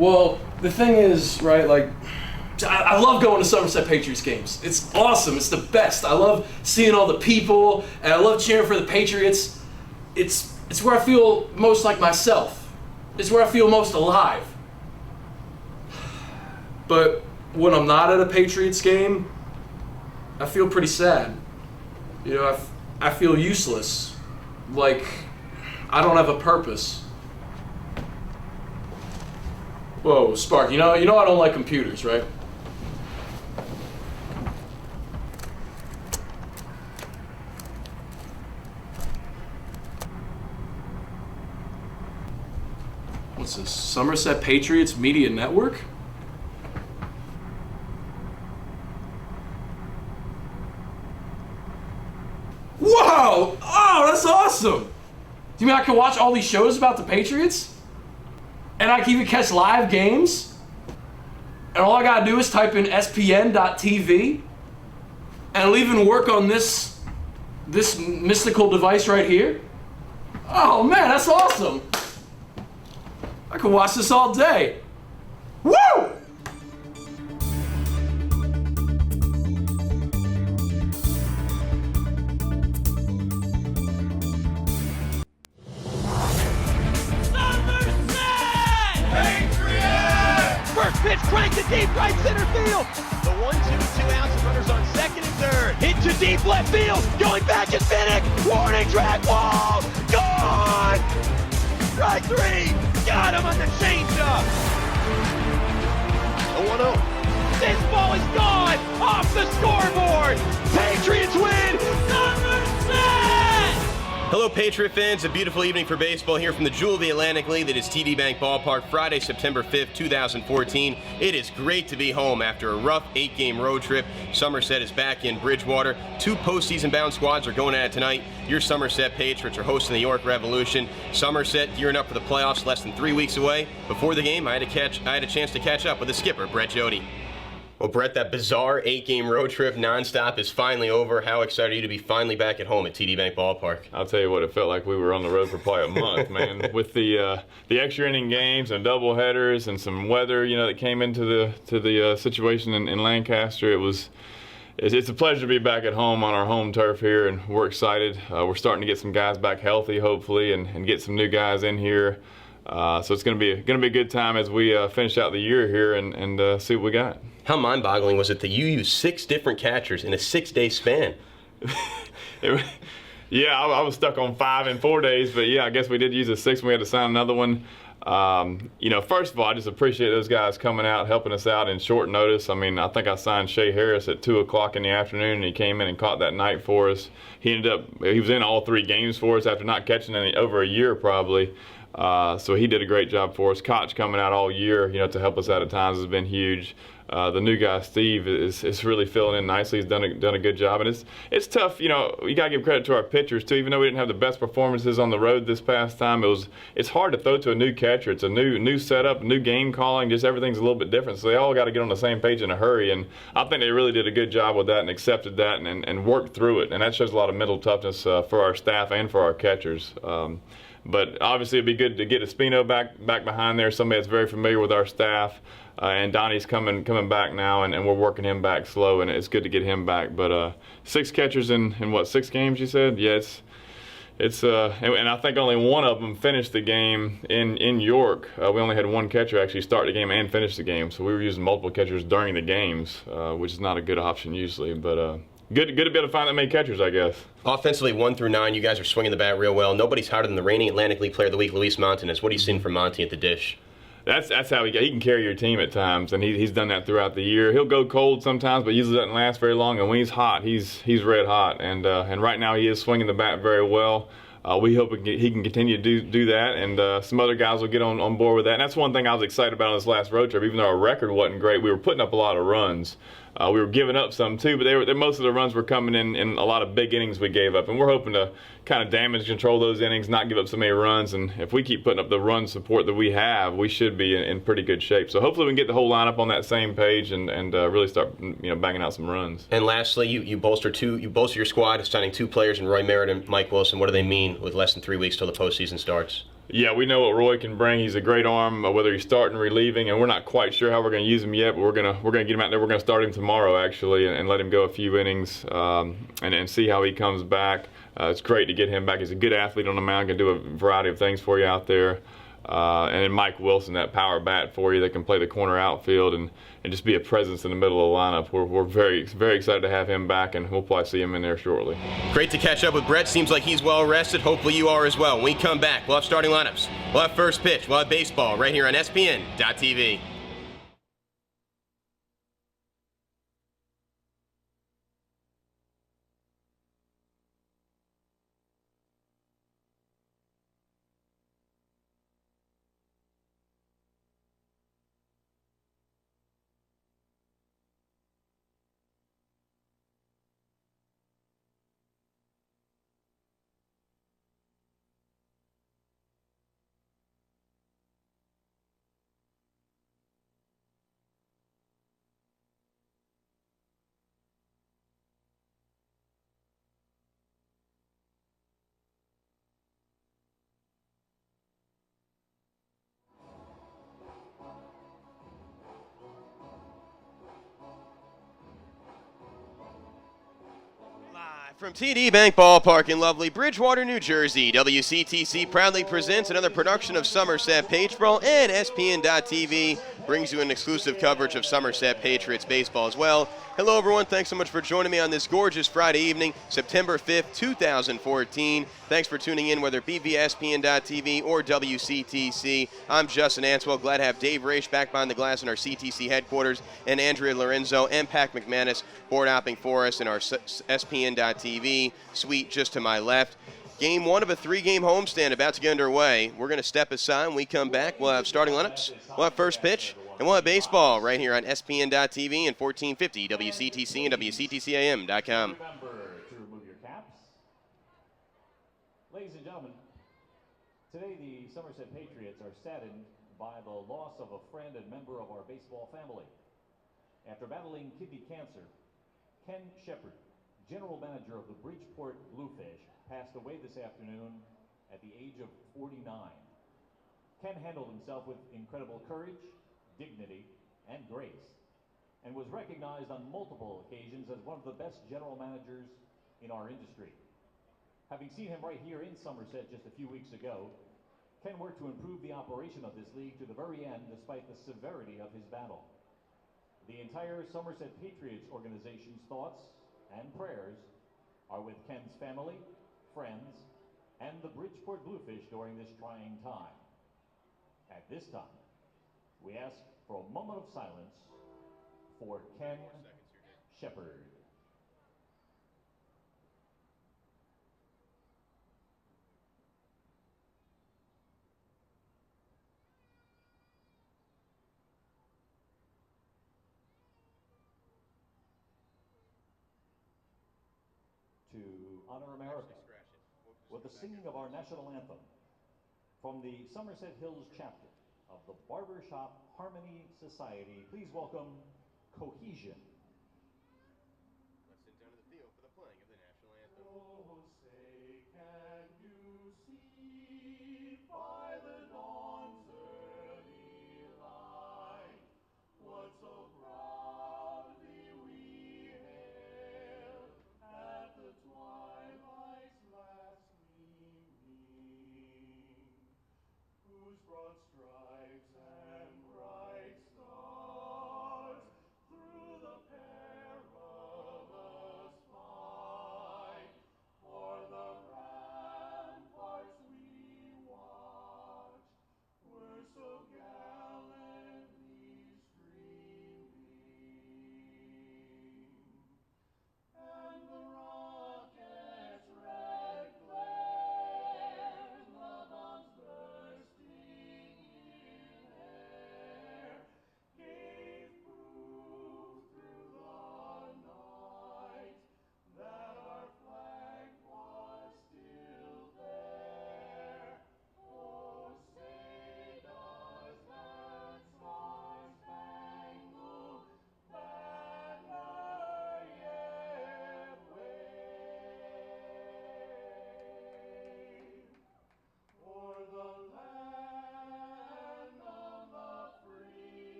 Well, the thing is, right, like, I love going to Somerset Patriots games. It's awesome. It's the best. I love seeing all the people, and I love cheering for the Patriots. It's where I feel most like myself. It's where I feel most alive. But when I'm not at a Patriots game, I feel pretty sad. You know, I feel useless. Like, I don't have a purpose. Whoa, Spark, you know I don't like computers, right? What's this? Somerset Patriots Media Network? Whoa! Oh, that's awesome! Do you mean I can watch all these shows about the Patriots? And I can even catch live games? And all I gotta do is type in spn.tv? And I'll even work on this mystical device right here? Oh man, that's awesome! I could watch this all day. Woo! Pitch cranked to deep right center field. The 1-2, 2 outs, and runners on second and third. Hit to deep left field. Going back at Finnick. Warning track wall. Gone. Strike three. Got him on the changeup. The 1-0. This ball is gone off the scoreboard. Patriots win. Somerset. Hello, Patriot fans. A beautiful evening for baseball here from the Jewel of the Atlantic League. That is TD Bank Ballpark, Friday, September 5th, 2014. It is great to be home after a rough 8-game road trip. Somerset is back in Bridgewater. 2 postseason-bound squads are going at it tonight. Your Somerset Patriots are hosting the York Revolution. Somerset gearing up for the playoffs less than 3 weeks away. Before the game, I had a chance to catch up with the skipper, Brett Jody. Well, Brett, that bizarre 8-game road trip nonstop is finally over. How excited are you to be finally back at home at TD Bank Ballpark? I'll tell you what, it felt like we were on the road for probably a month, man. With the extra inning games and double headers and some weather, that came into the situation in Lancaster, it's a pleasure to be back at home on our home turf here, and we're excited. We're starting to get some guys back healthy, hopefully, and get some new guys in here. So it's going to be a good time as we finish out the year here and see what we got. How mind-boggling was it that you used 6 different catchers in a 6-day span? Yeah, I was stuck on 5 in 4 days, but yeah, I guess we did use a 6th and we had to sign another one. First of all, I just appreciate those guys coming out, helping us out in short notice. I mean, I think I signed Shea Harris at 2 o'clock in the afternoon, and he came in and caught that night for us. He was in all 3 games for us after not catching any over a year probably. So he did a great job for us. Koch coming out all year, to help us out at times has been huge. The new guy Steve is really filling in nicely. He's done a good job, and it's tough. You gotta give credit to our pitchers too. Even though we didn't have the best performances on the road this past time, it's hard to throw to a new catcher. It's a new setup, new game calling. Just everything's a little bit different. So they all got to get on the same page in a hurry. And I think they really did a good job with that and accepted that and worked through it. And that shows a lot of mental toughness for our staff and for our catchers. But obviously it'd be good to get Espino back behind there, somebody that's very familiar with our staff. And Donnie's coming back now, and we're working him back slow, and it's good to get him back. But 6 catchers in what, 6 games you said? Yeah, and I think only one of them finished the game in York. We only had one catcher actually start the game and finish the game, so we were using multiple catchers during the games, which is not a good option usually. But good to be able to find that many catchers, I guess. Offensively, 1 through 9, you guys are swinging the bat real well. Nobody's hotter than the reigning Atlantic League Player of the Week, Luis Montanez. What are you seeing from Monty at the dish? That's how he can carry your team at times, and he's done that throughout the year. He'll go cold sometimes, but usually doesn't last very long. And when he's hot, he's red hot. And right now he is swinging the bat very well. We hope he can continue to do that, and some other guys will get on board with that. And that's one thing I was excited about on this last road trip. Even though our record wasn't great, we were putting up a lot of runs. We were giving up some too, but most of the runs were coming in a lot of big innings we gave up. And we're hoping to kind of damage control those innings, not give up so many runs. And if we keep putting up the run support that we have, we should be in pretty good shape. So hopefully we can get the whole lineup on that same page and really start banging out some runs. And lastly, you bolster your squad, signing 2 players in Roy Merritt and Mike Wilson. What do they mean with less than 3 weeks till the postseason starts? Yeah, we know what Roy can bring. He's a great arm, whether he's starting or relieving, and we're not quite sure how we're going to use him yet. But we're gonna get him out there. We're going to start him tomorrow actually, and let him go a few innings and see how he comes back. It's great to get him back. He's a good athlete on the mound, can do a variety of things for you out there. And then Mike Wilson, that power bat for you that can play the corner outfield and just be a presence in the middle of the lineup. We're very, very excited to have him back, and we'll probably see him in there shortly. Great to catch up with Brett. Seems like he's well rested. Hopefully you are as well. When we come back, we'll have starting lineups. We'll have first pitch. We'll have baseball right here on ESPN.TV. From TD Bank Ballpark in lovely Bridgewater, New Jersey, WCTC proudly presents another production of Somerset Patriots, and ESPN.TV brings you an exclusive coverage of Somerset Patriots baseball as well. Hello, everyone. Thanks so much for joining me on this gorgeous Friday evening, September 5th, 2014. Thanks for tuning in, whether it be via ESPN.TV or WCTC. I'm Justin Answell. Glad to have Dave Raish back behind the glass in our CTC headquarters, and Andrea Lorenzo and Pac McManus board hopping for us in our ESPN.TV suite just to my left. Game one of a three-game homestand about to get underway. We're going to step aside. When we come back, we'll have starting lineups, we'll have first pitch, and we'll have baseball right here on ESPN.TV and 1450 WCTC and WCTCAM.com. Remember to remove your caps. Ladies and gentlemen, today the Somerset Patriots are saddened by the loss of a friend and member of our baseball family. After battling kidney cancer, Ken Shepard, general manager of the Bridgewater Bluefish, passed away this afternoon at the age of 49. Ken handled himself with incredible courage, dignity, and grace, and was recognized on multiple occasions as one of the best general managers in our industry. Having seen him right here in Somerset just a few weeks ago, Ken worked to improve the operation of this league to the very end despite the severity of his battle. The entire Somerset Patriots organization's thoughts and prayers are with Ken's family, friends, and the Bridgeport Bluefish during this trying time. At this time, we ask for a moment of silence for Ken Shepard. To honor America with the singing of our national anthem from the Somerset Hills chapter of the Barbershop Harmony Society, please welcome Cohesion. Let's sit down to the field for the playing of the national anthem. Oh, say, can you see by the dawn's early light what so proudly we hailed at the twilight's last gleaming, whose broad stripes and bright stars through the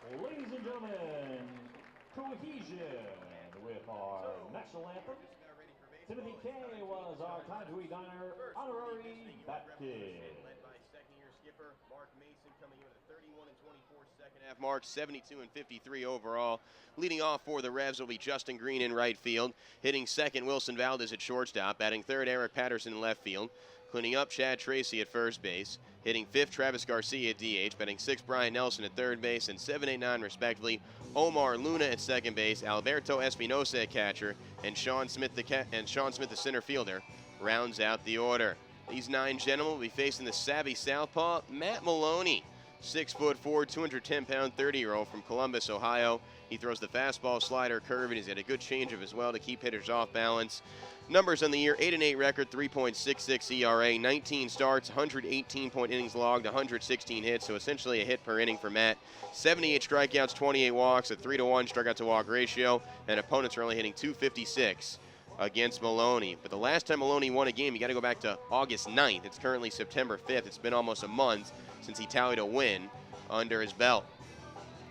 Ladies and gentlemen, cohesion with our national anthem. Timothy K was our Conduit Diner honorary bat kid. Led by second-year skipper Mark Mason coming in with a 31-24 second half mark, 72-53 overall. Leading off for the Revs will be Justin Green in right field. Hitting second, Wilson Valdez at shortstop. Batting third, Eric Patterson in left field. Cleaning up, Chad Tracy at first base. Hitting fifth, Travis Garcia at DH. Batting sixth, Brian Nelson at third base. And 7, 8, 9 respectively, Omar Luna at second base, Alberto Espinosa at catcher, and Sean Smith the center fielder rounds out the order. These 9 gentlemen will be facing the savvy southpaw, Matt Maloney. 6'4", 210-pound 30-year-old from Columbus, Ohio. He throws the fastball, slider, curve, and he's had a good changeup as well to keep hitters off balance. Numbers on the year: 8-8 record, 3.66 ERA, 19 starts, 118 innings logged, 116 hits, so essentially a hit per inning for Matt. 78 strikeouts, 28 walks, a 3-to-1 strikeout to walk ratio, and opponents are only hitting .256 against Maloney. But the last time Maloney won a game, you got to go back to August 9th. It's currently September 5th. It's been almost a month since he tallied a win under his belt.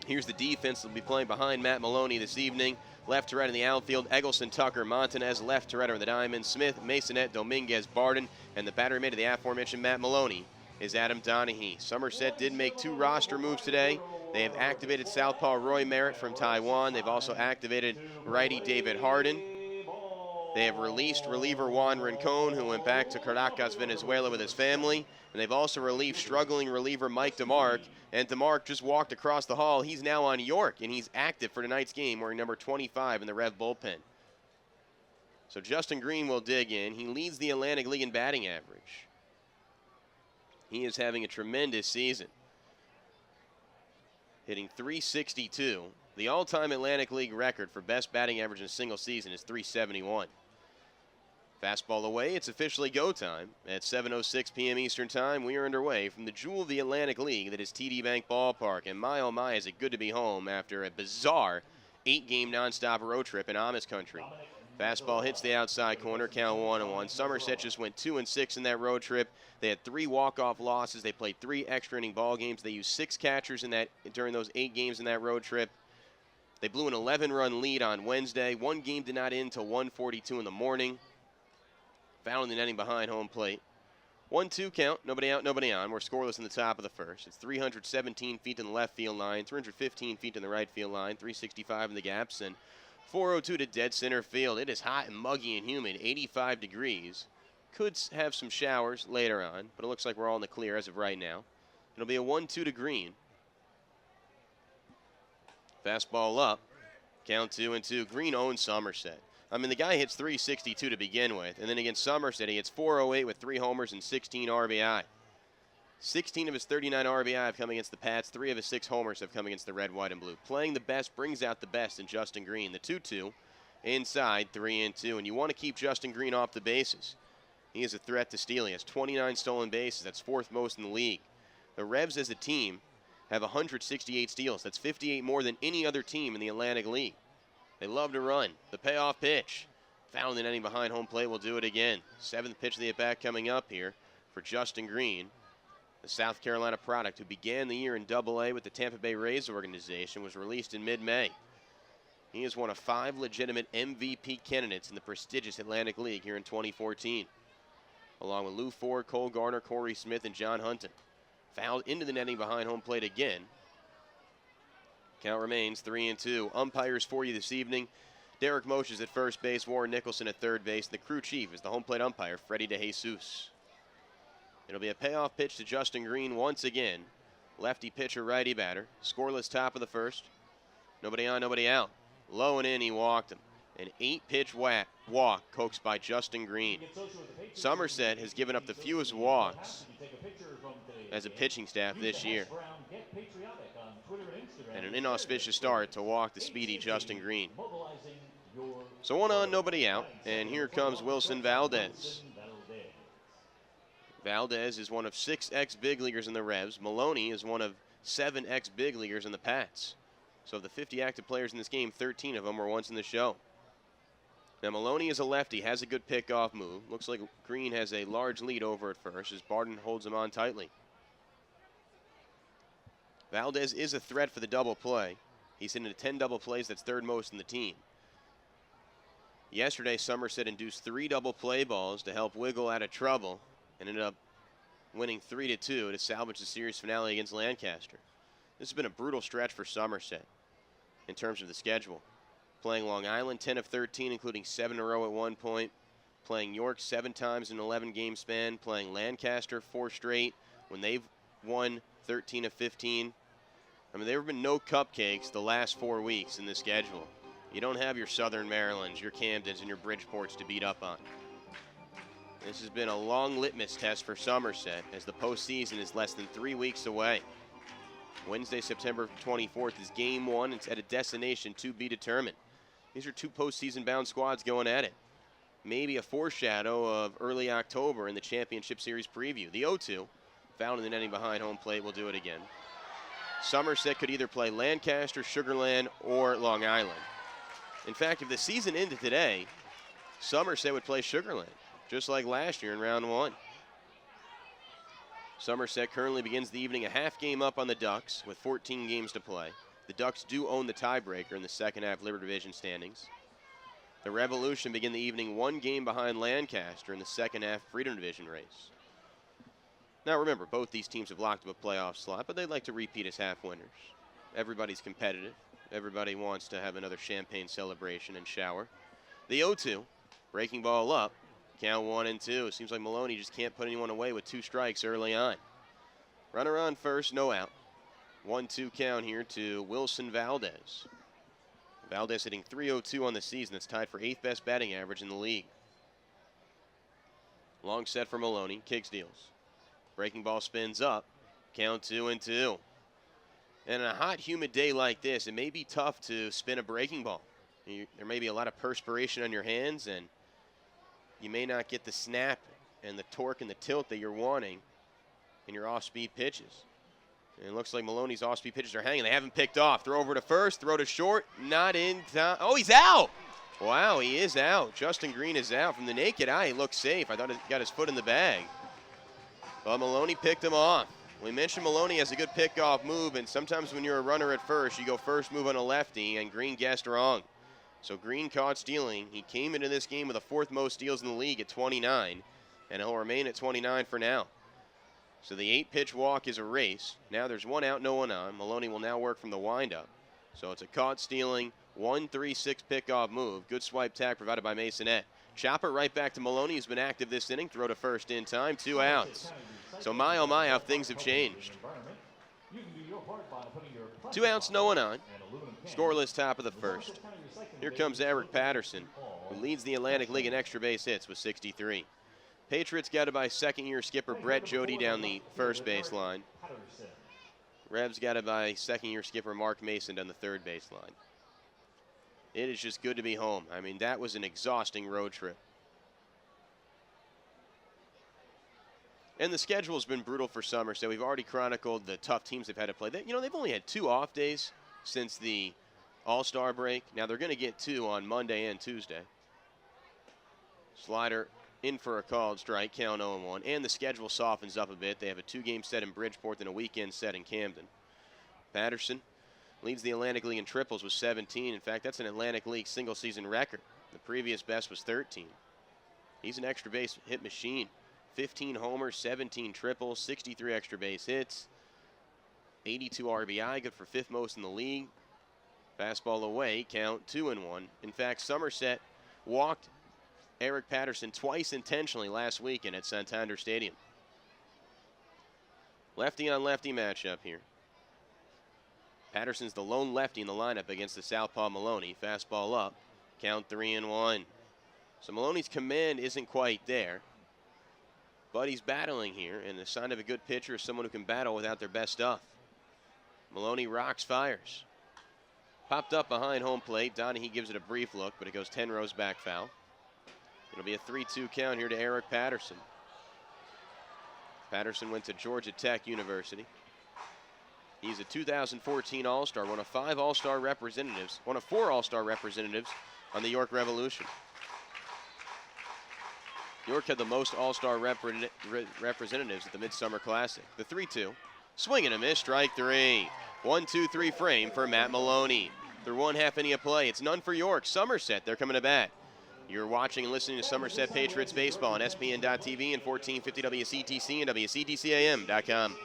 Here's the defense that will be playing behind Matt Maloney this evening. Left to right in the outfield, Eggleston, Tucker, Montanez. Left to right are the diamond, Smith, Masonette, Dominguez, Barden. And the batter made of the aforementioned Matt Maloney is Adam Donahue. Somerset did make 2 roster moves today. They have activated southpaw Roy Merritt from Taiwan. They've also activated righty David Harden. They have released reliever Juan Rincon, who went back to Caracas, Venezuela with his family. And they've also relieved struggling reliever Mike DeMarc. And DeMarc just walked across the hall. He's now on York, and he's active for tonight's game, wearing number 25 in the Rev bullpen. So Justin Green will dig in. He leads the Atlantic League in batting average. He is having a tremendous season, hitting .362. The all-time Atlantic League record for best batting average in a single season is .371. Fastball away, it's officially go time. At 7:06 p.m. Eastern Time, we are underway from the jewel of the Atlantic League that is TD Bank Ballpark. And my oh my, is it good to be home after a bizarre 8-game nonstop road trip in Amish country. Fastball hits the outside corner, count 1-1. Somerset just went 2-6 in that road trip. They had 3 walk-off losses. They played 3 extra inning ball games. They used 6 catchers during those 8 games in that road trip. They blew an 11-run lead on Wednesday. 1 game did not end until 1:42 in the morning. Foul in the netting behind home plate. 1-2 count, nobody out, nobody on. We're scoreless in the top of the first. It's 317 feet to the left field line, 315 feet to the right field line, 365 in the gaps, and 402 to dead center field. It is hot and muggy and humid, 85 degrees. Could have some showers later on, but it looks like we're all in the clear as of right now. It'll be a 1-2 to Green. Fastball up, count 2-2. Green owns Somerset. I mean, the guy hits .362 to begin with, and then against Somerset, he hits .408 with 3 homers and 16 RBI. 16 of his 39 RBI have come against the Pats. 3 of his 6 homers have come against the red, white, and blue. Playing the best brings out the best in Justin Green. The 2-2, inside, 3-2, and you want to keep Justin Green off the bases. He is a threat to steal. He has 29 stolen bases. That's 4th most in the league. The Revs as a team have 168 steals. That's 58 more than any other team in the Atlantic League. They love to run. The payoff pitch. Foul in the netting behind home plate will do it again. 7th pitch of the at-bat coming up here for Justin Green. The South Carolina product who began the year in AA with the Tampa Bay Rays organization was released in mid-May. He is one of 5 legitimate MVP candidates in the prestigious Atlantic League here in 2014. Along with Lou Ford, Cole Garner, Corey Smith, and John Hunton. Fouled into the netting behind home plate again. Count remains 3-2. Umpires for you this evening: Derek Moshe is at first base, Warren Nicholson at third base. The crew chief is the home plate umpire, Freddie DeJesus. It'll be a payoff pitch to Justin Green once again. Lefty pitcher, righty batter. Scoreless top of the first. Nobody on, nobody out. Low and in, he walked him. An 8-pitch walk coaxed by Justin Green. Somerset has given up the fewest walks as a pitching staff this year. And an inauspicious start to walk the speedy Justin Green. So 1 on, nobody out. And here comes Wilson Valdez. Valdez is one of 6 ex-big leaguers in the Revs. Maloney is one of 7 ex-big leaguers in the Pats. So of the 50 active players in this game, 13 of them were once in the show. Now Maloney is a lefty, has a good pickoff move. Looks like Green has a large lead over at first as Barden holds him on tightly. Valdez is a threat for the double play. He's hitting 10 double plays. That's third most in the team. Yesterday, Somerset induced 3 double play balls to help wiggle out of trouble and ended up winning 3-2 to salvage the series finale against Lancaster. This has been a brutal stretch for Somerset in terms of the schedule. Playing Long Island 10 of 13, including 7 in a row at one point. Playing York 7 times in an 11-game span. Playing Lancaster 4 straight when they've won 13 of 15. I mean, there have been no cupcakes the last 4 weeks in the schedule. You don't have your Southern Marylands, your Camdens, and your Bridgeports to beat up on. This has been a long litmus test for Somerset as the postseason is less than 3 weeks away. Wednesday, September 24th is Game 1. It's at a destination to be determined. These are 2 postseason-bound squads going at it. Maybe a foreshadow of early October in the Championship Series preview. The 0-2, found in the netting behind home plate, will do it again. Somerset could either play Lancaster, Sugar Land, or Long Island. In fact, if the season ended today, Somerset would play Sugar Land, just like last year in round 1. Somerset currently begins the evening a half game up on the Ducks with 14 games to play. The Ducks do own the tiebreaker in the second half Liver Division standings. The Revolution begin the evening 1 game behind Lancaster in the second half Freedom Division race. Now remember, both these teams have locked up a playoff slot, but they'd like to repeat as half winners. Everybody's competitive. Everybody wants to have another champagne celebration and shower. The 0-2, breaking ball up, count 1-2. It seems like Maloney just can't put anyone away with 2 strikes early on. Runner on first, no out. 1-2 count here to Wilson Valdez. Valdez hitting .302 on the season. That's tied for 8th best batting average in the league. Long set for Maloney, kicks deals. Breaking ball spins up, count 2-2. And on a hot, humid day like this, it may be tough to spin a breaking ball. There may be a lot of perspiration on your hands, and you may not get the snap and the torque and the tilt that you're wanting in your off-speed pitches. And it looks like Maloney's off-speed pitches are hanging. They haven't picked off. Throw over to first, throw to short, not in time. Oh, he's out! Wow, he is out. Justin Green is out. From the naked eye, he looks safe. I thought he got his foot in the bag. But Maloney picked him off. We mentioned Maloney has a good pickoff move, and sometimes when you're a runner at first, you go first move on a lefty, and Green guessed wrong. So Green caught stealing. He came into this game with the 4th most steals in the league at 29, and he'll remain at 29 for now. So the 8-pitch walk is erased. Now there's 1 out, no one on. Maloney will now work from the windup. So it's a caught stealing 1-3-6 pickoff move. Good swipe tag provided by Masonette. Chopper right back to Maloney, who's been active this inning. Throw to first in time, 2 outs. So my, oh my, how things have changed. 2 outs, no one on. Scoreless top of the first. Here comes Eric Patterson, who leads the Atlantic League in extra base hits with 63. Patriots got it by second-year skipper Brett Jody down the first base line. Revs got it by second-year skipper Mark Mason down the third base line. It is just good to be home. I mean, that was an exhausting road trip. And the schedule has been brutal for Somerset. We've already chronicled the tough teams they've had to play. They've only had 2 off days since the All-Star break. Now they're going to get 2 on Monday and Tuesday. Slider in for a called strike, count 0-1. And the schedule softens up a bit. They have a 2-game set in Bridgeport and a weekend set in Camden. Patterson leads the Atlantic League in triples with 17. In fact, that's an Atlantic League single-season record. The previous best was 13. He's an extra base hit machine. 15 homers, 17 triples, 63 extra base hits, 82 RBI, good for 5th most in the league. Fastball away, count 2-1. In fact, Somerset walked Eric Patterson twice intentionally last weekend at Santander Stadium. Lefty on lefty matchup here. Patterson's the lone lefty in the lineup against the southpaw Maloney. Fastball up, count 3-1. So Maloney's command isn't quite there, but he's battling here, and the sign of a good pitcher is someone who can battle without their best stuff. Maloney rocks, fires. Popped up behind home plate. Donahue gives it a brief look, but it goes 10 rows back foul. It'll be a 3-2 count here to Eric Patterson. Patterson went to Georgia Tech University. He's a 2014 All-Star, one of 5 All-Star representatives, one of 4 All-Star representatives on the York Revolution. York had the most All-Star representatives at the Midsummer Classic. The 3-2. Swing and a miss, strike 3. 1-2-3 frame for Matt Maloney. Through one half inning of play, it's none for York. Somerset, they're coming to bat. You're watching and listening to Somerset Patriots baseball on SPN.TV and 1450 WCTC and WCTCAM.com.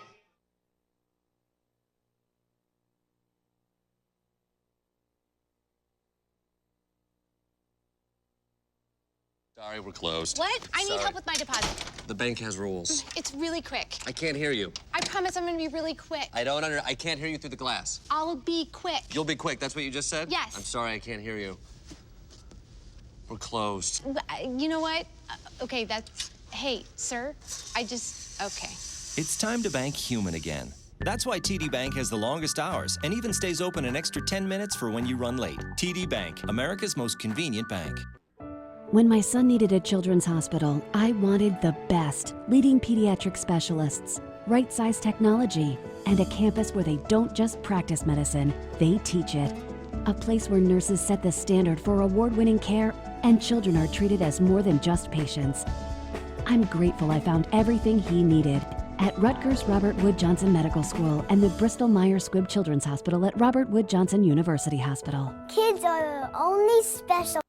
Sorry, we're closed. What? I need Sorry. help with my deposit. The bank has rules. It's really quick. I can't hear you. I promise I'm gonna be really quick. I can't hear you through the glass. I'll be quick. You'll be quick. That's what you just said? Yes. I'm sorry, I can't hear you. We're closed. You know what? Okay, that's... Hey, sir, okay. It's time to bank human again. That's why TD Bank has the longest hours and even stays open an extra 10 minutes for when you run late. TD Bank, America's most convenient bank. When my son needed a children's hospital, I wanted the best, leading pediatric specialists, right-sized technology, and a campus where they don't just practice medicine, they teach it. A place where nurses set the standard for award-winning care and children are treated as more than just patients. I'm grateful I found everything he needed at Rutgers Robert Wood Johnson Medical School and the Bristol Myers Squibb Children's Hospital at Robert Wood Johnson University Hospital. Kids are the only special.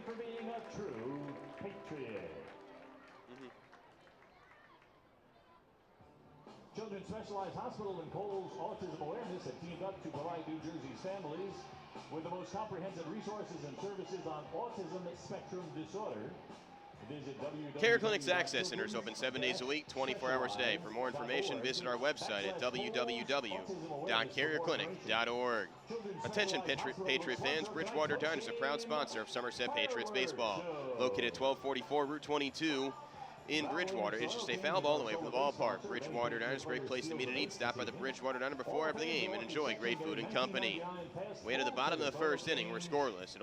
For being a true patriot. Children's Specialized Hospital and Cole's Autism Awareness have teamed up to provide New Jersey's families with the most comprehensive resources and services on autism spectrum disorder. Care Clinic's Access Center is open 7 days a week, 24 hours a day. For more information, visit our website at www.carrierclinic.org. Attention Patriot fans, Bridgewater Diner is a proud sponsor of Somerset Patriots baseball. Located at 1244 Route 22 in Bridgewater. It's just a foul ball away from the ballpark. Bridgewater Diner is a great place to meet and eat. Stop by the Bridgewater Diner before after the game and enjoy great food and company. Way to the bottom of the first inning, we're scoreless.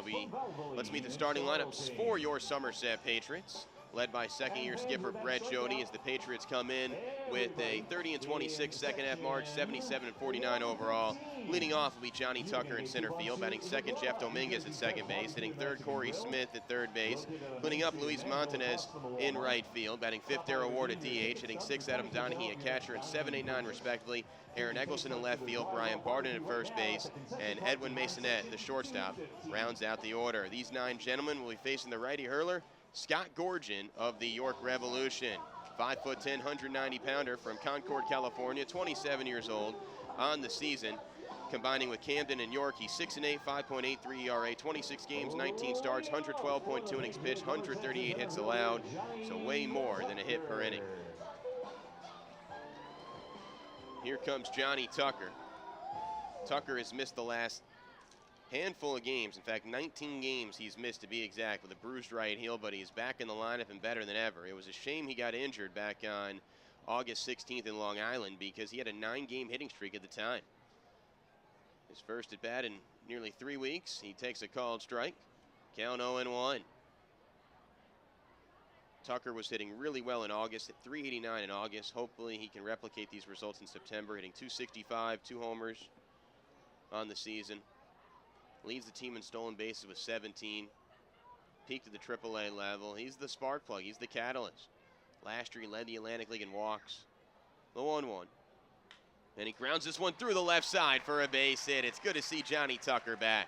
Let's meet the starting lineups for your Somerset Patriots. Led by second-year skipper Brett Jody as the Patriots come in with a 30-26 second-half mark, 77-49 overall. Leading off will be Johnny Tucker in center field, batting second Jeff Dominguez at second base, hitting third Corey Smith at third base, cleaning up Luis Montanez in right field, batting fifth Darrell Ward at DH, hitting sixth Adam Donahue at catcher, and 7, 8, 9 respectively. Aaron Eggleston in left field, Brian Barden at first base, and Edwin Masonette, the shortstop, rounds out the order. These 9 gentlemen will be facing the righty hurler, Scott Gorgen of the York Revolution. 5'10", 190-pounder from Concord, California, 27 years old on the season. Combining with Camden and York, he's 6-8, 5.83 ERA, 26 games, 19 starts, 112.2 innings pitched, 138 hits allowed, so way more than a hit per inning. Here comes Johnny Tucker. Tucker has missed the last handful of games. In fact, 19 games he's missed to be exact with a bruised right heel, but he's back in the lineup and better than ever. It was a shame he got injured back on August 16th in Long Island because he had a 9-game hitting streak at the time. His first at bat in nearly 3 weeks. He takes a called strike. Count 0-1. Tucker was hitting really well in August, at 389 in August. Hopefully he can replicate these results in September, hitting 265, 2 homers on the season. Leads the team in stolen bases with 17. Peaked at the AAA level. He's the spark plug. He's the catalyst. Last year he led the Atlantic League in walks. The 1-1. And he grounds this one through the left side for a base hit. It's good to see Johnny Tucker back.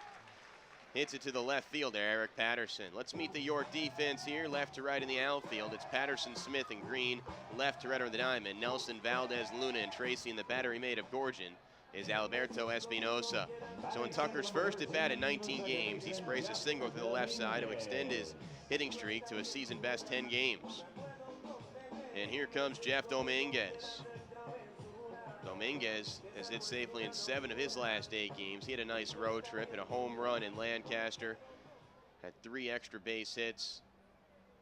Hits it to the left fielder, Eric Patterson. Let's meet the York defense here. Left to right in the outfield. It's Patterson, Smith, and Green. Left to right on the diamond. Nelson, Valdez, Luna, and Tracy. And the battery made of Gorgen is Alberto Espinosa. So in Tucker's first at bat in 19 games, he sprays a single to the left side to extend his hitting streak to a season best 10 games. And here comes Jeff Dominguez. Dominguez has hit safely in 7 of his last 8 games. He had a nice road trip, hit a home run in Lancaster, had 3 extra base hits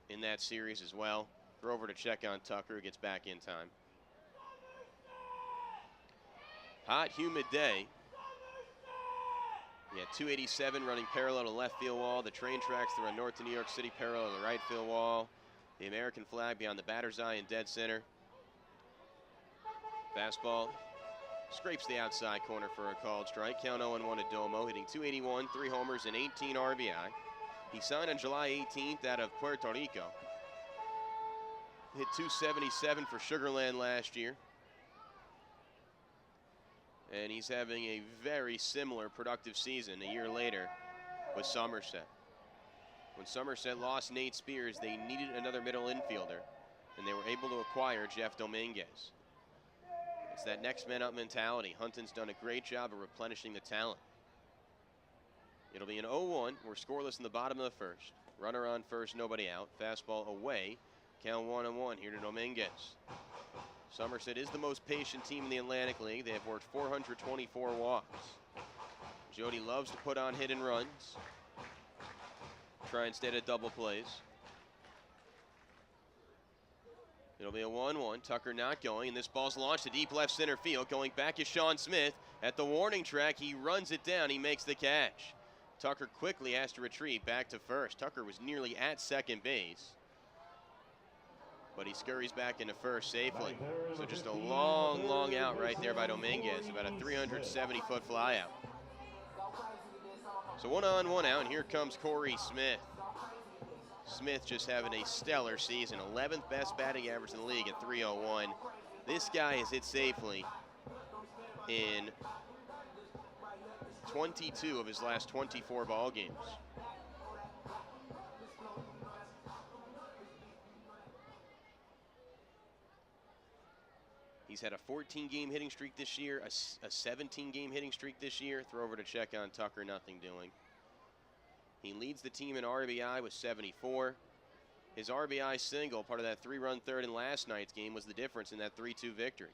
in that series as well. Throw over to check on Tucker, who gets back in time. Hot, humid day. Yeah, 287 running parallel to left field wall. The train tracks that run north to New York City parallel to the right field wall. The American flag beyond the batter's eye in dead center. Fastball scrapes the outside corner for a called strike. Count 0-1 to Domo, hitting 281, 3 homers, and 18 RBI. He signed on July 18th out of Puerto Rico. Hit 277 for Sugar Land last year. And he's having a very similar productive season a year later with Somerset. When Somerset lost Nate Spears, they needed another middle infielder, and they were able to acquire Jeff Dominguez. It's that next man up mentality. Hunton's done a great job of replenishing the talent. It'll be an 0-1. We're scoreless in the bottom of the first. Runner on first, nobody out. Fastball away. Count 1-1 here to Dominguez. Somerset is the most patient team in the Atlantic League. They have worked 424 walks. Jody loves to put on hit and runs. Try instead of double plays. It'll be a 1-1. Tucker not going, and this ball's launched to deep left center field. Going back is Sean Smith. At the warning track, he runs it down. He makes the catch. Tucker quickly has to retrieve back to first. Tucker was nearly at second base, but he scurries back into first safely. So just a long, long out right there by Dominguez, about a 370-foot fly out. So 1 on, 1 out, and here comes Corey Smith. Smith just having a stellar season, 11th best batting average in the league at .301. This guy has hit safely in 22 of his last 24 ball games. He's had a 14-game hitting streak this year, a 17-game hitting streak this year. Throw over to check on Tucker, nothing doing. He leads the team in RBI with 74. His RBI single, part of that 3-run third in last night's game, was the difference in that 3-2 victory.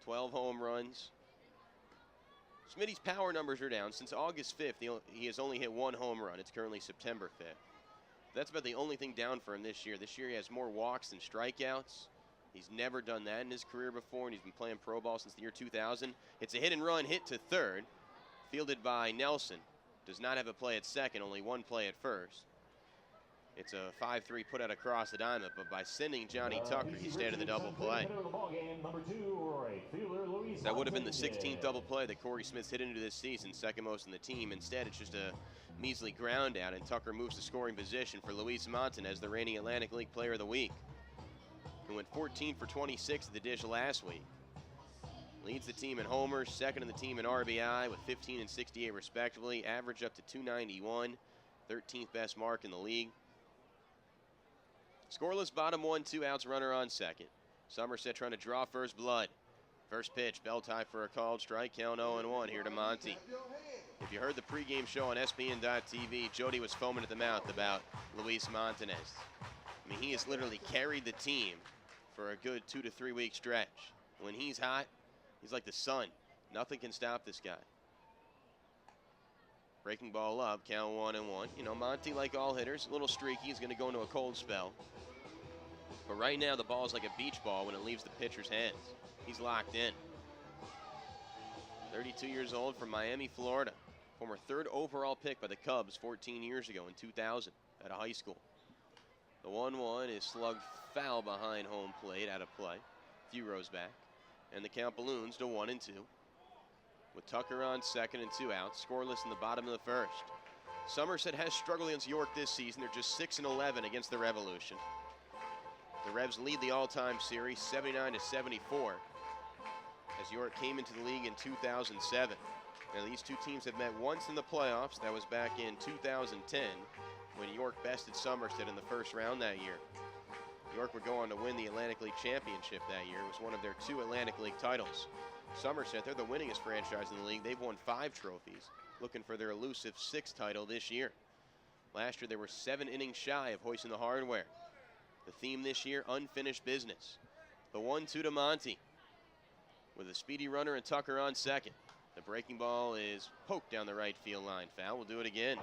12 home runs. Smitty's power numbers are down. Since August 5th, he has only hit 1 home run. It's currently September 5th. That's about the only thing down for him this year. This year he has more walks than strikeouts. He's never done that in his career before, and he's been playing pro ball since the year 2000. It's a hit and run hit to third, fielded by Nelson. Does not have a play at second, only 1 play at first. It's a 5-3 put out across the diamond, but by sending Johnny Tucker, he stayed in the double play. That would have been the 16th double play that Corey Smith's hit into this season, second most in the team. Instead, it's just a measly ground out, and Tucker moves to scoring position for Luis Montanez, the reigning Atlantic League Player of the Week, who went 14 for 26 at the dish last week. Leads the team in homers, second in the team in RBI with 15 and 68 respectively. Average up to 291, 13th best mark in the league. Scoreless bottom 1, 2 outs, runner on second. Somerset trying to draw first blood. First pitch, bell tie for a called strike, count 0-1 here to Monty. If you heard the pregame show on SBN.TV, Jody was foaming at the mouth about Luis Montanez. I mean, he has literally carried the team for a good 2 to 3 week stretch. When he's hot, he's like the sun. Nothing can stop this guy. Breaking ball up, count 1-1. You know, Monty, like all hitters, a little streaky. He's going to go into a cold spell. But right now, the ball is like a beach ball when it leaves the pitcher's hands. He's locked in. 32 years old from Miami, Florida. Former 3rd overall pick by the Cubs 14 years ago in 2000 at a high school. The 1-1 is slugged foul behind home plate, out of play. A few rows back. And the count balloons to 1-2. With Tucker on second and 2 outs, scoreless in the bottom of the first. Somerset has struggled against York this season. They're just 6-11 against the Revolution. The Revs lead the all-time series 79-74 as York came into the league in 2007. Now these two teams have met once in the playoffs. That was back in 2010 when York bested Somerset in the first round that year. York would go on to win the Atlantic League Championship that year. It was one of their 2 Atlantic League titles. Somerset, they're the winningest franchise in the league. They've won 5 trophies, looking for their elusive 6th title this year. Last year, they were 7 innings shy of hoisting the hardware. The theme this year, unfinished business. The 1-2 to Monty with a speedy runner and Tucker on second. The breaking ball is poked down the right field line. Foul, will do it again.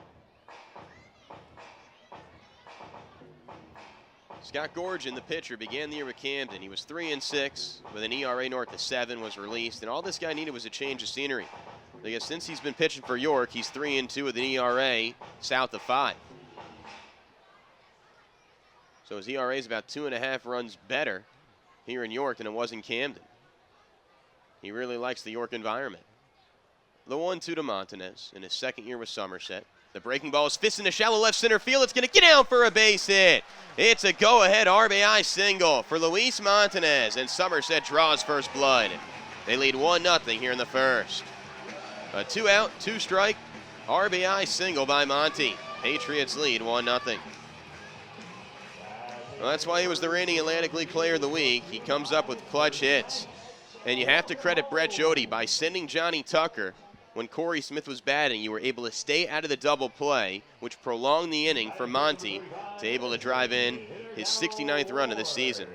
Scott Gorgen, the pitcher, began the year with Camden. He was 3-6 with an ERA north of 7, was released, and all this guy needed was a change of scenery. Because since he's been pitching for York, he's 3-2 with an ERA south of 5. So his ERA is about 2.5 runs better here in York than it was in Camden. He really likes the York environment. The 1-2 to Montanez in his 2nd year with Somerset. The breaking ball is fisting to shallow left center field. It's going to get down for a base hit. It's a go-ahead RBI single for Luis Montanez, and Somerset draws first blood. They lead 1-0 here in the first. A 2-out, 2-strike, RBI single by Monty. Patriots lead 1-0. Well, that's why he was the reigning Atlantic League Player of the Week. He comes up with clutch hits. And you have to credit Brett Jody by sending Johnny Tucker. When Corey Smith was batting, you were able to stay out of the double play, which prolonged the inning for Monty to able to drive in his 69th run of the season,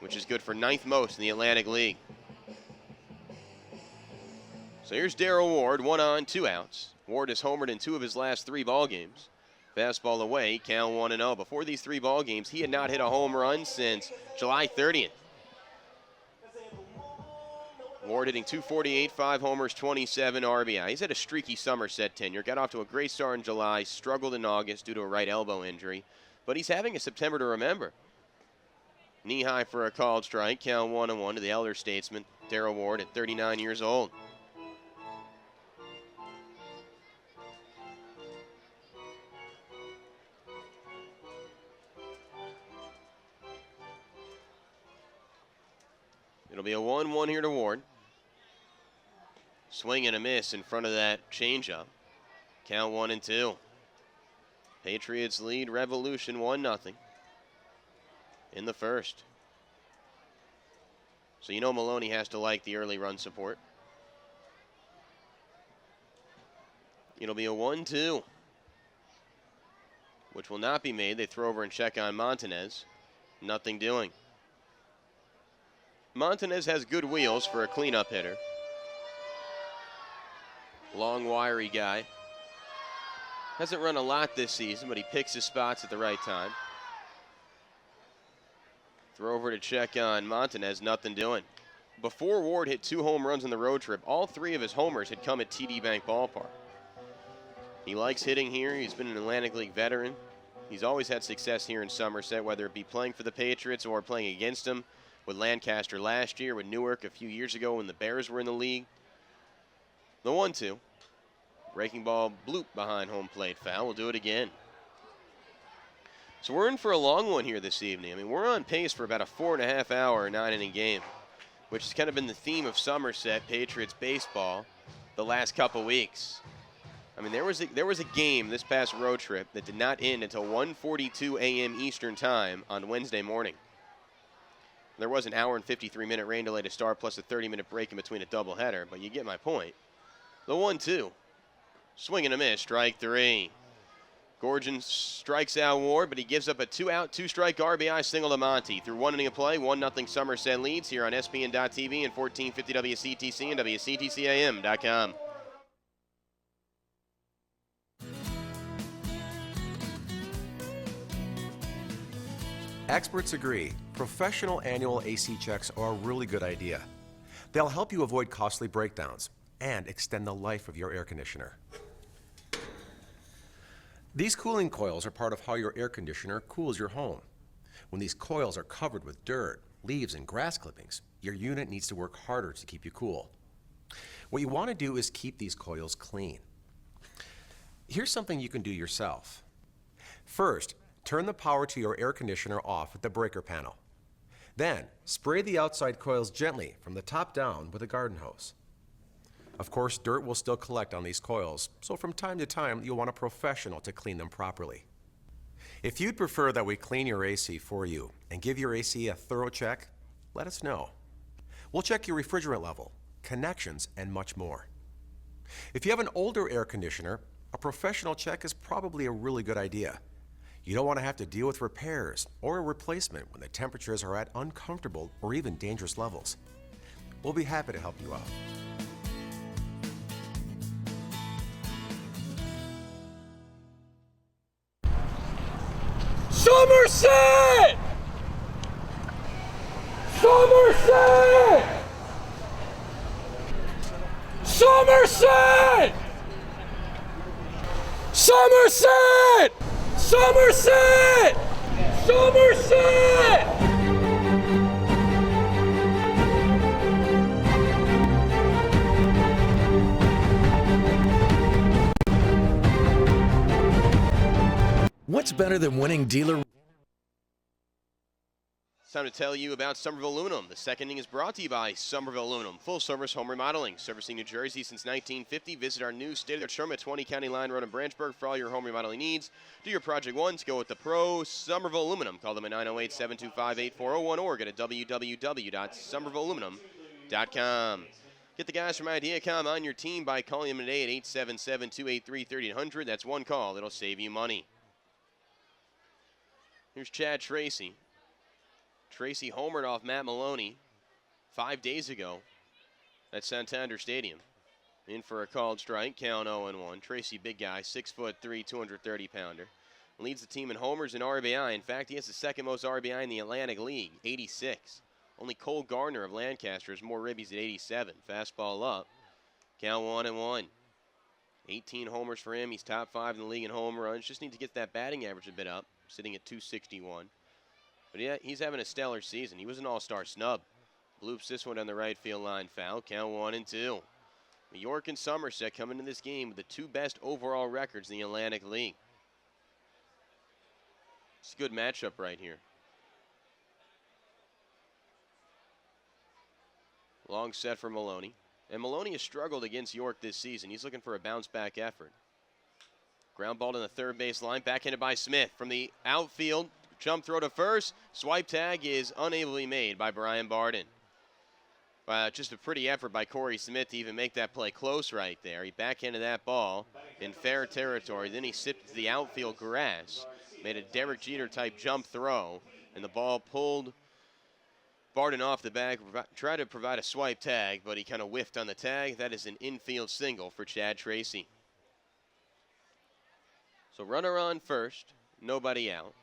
which is good for 9th most in the Atlantic League. So here's Darryl Ward, 1 on, 2 outs. Ward has homered in 2 of his last 3 ball games. Fastball away, count 1-0. Before these 3 ball games, he had not hit a home run since July 30th. Ward hitting .248, 5 homers, 27 RBI. He's had a streaky Somerset tenure. Got off to a great start in July, struggled in August due to a right elbow injury. But he's having a September to remember. Knee high for a called strike, count 1-1 to the elder statesman, Darryl Ward, at 39 years old. It'll be a 1-1 here to Ward. Swing and a miss in front of that changeup. Count 1-2. Patriots lead Revolution 1-0 in the first. So you know Maloney has to like the early run support. It'll be a 1-2, which will not be made. They throw over and check on Montanez. Nothing doing. Montanez has good wheels for a cleanup hitter. Long, wiry guy. Hasn't run a lot this season, but he picks his spots at the right time. Throw over to check on Montanez, nothing doing. Before Ward hit 2 home runs on the road trip, all 3 of his homers had come at TD Bank Ballpark. He likes hitting here. He's been an Atlantic League veteran. He's always had success here in Somerset, whether it be playing for the Patriots or playing against them. With Lancaster last year, with Newark a few years ago when the Bears were in the league. The 1-2. Breaking ball bloop behind home plate, foul. We'll do it again. So we're in for a long one here this evening. I mean, we're on pace for about a 4.5-hour, 9-inning game, which has kind of been the theme of Somerset Patriots baseball the last couple weeks. I mean, there was a game this past road trip that did not end until 1:42 a.m. Eastern time on Wednesday morning. There was an hour and 53-minute rain delay to start, plus a 30-minute break in between a doubleheader, but you get my point. The 1-2. Swing and a miss, strike 3. Gorgen strikes out Ward, but he gives up a 2-out, 2-strike RBI single to Monty. Through 1 inning of play, 1-0 Somerset leads here on SPN.TV and 1450 WCTC and WCTCAM.com. Experts agree, professional annual AC checks are a really good idea. They'll help you avoid costly breakdowns and extend the life of your air conditioner. These cooling coils are part of how your air conditioner cools your home. When these coils are covered with dirt, leaves, and grass clippings, your unit needs to work harder to keep you cool. What you want to do is keep these coils clean. Here's something you can do yourself. First, turn the power to your air conditioner off at the breaker panel. Then, spray the outside coils gently from the top down with a garden hose. Of course, dirt will still collect on these coils, so from time to time, you'll want a professional to clean them properly. If you'd prefer that we clean your AC for you and give your AC a thorough check, let us know. We'll check your refrigerant level, connections, and much more. If you have an older air conditioner, a professional check is probably a really good idea. You don't want to have to deal with repairs or a replacement when the temperatures are at uncomfortable or even dangerous levels. We'll be happy to help you out. Somerset! Somerset! Somerset! Somerset! Somerset! Somerset! What's better than winning dealer? Time to tell you about Somerville Aluminum. The second inning is brought to you by Somerville Aluminum, full-service home remodeling, servicing New Jersey since 1950. Visit our new state-of-the-art showroom at 20 County Line Road in Branchburg for all your home remodeling needs. Do your project once, go with the pros. Somerville Aluminum. Call them at 908-725-8401 or get at www.somervillealuminum.com. Get the guys from Ideacom on your team by calling them today at 877-283-3800. That's one call. It'll save you money. Here's Chad Tracy. Tracy homered off Matt Maloney 5 days ago at Santander Stadium. In for a called strike, count 0-1. Tracy, big guy, 6'3", 230-pounder. Leads the team in homers and RBI. In fact, he has the second most RBI in the Atlantic League, 86. Only Cole Gardner of Lancaster has more ribbies at 87. Fastball up, count 1-1. 18 homers for him. He's top 5 in the league in home runs. Just need to get that batting average a bit up, sitting at 261. But yeah, he's having a stellar season. He was an all-star snub. Bloops this one on the right field line foul. Count 1-2. New York and Somerset come into this game with the two best overall records in the Atlantic League. It's a good matchup right here. Long set for Maloney. And Maloney has struggled against York this season. He's looking for a bounce-back effort. Ground ball to the third base line. Backhanded by Smith from the outfield. Jump throw to first. Swipe tag is unable to be made by Brian Barden. Just a pretty effort by Corey Smith to even make that play close right there. He backhanded that ball in fair territory. Then he sipped the outfield grass. Made a Derek Jeter-type jump throw. And the ball pulled Barden off the bag. Tried to provide a swipe tag, but he kind of whiffed on the tag. That is an infield single for Chad Tracy. So runner on first. Nobody out.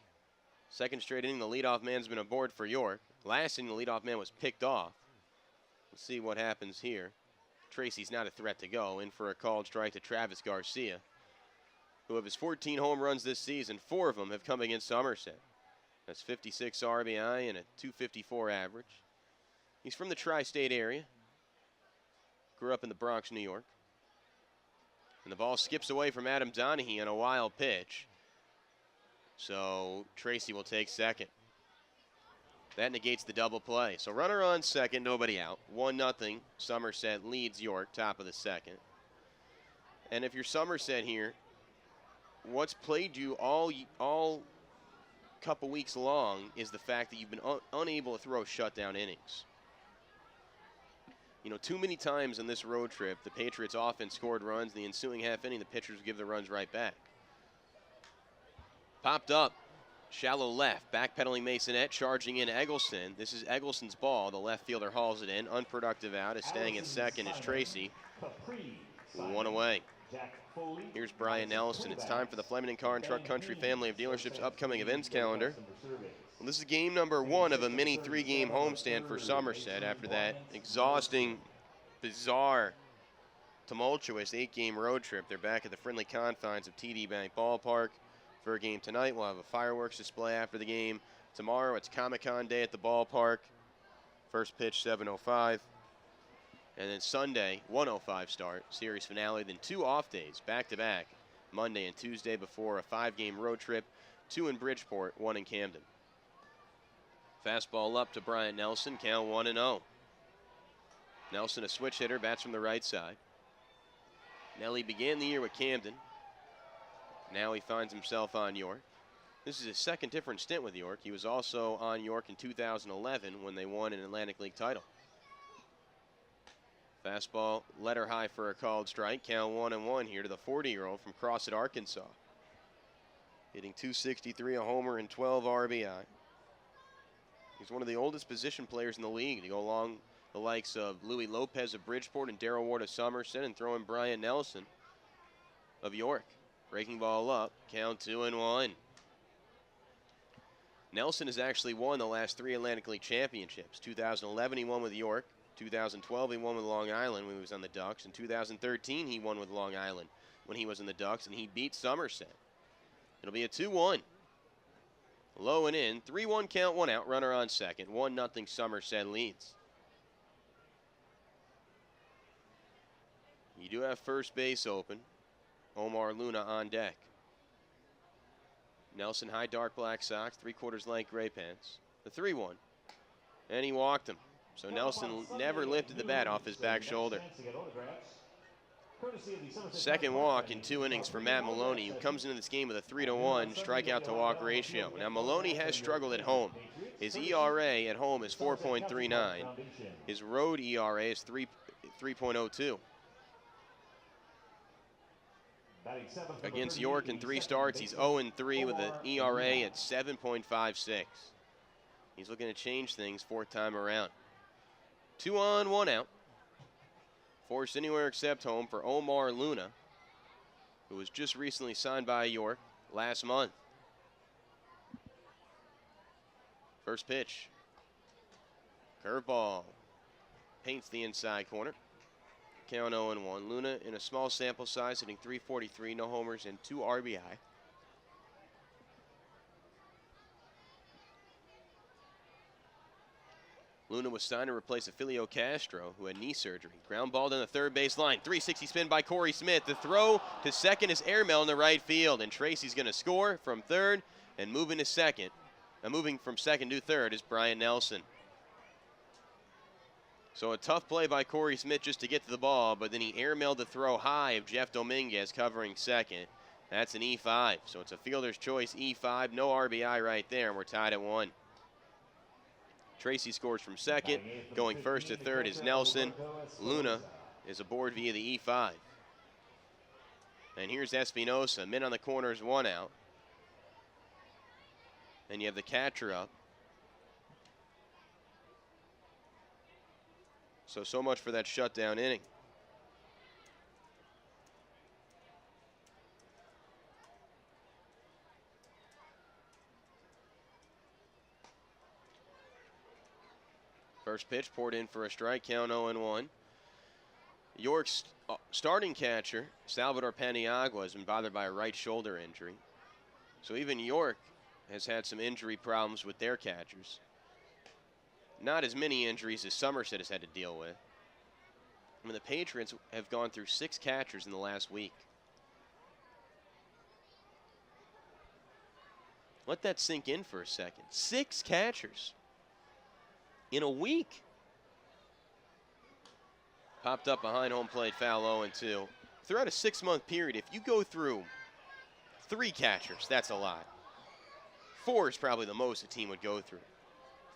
Second straight inning, the leadoff man's been aboard for York. Last inning, the leadoff man was picked off. Let's see what happens here. Tracy's not a threat to go. In for a called strike to Travis Garcia, who of his 14 home runs this season, 4 of them have come against Somerset. That's 56 RBI and a 254 average. He's from the tri-state area. Grew up in the Bronx, New York. And the ball skips away from Adam Donahue on a wild pitch. So Tracy will take second. That negates the double play. So runner on second, nobody out. 1-0. Somerset leads York, top of the second. And if you're Somerset here, what's plagued you all couple weeks long is the fact that you've been unable to throw shutdown innings. You know, too many times on this road trip, the Patriots offense scored runs. In the ensuing half inning, the pitchers give the runs right back. Popped up, shallow left, backpedaling Masonette, charging in Eggleston. This is Eggleston's ball. The left fielder hauls it in. Unproductive out. Is staying at second is Tracy. 1 away. Here's Brian Nelson. It's time for the Fleming & Carr & Truck Country family of dealerships' upcoming events calendar. Well, this is game number 1 of a mini 3-game homestand for Somerset after that exhausting, bizarre, tumultuous 8-game road trip. They're back at the friendly confines of TD Bank Ballpark for a game tonight. We'll have a fireworks display after the game. Tomorrow it's Comic-Con Day at the ballpark. First pitch 7:05. And then Sunday, 1:05 start, series finale. Then 2 off days, back-to-back, Monday and Tuesday before a 5-game road trip. 2 in Bridgeport, 1 in Camden. Fastball up to Brian Nelson, count 1-0. Nelson, a switch hitter, bats from the right side. Nelly began the year with Camden. Now he finds himself on York. This is his second different stint with York. He was also on York in 2011 when they won an Atlantic League title. Fastball, letter high for a called strike. Count 1-1 here to the 40-year-old from Crossett, Arkansas. Hitting .263, a homer, and 12 RBI. He's one of the oldest position players in the league to go along the likes of Louis Lopez of Bridgeport and Darrell Ward of Somerset, and throw in Brian Nelson of York. Breaking ball up, count 2-1. Nelson has actually won the last 3 Atlantic League championships. 2011 he won with York. 2012 he won with Long Island when he was on the Ducks. In 2013 he won with Long Island when he was in the Ducks, and he beat Somerset. It'll be a 2-1. Low and in. 3-1 count, 1 out. Runner on second. 1-0 Somerset leads. You do have first base open. Omar Luna on deck. Nelson, high dark black socks, 3/4 length gray pants. The 3-1. And he walked him. So Nelson never lifted the bat off his back shoulder. Second walk in 2 innings for Matt Maloney, who comes into this game with a 3-to-1 strikeout to walk ratio. Now Maloney has struggled at home. His ERA at home is 4.39. His road ERA is 3.02. Against York in 3 starts, he's 0-3 with an ERA at 7.56. He's looking to change things 4th time around. 2 on, 1 out. Forced anywhere except home for Omar Luna, who was just recently signed by York last month. First pitch. Curveball. Paints the inside corner. Count 0-1. Luna in a small sample size, hitting .343, no homers and 2 RBI. Luna was signed to replace Afelio Castro, who had knee surgery. Ground ball down the third base line. 360 spin by Corey Smith. The throw to second is airmail in the right field, and Tracy's going to score from third and moving to second. Moving from second to third is Brian Nelson. So a tough play by Corey Smith just to get to the ball, but then he airmailed the throw high of Jeff Dominguez covering second. That's an E5. So it's a fielder's choice E5, no RBI right there, and we're tied at 1. Tracy scores from second. Going first to third is Nelson. Luna is aboard via the E5. And here's Espinosa. Men on the corners, 1 out. Then you have the catcher up. So much for that shutdown inning. First pitch poured in for a strike, count 0-1. York's starting catcher, Salvador Paniagua, has been bothered by a right shoulder injury. So even York has had some injury problems with their catchers. Not as many injuries as Somerset has had to deal with. I mean, the Patriots have gone through 6 catchers in the last week. Let that sink in for a second. 6 catchers in a week. Popped up behind home plate, foul 0-2. Throughout a 6-month period, if you go through 3 catchers, that's a lot. 4 is probably the most a team would go through.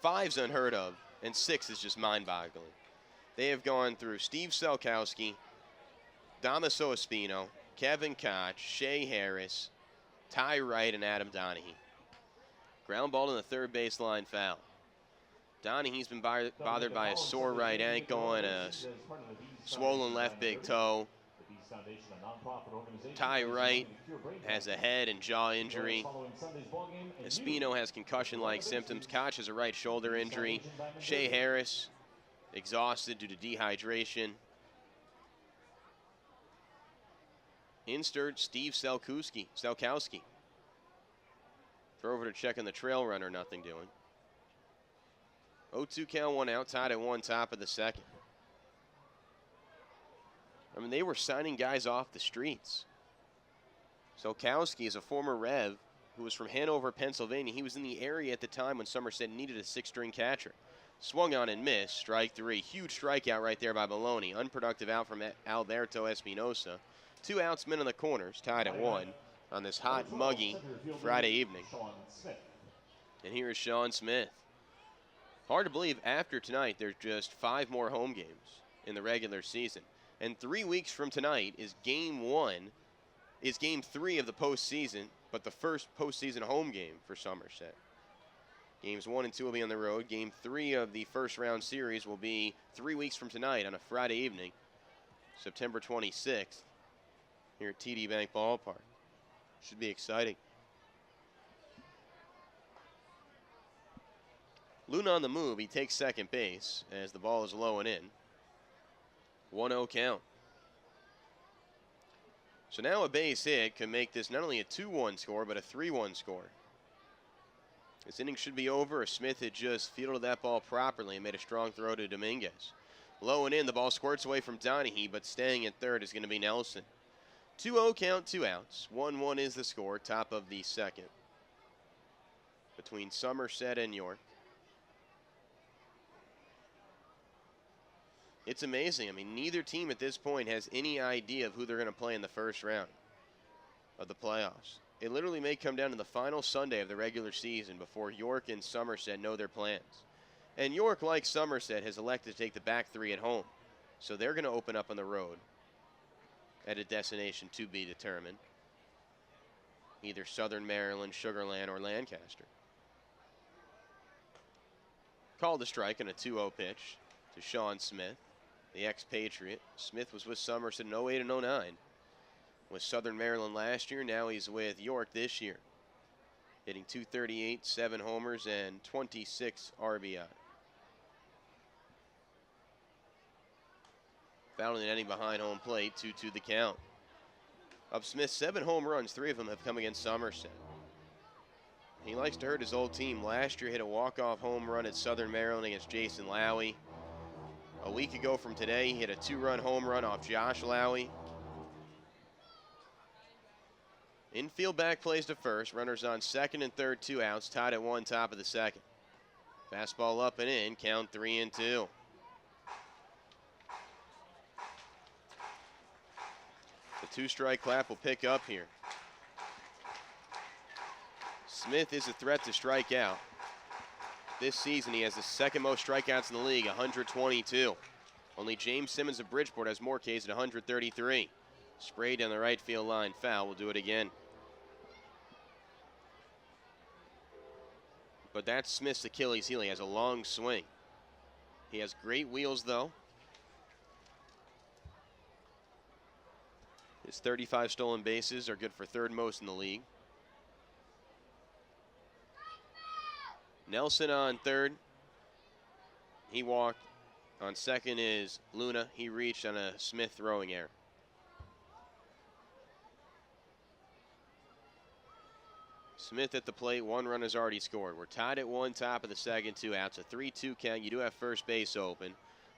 5's unheard of, and 6 is just mind-boggling. They have gone through Steve Selkowski, Damaso Espino, Kevin Koch, Shea Harris, Ty Wright, and Adam Donahue. Ground ball in the third baseline foul. Donahue's been bothered by a sore right ankle and a swollen left big toe. Ty Wright has a head and jaw injury. Espino has concussion-like symptoms. Koch has a right shoulder injury. Shea Harris exhausted due to dehydration. Insert Steve Selkowski. Throw over to check on the trail runner, nothing doing. 0-2 count, 1 out, tied at 1, top of the second. I mean, they were signing guys off the streets. Selkowski is a former Rev who was from Hanover, Pennsylvania. He was in the area at the time when Somerset needed a 6-string catcher. Swung on and missed, strike 3. Huge strikeout right there by Maloney. Unproductive out from Alberto Espinosa. 2 outs, men on the corners, tied at 1 on this hot, muggy Friday evening. And here is Sean Smith. Hard to believe after tonight there's just 5 more home games in the regular season. And 3 weeks from tonight is game 3 of the postseason, but the first postseason home game for Somerset. Games 1 and 2 will be on the road. Game 3 of the first round series will be 3 weeks from tonight on a Friday evening, September 26th, here at TD Bank Ballpark. Should be exciting. Luna on the move. He takes second base as the ball is low and in. 1-0 count. So now a base hit can make this not only a 2-1 score, but a 3-1 score. This inning should be over if Smith had just fielded that ball properly and made a strong throw to Dominguez. Low and in, the ball squirts away from Donahue, but staying at third is going to be Nelson. 2-0 count, 2 outs. 1-1 is the score, top of the second. Between Somerset and York. It's amazing. I mean, neither team at this point has any idea of who they're going to play in the first round of the playoffs. It literally may come down to the final Sunday of the regular season before York and Somerset know their plans. And York, like Somerset, has elected to take the back three at home. So they're going to open up on the road at a destination to be determined. Either Southern Maryland, Sugar Land, or Lancaster. Called a strike on a 2-0 pitch to Sean Smith, the ex-Patriot. Smith was with Somerset in 08 and 09. With Southern Maryland last year, now he's with York this year. Hitting .238, 7 homers, and 26 RBI. Fouled in the inning behind home plate, 2-2 the count. Of Smith's 7 home runs, 3 of them have come against Somerset. He likes to hurt his old team. Last year hit a walk-off home run at Southern Maryland against Jason Lowy. A week ago from today, he hit a 2-run home run off Josh Lowy. Infield back plays to first. Runners on second and third, 2 outs. Tied at 1, top of the second. Fastball up and in. Count 3-2. The 2-strike clap will pick up here. Smith is a threat to strike out. This season, he has the second most strikeouts in the league, 122. Only James Simmons of Bridgewater has more Ks at 133. Sprayed down the right field line, foul. We'll do it again. But that's Smith's Achilles heel. He has a long swing. He has great wheels, though. His 35 stolen bases are good for 3rd most in the league. Nelson on 3rd. He walked. On 2nd is Luna. He reached on a Smith throwing error. Smith at the plate. 1 run has already scored. We're tied at 1, top of the second, 2 outs. A 3-2 count. You do have first base open,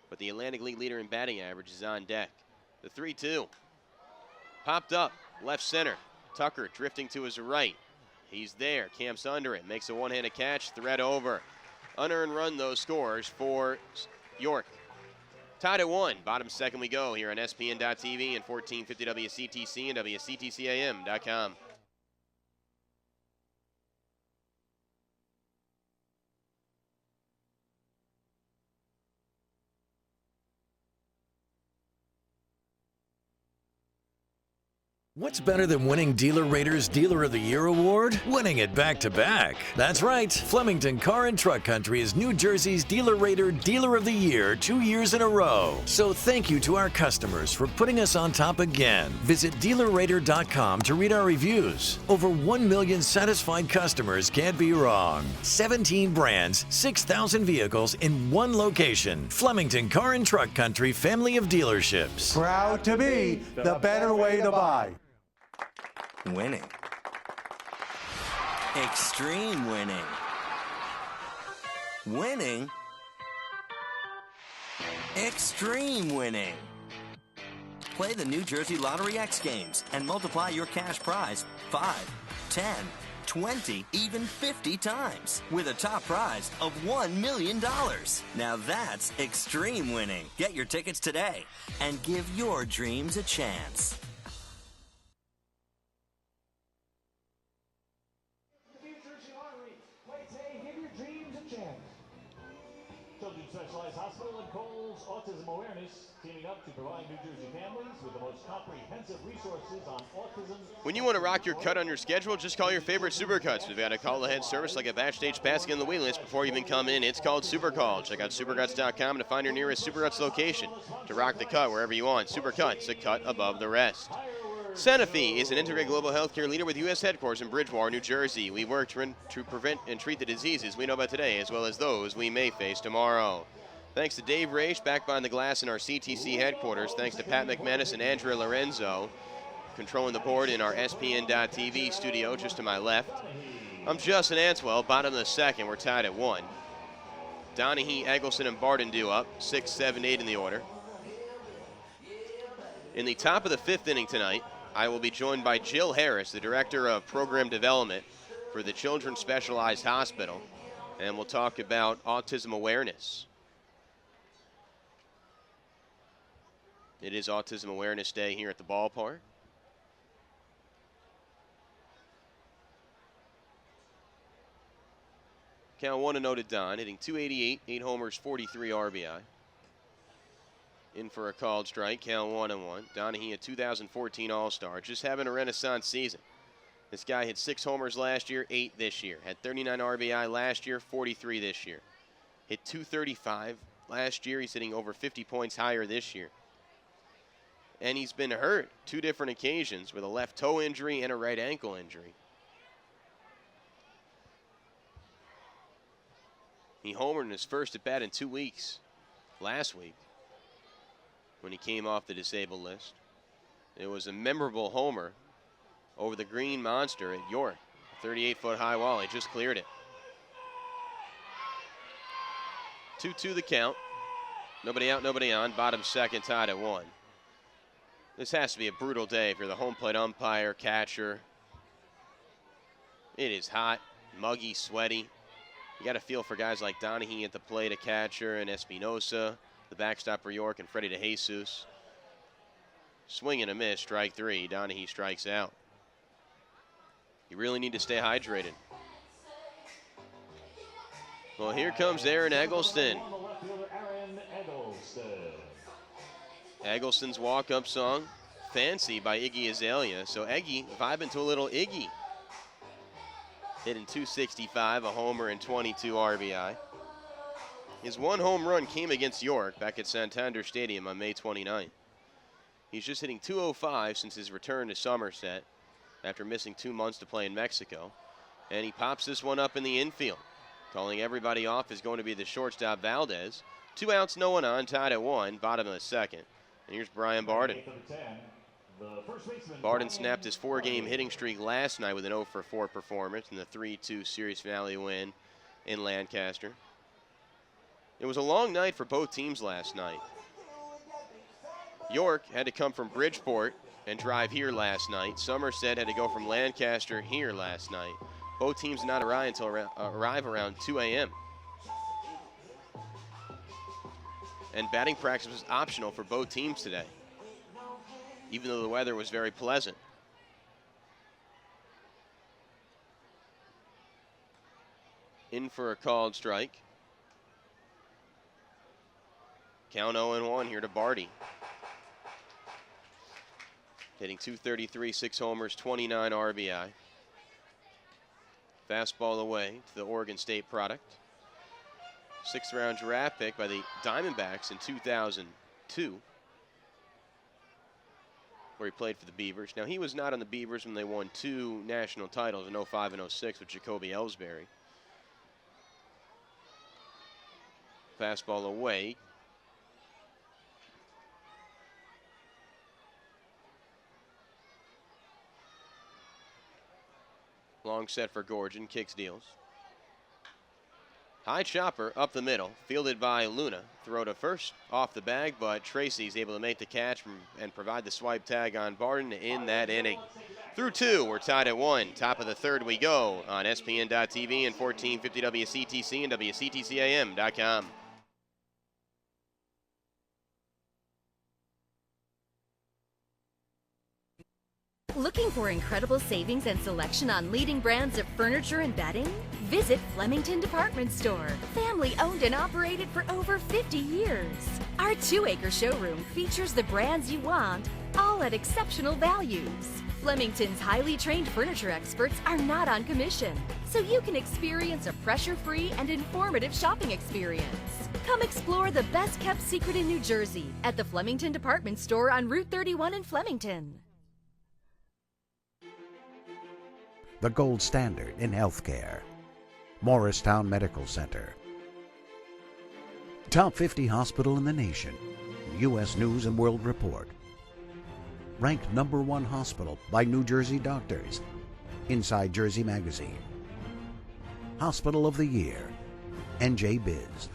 but the Atlantic League leader in batting average is on deck. The 3-2. Popped up, left center. Tucker drifting to his right. He's there, camps under it, makes a one-handed catch, threat over. Unearned run, though, scores for York. Tied at 1, bottom second we go here on SPN.TV and 1450 WCTC and WCTCAM.com. What's better than winning Dealer Rater's Dealer of the Year award? Winning it back-to-back. That's right. Flemington Car and Truck Country is New Jersey's Dealer Rater Dealer of the Year 2 years in a row. So thank you to our customers for putting us on top again. Visit DealerRater.com to read our reviews. Over 1 million satisfied customers can't be wrong. 17 brands, 6,000 vehicles in one location. Flemington Car and Truck Country family of dealerships. Proud to be the better way to buy. Winning. Extreme winning. Winning. Extreme winning. Play the New Jersey Lottery X Games and multiply your cash prize 5, 10, 20, even 50 times with a top prize of $1 million. Now that's extreme winning. Get your tickets today and give your dreams a chance. Children's Specialized Hospital and Cole's Autism Awareness, teaming up to provide New Jersey families with the most comprehensive resources on autism. When you want to rock your cut on your schedule, just call your favorite Supercuts. We've got a call-ahead service like a backstage passing in the wait list before you even come in. It's called Supercall. Check out supercuts.com to find your nearest Supercuts location to rock the cut wherever you want. Supercuts, a cut above the rest. Sanofi is an integrated global healthcare leader with U.S. headquarters in Bridgewater, New Jersey. We work to prevent and treat the diseases we know about today, as well as those we may face tomorrow. Thanks to Dave Raish, back behind the glass in our CTC headquarters. Thanks to Pat McManus and Andrea Lorenzo, controlling the board in our SPN.TV studio just to my left. I'm Justin Answell, bottom of the second. We're tied at 1. Donahue, Eggleston, and Barden due up, 6, 7, 8 in the order. In the top of the 5th inning tonight, I will be joined by Jill Harris, the Director of Program Development for the Children's Specialized Hospital, and we'll talk about autism awareness. It is Autism Awareness Day here at the ballpark. Count 1-0 to Don, hitting .288, 8 homers, 43 RBI. In for a called strike, count 1-1. Donahue, a 2014 All-Star, just having a renaissance season. This guy hit 6 homers last year, 8 this year. Had 39 RBI last year, 43 this year. Hit .235 last year. He's hitting over 50 points higher this year. And he's been hurt 2 different occasions with a left toe injury and a right ankle injury. He homered in his first at bat in 2 weeks last week when he came off the disabled list. It was a memorable homer over the Green Monster at York. 38-foot high wall. He just cleared it. 2-2 the count. Nobody out, nobody on. Bottom second, tied at 1. This has to be a brutal day if you're the home plate umpire, catcher. It is hot, muggy, sweaty. You got to feel for guys like Donahue at the plate, a catcher, and Espinosa, the backstop for York, and Freddie DeJesus. Swing and a miss, strike 3. Donahue strikes out. You really need to stay hydrated. Well, here comes Aaron Eggleston. Eggleston's walk-up song, Fancy by Iggy Azalea. So Eggy vibing to a little Iggy. Hitting .265, a homer, and 22 RBI. His 1 home run came against York back at Santander Stadium on May 29th. He's just hitting .205 since his return to Somerset after missing 2 months to play in Mexico. And he pops this one up in the infield. Calling everybody off is going to be the shortstop Valdez. 2 outs, no one on, tied at 1, bottom of the second. And here's Brian Barden. Barden snapped his 4-game hitting streak last night with an 0-for-4 performance in the 3-2 series finale win in Lancaster. It was a long night for both teams last night. York had to come from Bridgeport and drive here last night. Somerset had to go from Lancaster here last night. Both teams did not arrive around 2 a.m. And batting practice was optional for both teams today, even though the weather was very pleasant. In for a called strike. Count 0-1 here to Barty. Hitting .233, 6 homers, 29 RBI. Fastball away to the Oregon State product. 6th-round draft pick by the Diamondbacks in 2002, where he played for the Beavers. Now, he was not on the Beavers when they won 2 national titles in 05 and 06 with Jacoby Ellsbury. Fastball away. Long set for Gorgen, kicks, deals. High chopper up the middle, fielded by Luna. Throw to first, off the bag, but Tracy's able to make the catch and provide the swipe tag on Barden in that inning. Through 2, we're tied at 1. Top of the 3rd we go on SPN.TV and 1450 WCTC and WCTCAM.com. Looking for incredible savings and selection on leading brands of furniture and bedding? Visit Flemington Department Store. Family owned and operated for over 50 years. Our 2-acre showroom features the brands you want, all at exceptional values. Flemington's highly trained furniture experts are not on commission, so you can experience a pressure-free and informative shopping experience. Come explore the best-kept secret in New Jersey at the Flemington Department Store on Route 31 in Flemington. The gold standard in healthcare. Morristown Medical Center. Top 50 hospital in the nation. U.S. News and World Report. Ranked #1 hospital by New Jersey doctors. Inside Jersey Magazine. Hospital of the Year. NJ Biz.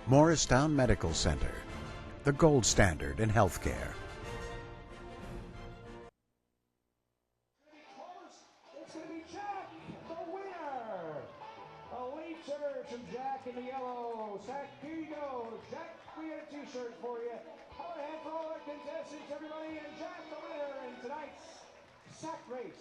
Morristown Medical Center. The gold standard in healthcare. t-shirts for you. How about a hand for all our contestants, everybody, and Jeff, the winner in tonight's sack race.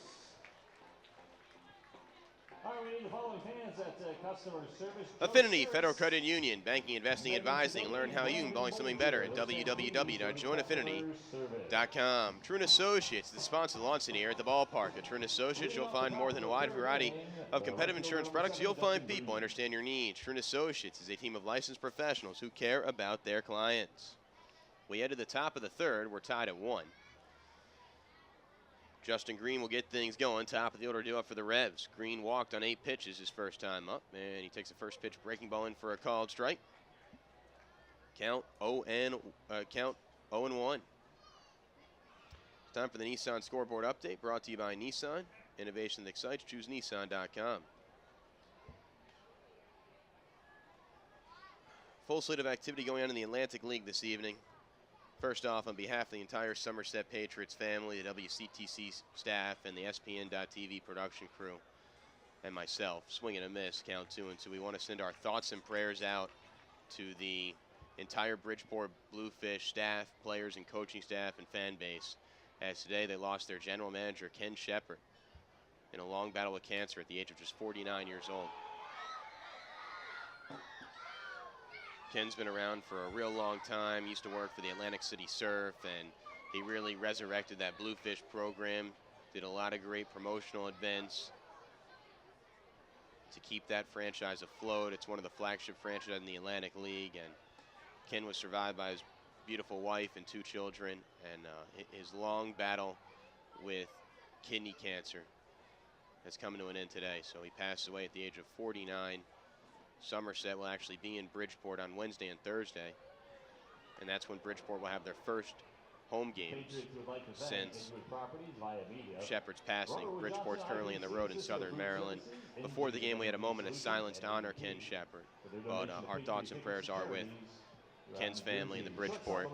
All right, we need the following fans at customer service. Affinity Federal Credit Union, banking, investing, advising. Learn how you can buy something better at www.joinaffinity.com. True & Associates, the sponsor of the launch here at the ballpark. At True & Associates, you'll find more than a wide variety of competitive insurance products. You'll find people who understand your needs. True & Associates is a team of licensed professionals who care about their clients. We head to the top of the third. We're tied at 1. Justin Green will get things going. Top of the order due up for the Revs. Green walked on 8 pitches his first time up, and he takes the first pitch breaking ball in for a called strike. Count 0-1. Time for the Nissan scoreboard update, brought to you by Nissan. Innovation that excites. Choose Nissan.com. Full slate of activity going on in the Atlantic League this evening. First off, on behalf of the entire Somerset Patriots family, the WCTC staff, and the SPN.TV production crew, and myself, swing and a miss, count 2 and 2. We want to send our thoughts and prayers out to the entire Bridgeport Bluefish staff, players and coaching staff and fan base, as today they lost their general manager, Ken Shepard, in a long battle with cancer at the age of just 49 years old. Ken's been around for a real long time, used to work for the Atlantic City Surf, and he really resurrected that Bluefish program, did a lot of great promotional events to keep that franchise afloat. It's one of the flagship franchises in the Atlantic League, and Ken was survived by his beautiful wife and 2 children, and his long battle with kidney cancer has come to an end today. So he passed away at the age of 49. Somerset will actually be in Bridgeport on Wednesday and Thursday, and that's when Bridgeport will have their first home games since Shepard's passing. Bridgeport's currently on the road in Southern Maryland. Before the game, we had a moment of silence to honor Ken Shepard, but our thoughts and prayers are with Ken's family and the Bridgeport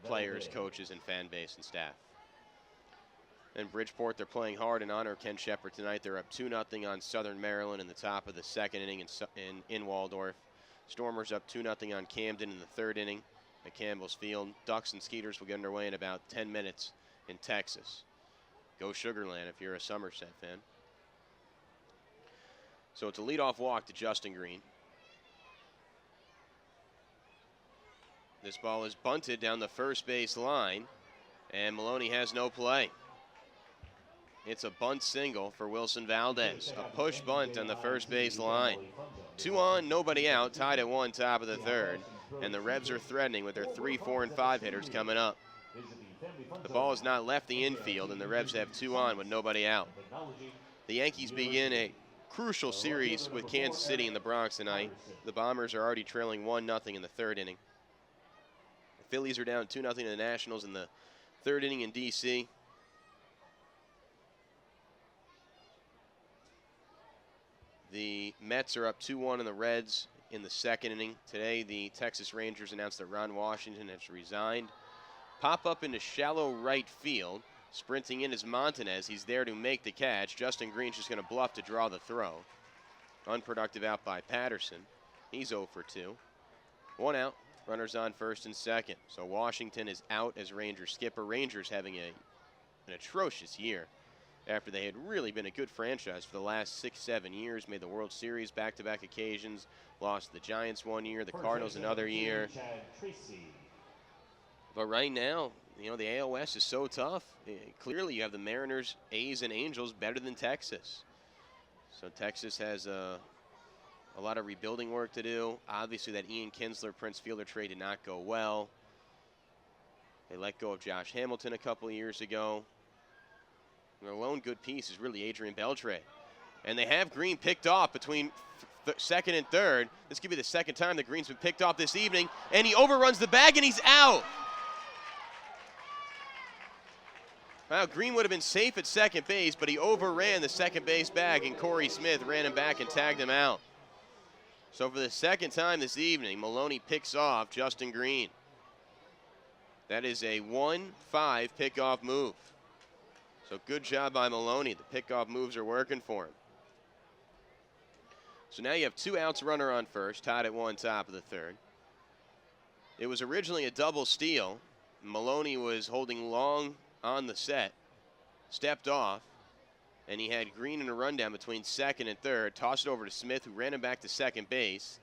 players, coaches, and fan base and staff. And Bridgeport, they're playing hard in honor of Ken Shepard tonight. They're up 2-0 on Southern Maryland in the top of the second inning in Waldorf. Stormers up 2-0 on Camden in the third inning at Campbell's Field. Ducks and Skeeters will get underway in about 10 minutes in Texas. Go Sugarland if you're a Somerset fan. So it's a leadoff walk to Justin Green. This ball is bunted down the first base line, and Maloney has no play. It's a bunt single for Wilson Valdez. A push bunt on the first base line. 2 on, nobody out, tied at 1, top of the third. And the Revs are threatening with their 3, 4, and 5 hitters coming up. The ball has not left the infield, and the Revs have 2 on with nobody out. The Yankees begin a crucial series with Kansas City in the Bronx tonight. The Bombers are already trailing 1-0 in the third inning. The Phillies are down 2-0 to the Nationals in the third inning in D.C. The Mets are up 2-1 on the Reds in the second inning. Today, the Texas Rangers announced that Ron Washington has resigned. Pop up into shallow right field. Sprinting in is Montanez. He's there to make the catch. Justin Green's just going to bluff to draw the throw. Unproductive out by Patterson. He's 0 for 2. 1 out. Runners on first and second. So Washington is out as Rangers skipper. Rangers having an atrocious year after they had really been a good franchise for the last 6-7 years, made the World Series back-to-back occasions, lost to the Giants one year, the Cardinals another year. But right now, you know, the AL West is so tough. Clearly, you have the Mariners, A's, and Angels better than Texas. So Texas has a lot of rebuilding work to do. Obviously, that Ian Kinsler, Prince Fielder trade did not go well. They let go of Josh Hamilton a couple of years ago. Their lone good piece is really Adrian Beltre. And they have Green picked off between second and third. This could be the second time that Green's been picked off this evening. And he overruns the bag, and he's out. Well, Green would have been safe at second base, but he overran the second base bag, and Corey Smith ran him back and tagged him out. So for the second time this evening, Maloney picks off Justin Green. That is a 1-5 pickoff move. So good job by Maloney. The pickoff moves are working for him. So now you have 2 outs, runner on first, tied at 1, top of the third. It was originally a double steal. Maloney was holding long on the set, stepped off, and he had Green in a rundown between second and third. Tossed it over to Smith, who ran him back to second base.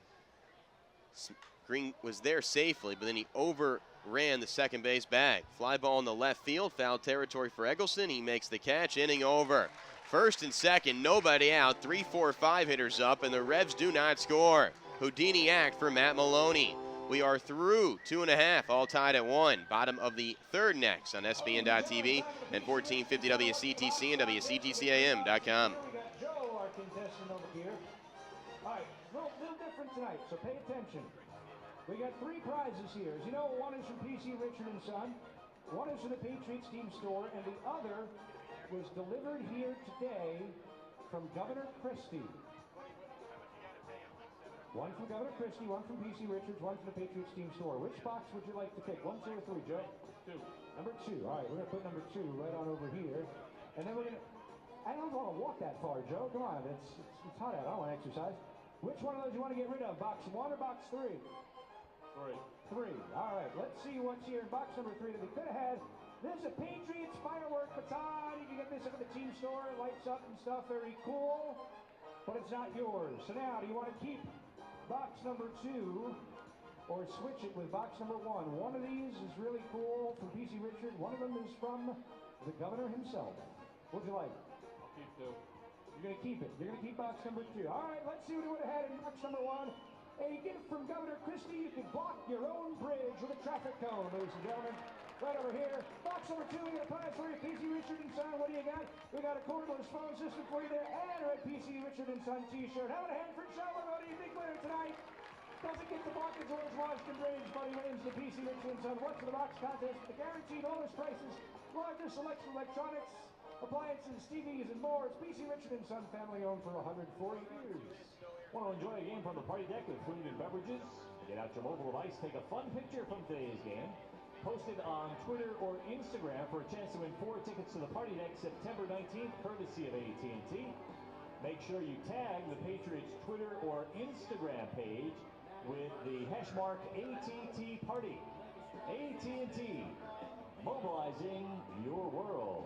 Green was there safely, but then he overran the second base bag. Fly ball in the left field, foul territory for Eggleston. He makes the catch, inning over. First and second, nobody out. 3, 4, 5 hitters up, and the Revs do not score. Houdini act for Matt Maloney. We are through 2.5, all tied at 1. Bottom of the third next on SBN.TV and 1450 WCTC and WCTCAM.com. We got Joe, our contestant over here. All right, little different tonight, so pay attention. We got 3 prizes here. As you know, one is from PC Richard & Son, one is from the Patriots team store, and the other was delivered here today from Governor Christie. One from Governor Christie, one from PC Richards, one from the Patriots team store. Which box would you like to pick? 1, 2, or 3, Joe? 2. Number 2. All right, we're going to put number 2 right on over here. And then we're going to... I don't want to walk that far, Joe. Come on, it's hot out. I don't want to exercise. Which one of those you want to get rid of? Box 1 or box 3? 3. All right, let's see what's here in box number 3 that we could have had. This is a Patriots firework baton. You can get this up at the team store. It lights up and stuff. Very cool. But it's not yours. So now, do you want to keep box number 2 or switch it with box number 1? One of these is really cool from PC Richard. One of them is from the governor himself. What'd you like? I'll keep 2. You're going to keep it. You're going to keep box number 2. All right, let's see what we would have had in box number 1. A gift from Governor Christie. You can block your own bridge with a traffic cone, ladies and gentlemen. Right over here. Box number 2, we got a prize for you, PC Richard & Son. What do you got? We got a cordless phone system for you there and a red PC Richard & Son t-shirt. How about a hand for Joe? We're going to be a big winner tonight. Doesn't get the block the George Washington Bridge, but he wins the PC Richard & Son What's in the Box contest with the guaranteed lowest prices, largest selection of electronics, appliances, TVs, and more. It's PC Richard & Son, family owned for 140 years. Want to enjoy a game from the party deck with food and beverages? Get out your mobile device, take a fun picture from today's game, post it on Twitter or Instagram for a chance to win 4 tickets to the party deck September 19th, courtesy of AT&T. Make sure you tag the Patriots Twitter or Instagram page with the hash mark ATT Party. AT&T, mobilizing your world.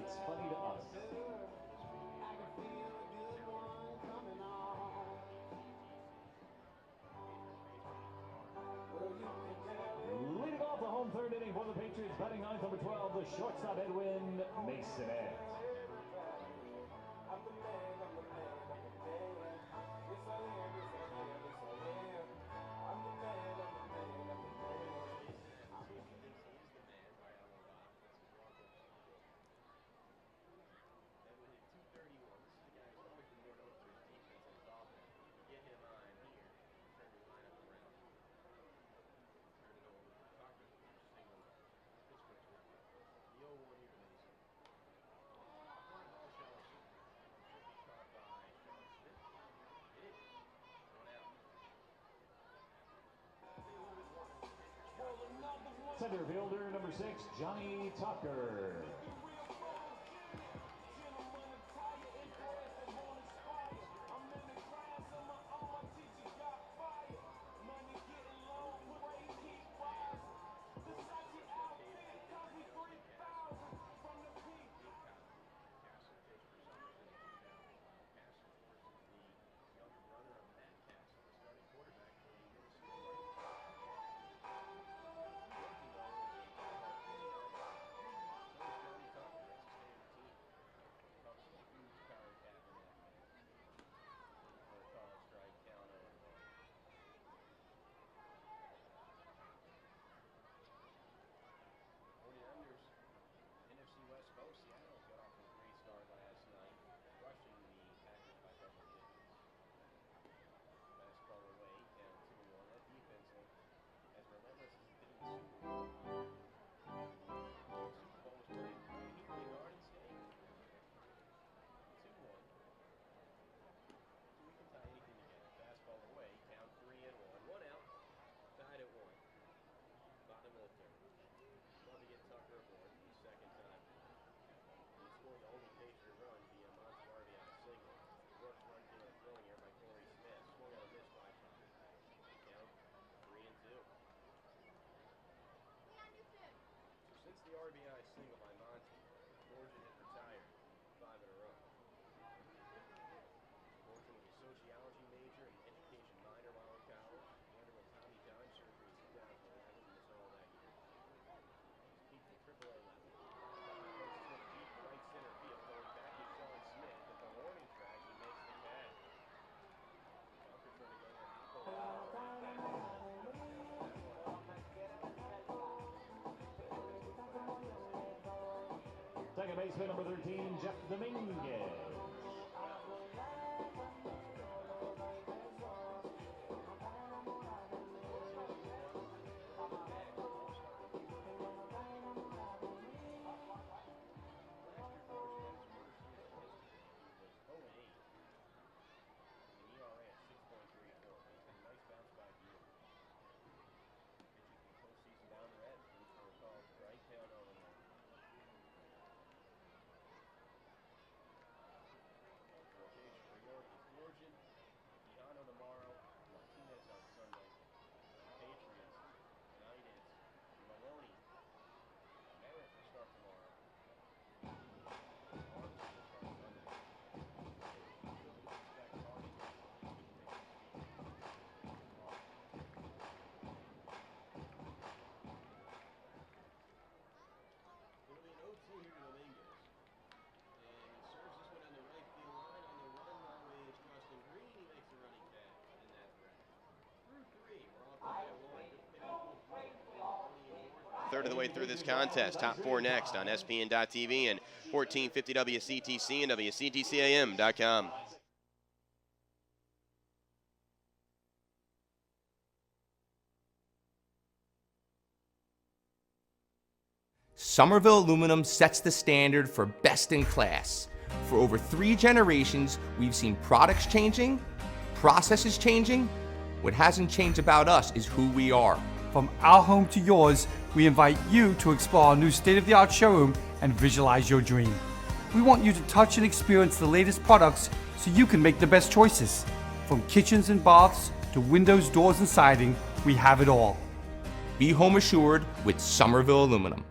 It's funny to us. Leading off the home third inning for the Patriots, batting ninth, number 12, the shortstop Edwin Masonet. Center fielder number 6, Johnny Tucker. baseman number 13, Jeff Dominguez. Gorgen, Keanu tomorrow, Montanez on Sunday. Patriots tonight is Maloney. Merritt will start tomorrow. It'll be an 0-2 here to Dominguez. And he serves this one on the right field line. On the run, Maloney is Justin Green. He makes the running catch in that threat. Through 3, we're all tied at 1. Third of the way through this contest. Top 4 next on SPN.TV and 1450 WCTC and WCTCAM.com. Somerville Aluminum sets the standard for best in class. For over 3 generations, we've seen products changing, processes changing. What hasn't changed about us is who we are. From our home to yours, we invite you to explore our new state-of-the-art showroom and visualize your dream. We want you to touch and experience the latest products so you can make the best choices. From kitchens and baths to windows, doors, and siding, we have it all. Be home assured with Somerville Aluminum.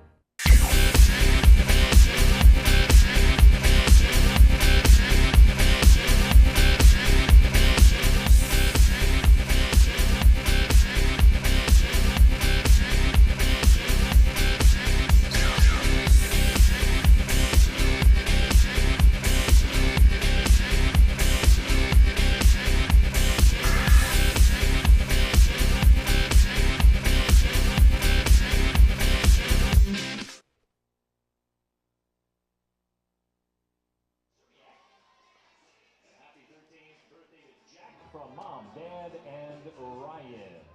From Mom, Dad, and Ryan.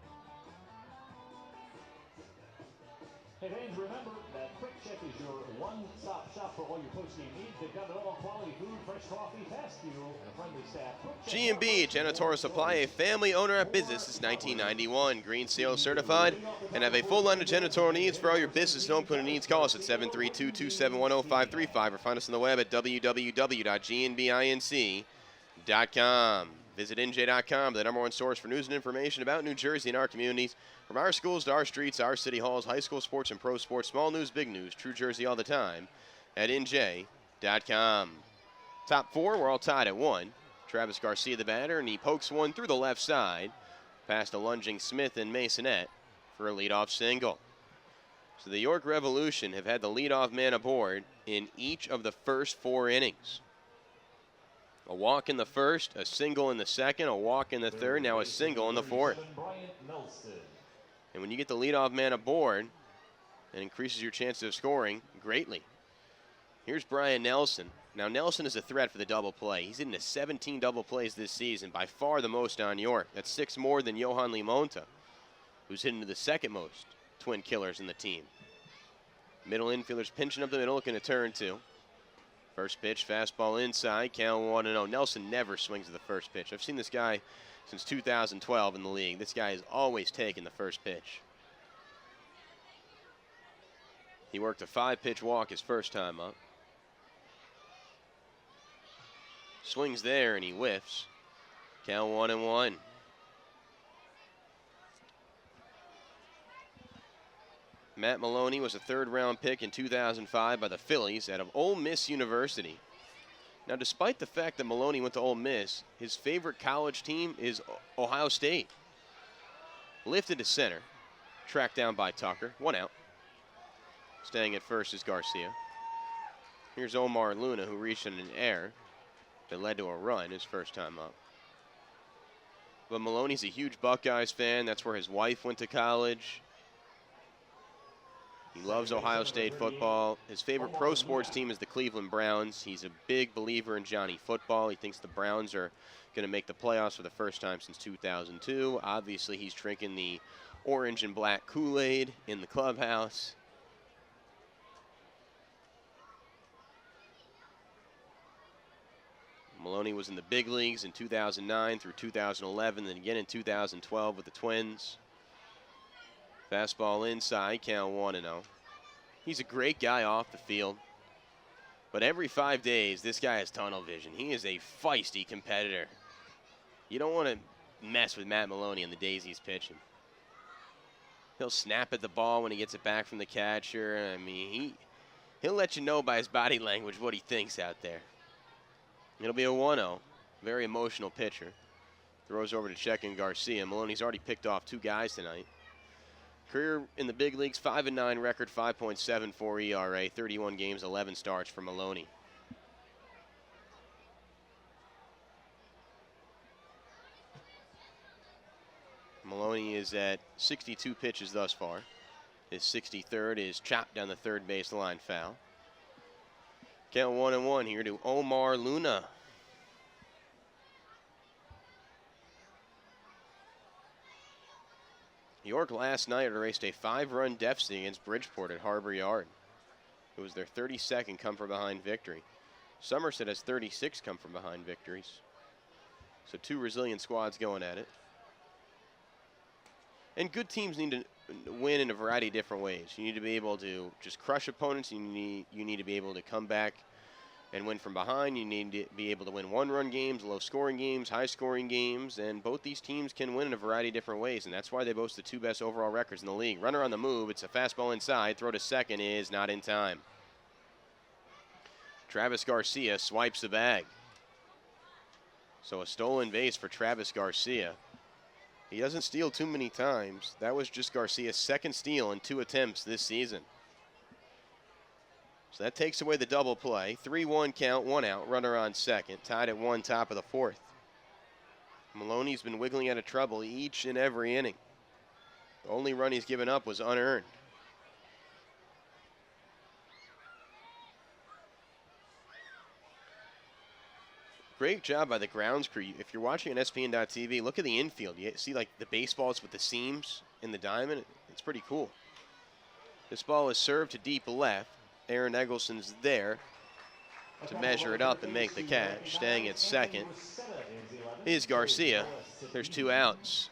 Hey fans, remember that Quick Check is your one-stop shop for all your postgame needs. They've got it all: quality food, fresh coffee, fast fuel, and a friendly staff. G&B Janitorial Supply, a family owner-op business since 1991. Green Seal certified and have a full line of janitorial needs for all your business and home cleaning needs. Call us at 732-271-0535 or find us on the web at www.gnbinc.com. Visit NJ.com, the #1 source for news and information about New Jersey and our communities. From our schools to our streets, our city halls, high school sports and pro sports, small news, big news, True Jersey all the time at NJ.com. Top 4, we're all tied at 1. Travis Garcia, the batter, and he pokes one through the left side past a lunging Smith and Masonette for a leadoff single. So the York Revolution have had the leadoff man aboard in each of the first 4 innings. A walk in the first, a single in the second, a walk in the third, now a single in the fourth. And when you get the leadoff man aboard, it increases your chances of scoring greatly. Here's Brian Nelson. Now Nelson is a threat for the double play. He's into 17 double plays this season, by far the most on York. That's 6 more than Johan Limonta, who's hitting to the second most twin killers in the team. Middle infielders pinching up the middle, looking to turn 2. First pitch, fastball inside, count 1-0. Nelson never swings at the first pitch. I've seen this guy since 2012 in the league. This guy has always taken the first pitch. He worked a 5-pitch walk his first time up. Swings there and he whiffs. Count 1-1. Matt Maloney was a 3rd-round pick in 2005 by the Phillies out of Ole Miss University. Now, despite the fact that Maloney went to Ole Miss, his favorite college team is Ohio State. Lifted to center, tracked down by Tucker, 1 out. Staying at first is Garcia. Here's Omar Luna, who reached in an error that led to a run his first time up. But Maloney's a huge Buckeyes fan. That's where his wife went to college. He loves Ohio State football. His favorite pro sports team is the Cleveland Browns. He's a big believer in Johnny football. He thinks the Browns are going to make the playoffs for the first time since 2002. Obviously, he's drinking the orange and black Kool-Aid in the clubhouse. Maloney was in the big leagues in 2009 through 2011, then again in 2012 with the Twins. Fastball inside, count 1-0. He's a great guy off the field. But every 5 days, this guy has tunnel vision. He is a feisty competitor. You don't want to mess with Matt Maloney on the days he's pitching. He'll snap at the ball when he gets it back from the catcher. I mean, he'll let you know by his body language what he thinks out there. It'll be a 1-0. Very emotional pitcher. Throws over to check in Garcia. Maloney's already picked off 2 guys tonight. Career in the big leagues, 5-9 record, 5.74 ERA, 31 games, 11 starts for Maloney. Maloney is at 62 pitches thus far. His 63rd is chopped down the third base line, foul. Count 1-1 here to Omar Luna. York last night erased a 5-run deficit against Bridgewater at Harbor Yard. It was their 32nd come-from-behind victory. Somerset has 36 come-from-behind victories. So 2 resilient squads going at it. And good teams need to win in a variety of different ways. You need to be able to just crush opponents. You need to be able to come back and win from behind. You need to be able to win 1-run games, low-scoring games, high-scoring games, and both these teams can win in a variety of different ways, and that's why they boast the 2 best overall records in the league. Runner on the move. It's a fastball inside. Throw to second is not in time. Travis Garcia swipes the bag. So a stolen base for Travis Garcia. He doesn't steal too many times. That was just Garcia's 2nd steal in 2 attempts this season. So that takes away the double play. 3-1 count, 1 out, runner on second. Tied at 1, top of the 4th. Maloney's been wiggling out of trouble each and every inning. The only run he's given up was unearned. Great job by the grounds crew. If you're watching on ESPN.TV, look at the infield. You see like the baseballs with the seams in the diamond. It's pretty cool. This ball is served to deep left. Aaron Eggleston's there to measure it up and make the catch. Staying at second is Garcia. There's 2 outs.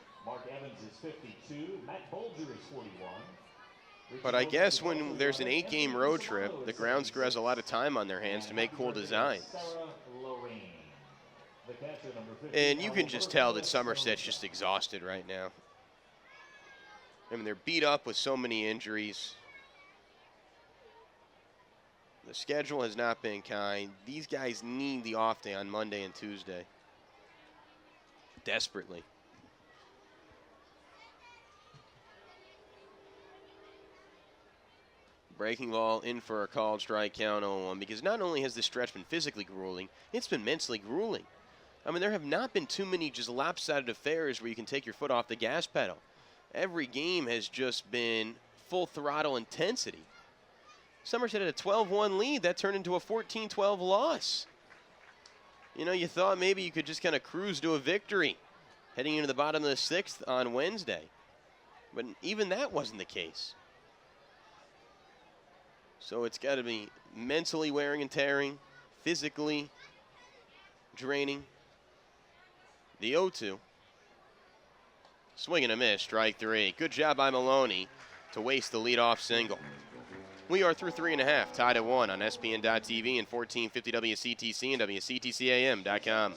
But I guess when there's an 8-game road trip, the grounds crew has a lot of time on their hands to make cool designs. And you can just tell that Somerset's just exhausted right now. I mean, they're beat up with so many injuries. The schedule has not been kind. These guys need the off day on Monday and Tuesday. Desperately. Breaking ball in for a called strike, count 0-1, because not only has this stretch been physically grueling, it's been mentally grueling. I mean, there have not been too many just lopsided affairs where you can take your foot off the gas pedal. Every game has just been full throttle intensity. Somerset had a 12-1 lead. That turned into a 14-12 loss. You know, you thought maybe you could just kind of cruise to a victory heading into the bottom of the 6th on Wednesday. But even that wasn't the case. So it's got to be mentally wearing and tearing, physically draining. The 0-2. Swing and a miss, strike 3. Good job by Maloney to waste the leadoff single. We are through 3.5, tied at 1 on ESPN.TV and 1450 WCTC and WCTCAM.com.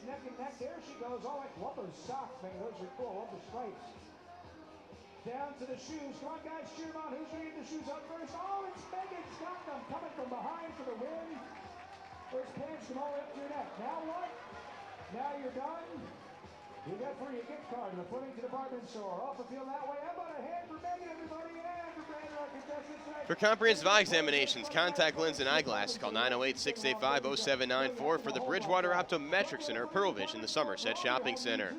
neck and neck. There she goes. Oh, like Lumber socks, man. Those are cool. Lumber stripes. Down to the shoes. Come on, guys, cheer them on. Who's ready to shoes up first? Oh, it's Megan's got them coming from behind for the win. First pants come all the way up to your neck. Now what? Now you're done. You got free a gift card to the Flemington Department Store. Off the field that way. How about a hand for Megan, everybody? And for Brandon, our contestants tonight. For comprehensive eye examinations, contact lens and eyeglasses, call 908-685-0794 for the Bridgewater Optometric Center, Pearl Vision, the Somerset Shopping Center.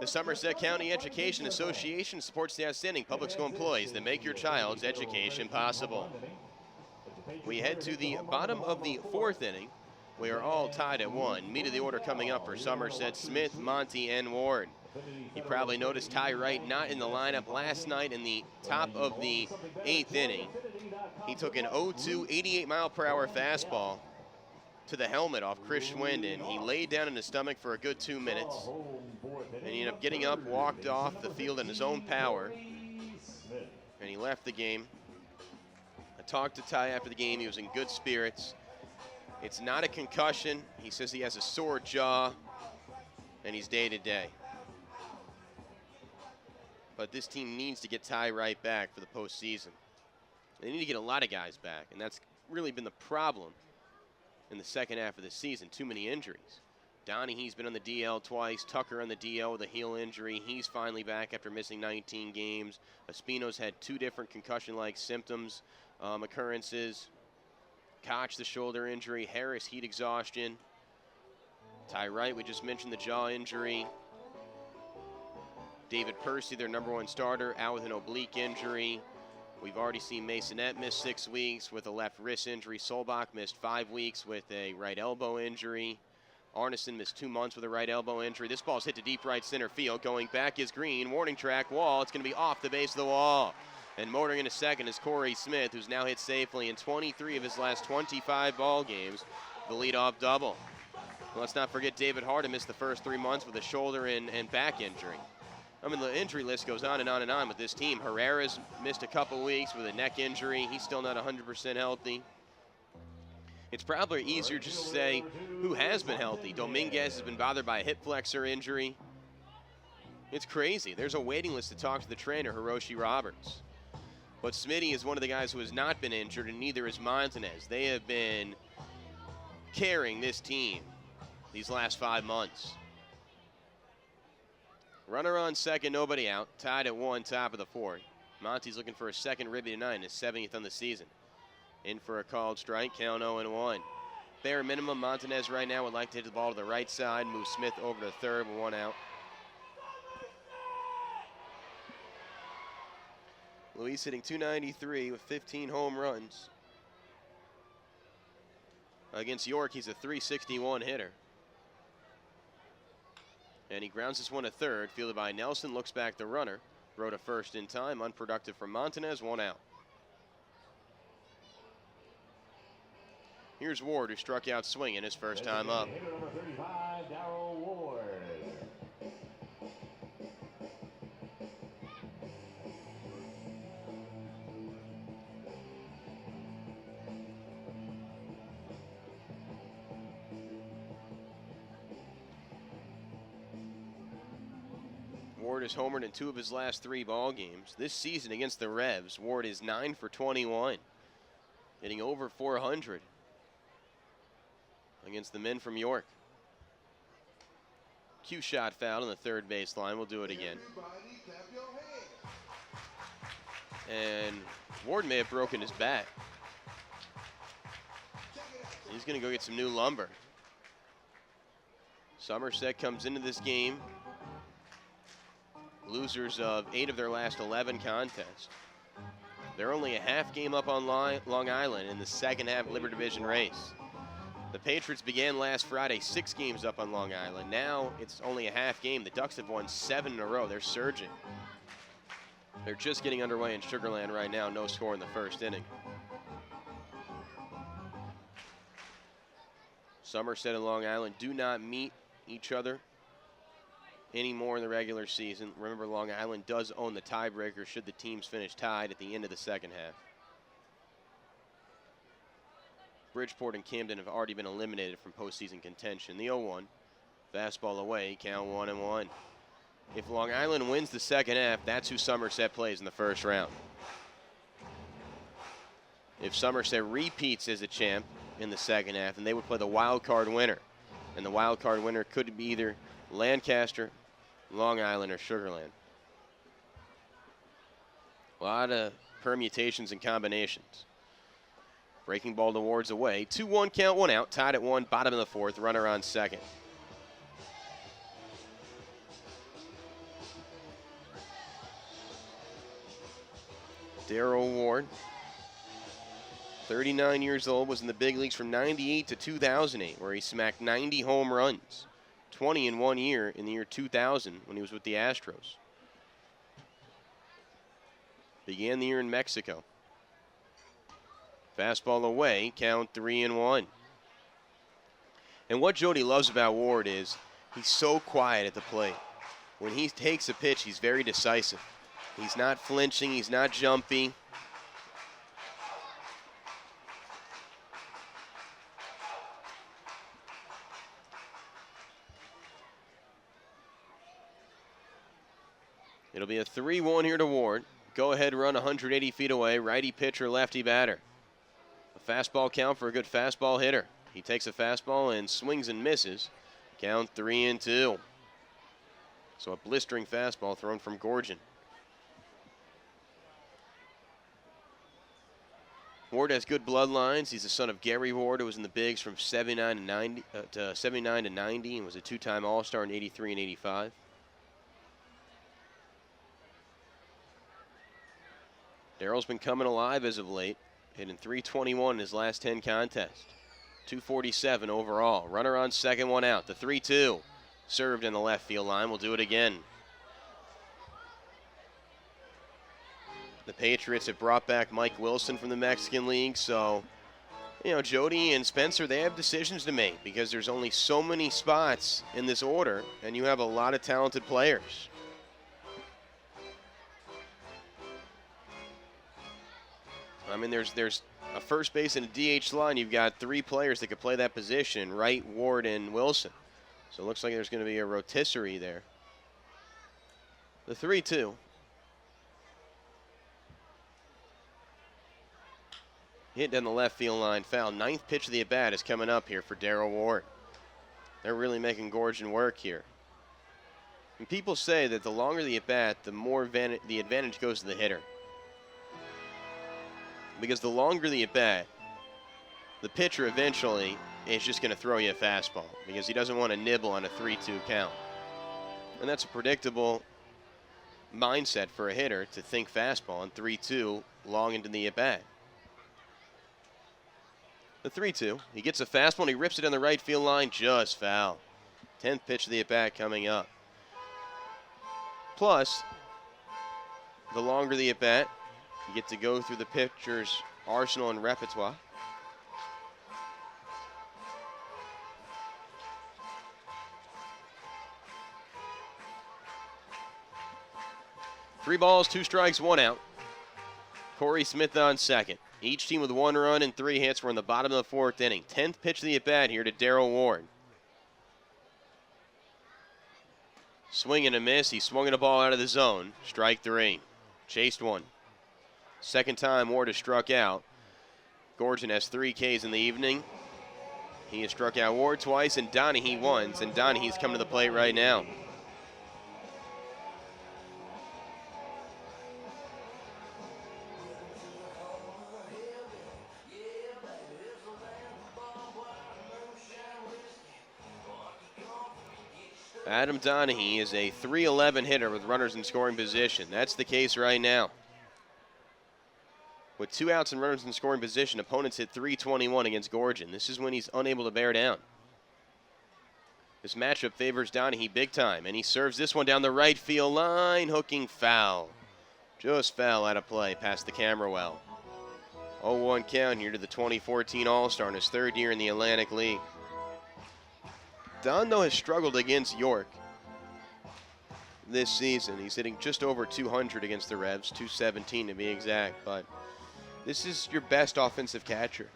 The Somerset County Education Association supports the outstanding public school employees that make your child's education possible. We head to the bottom of the fourth inning. We are all tied at 1. Meat of the order coming up for Somerset: Smith, Monty, and Ward. You probably noticed Ty Wright not in the lineup last night in the top of the 8th inning. He took an 0-2, 88-mile-per-hour fastball to the helmet off Chris Schwinden. He laid down in his stomach for a good 2 minutes, and he ended up getting up, walked off the field in his own power, and he left the game. I talked to Ty after the game. He was in good spirits. It's not a concussion. He says he has a sore jaw, and he's day-to-day. But this team needs to get Ty Wright back for the postseason. They need to get a lot of guys back, and that's really been the problem in the second half of the season. Too many injuries. Donaghy's been on the DL twice. Tucker on the DL with a heel injury. He's finally back after missing 19 games. Espino's had 2 different concussion-like symptoms, occurrences. Koch, the shoulder injury. Harris, heat exhaustion. Ty Wright, we just mentioned the jaw injury. David Percy, their #1 starter, out with an oblique injury. We've already seen Masonette miss 6 weeks with a left wrist injury. Solbach missed 5 weeks with a right elbow injury. Arneson missed 2 months with a right elbow injury. This ball's hit to deep right center field. Going back is Green. Warning track wall. It's going to be off the base of the wall. And motoring in a second is Corey Smith, who's now hit safely in 23 of his last 25 ball games, the leadoff double. Let's not forget David Harden missed the first 3 months with a shoulder and back injury. I mean, the injury list goes on and on and on with this team. Herrera's missed a couple weeks with a neck injury. He's still not 100% healthy. It's probably easier just to say who has been healthy. Dominguez has been bothered by a hip flexor injury. It's crazy. There's a waiting list to talk to the trainer, Hiroshi Roberts. But Smitty is one of the guys who has not been injured, and neither is Montanez. They have been carrying this team these last 5 months. Runner on second, nobody out. Tied at 1, top of the 4th. Monty's looking for a second ribby tonight, his 70th on the season. In for a called strike, count 0-1. Bare minimum, Montanez right now would like to hit the ball to the right side, move Smith over to third with 1 out. Luis hitting .293 with 15 home runs. Against York, he's a .361 hitter. And he grounds this one to third, fielded by Nelson, looks back the runner. Rode a first in time, unproductive from Montanez, 1 out. Here's Ward, who struck out swinging his first time up. Hitter number 35, Darryl Ward. Ward has homered in 2 of his last 3 ball games. This season against the Revs, Ward is 9 for 21, hitting over .400 against the men from York. Cue shot foul on the third baseline. We'll do it again. And Ward may have broken his bat. He's going to go get some new lumber. Somerset comes into this game losers of 8 of their last 11 contests. They're only a half game up on Long Island in the second half Liver Division race. The Patriots began last Friday 6 games up on Long Island. Now it's only a half game. The Ducks have won 7 in a row. They're surging. They're just getting underway in Sugar Land right now. No score in the first inning. Somerset and Long Island do not meet each other anymore in the regular season. Remember, Long Island does own the tiebreaker should the teams finish tied at the end of the second half. Bridgeport and Camden have already been eliminated from postseason contention. The 0-1 Fastball away, count 1-1. If Long Island wins the second half, that's who Somerset plays in the first round. If Somerset repeats as a champ in the second half, then they would play the wild card winner. And the wild card winner could be either Lancaster, Long Island, or Sugar Land. A lot of permutations and combinations. Breaking ball towards away. 2-1 count, 1 out. Tied at 1, bottom of the fourth. Runner on second. Darryl Ward, 39 years old, was in the big leagues from 98 to 2008, where he smacked 90 home runs, 20 in 1 year in the year 2000 when he was with the Astros. Began the year in Mexico. Fastball away, count 3-1. And what Jody loves about Ward is he's so quiet at the plate. When he takes a pitch, he's very decisive. He's not flinching, he's not jumpy. It'll be a 3-1 here to Ward. Go ahead run 180 feet away, righty pitcher, lefty batter. A fastball count for a good fastball hitter. He takes a fastball and swings and misses. Count 3-2. So a blistering fastball thrown from Gorgen. Ward has good bloodlines. He's the son of Gary Ward, who was in the bigs from 79 to 90 and was a two-time All-Star in 83 and 85. Darryl's been coming alive as of late, hitting .321 in his last 10 contests. 247 overall. Runner on second, 1 out. The 3-2 served in the left field line. We'll do it again. The Patriots have brought back Mike Wilson from the Mexican League, so, you know, Jody and Spencer, they have decisions to make because there's only so many spots in this order, and you have a lot of talented players. I mean, there's a first base and a DH line. You've got 3 players that could play that position, Wright, Ward, and Wilson. So it looks like there's going to be a rotisserie there. The 3-2. Hit down the left field line, foul. 9th pitch of the at-bat is coming up here for Darryl Ward. They're really making Gorgen work here. And people say that the longer the at-bat, the more the advantage goes to the hitter. Because the longer the at-bat, the pitcher eventually is just going to throw you a fastball because he doesn't want to nibble on a 3-2 count. And that's a predictable mindset for a hitter to think fastball on 3-2 long into the at-bat. The 3-2, he gets a fastball and he rips it down the right field line, just foul. 10th pitch of the at-bat coming up. Plus, the longer the at-bat, you get to go through the pitcher's arsenal and repertoire. Three balls, 2 strikes, 1 out. Corey Smith on second. Each team with 1 run and 3 hits. We're in the bottom of the 4th inning. 10th pitch of the at-bat here to Darryl Ward. Swing and a miss. He swung at a ball out of the zone. Strike 3. Chased 1. Second time Ward has struck out. Gorgen has 3 Ks in the evening. He has struck out Ward twice and Donahue once. And Donahue's coming to the plate right now. Adam Donahue is a .311 hitter with runners in scoring position. That's the case right now. With 2 outs and runners in scoring position, opponents hit .321 against Gorgen. This is when he's unable to bear down. This matchup favors Donahue big time, and he serves this one down the right field line, hooking foul. Just foul out of play past the camera well. 0-1 count here to the 2014 All-Star in his 3rd year in the Atlantic League. Don, though, has struggled against York this season. He's hitting just over 200 against the Revs, 217 to be exact, but this is your best offensive catcher.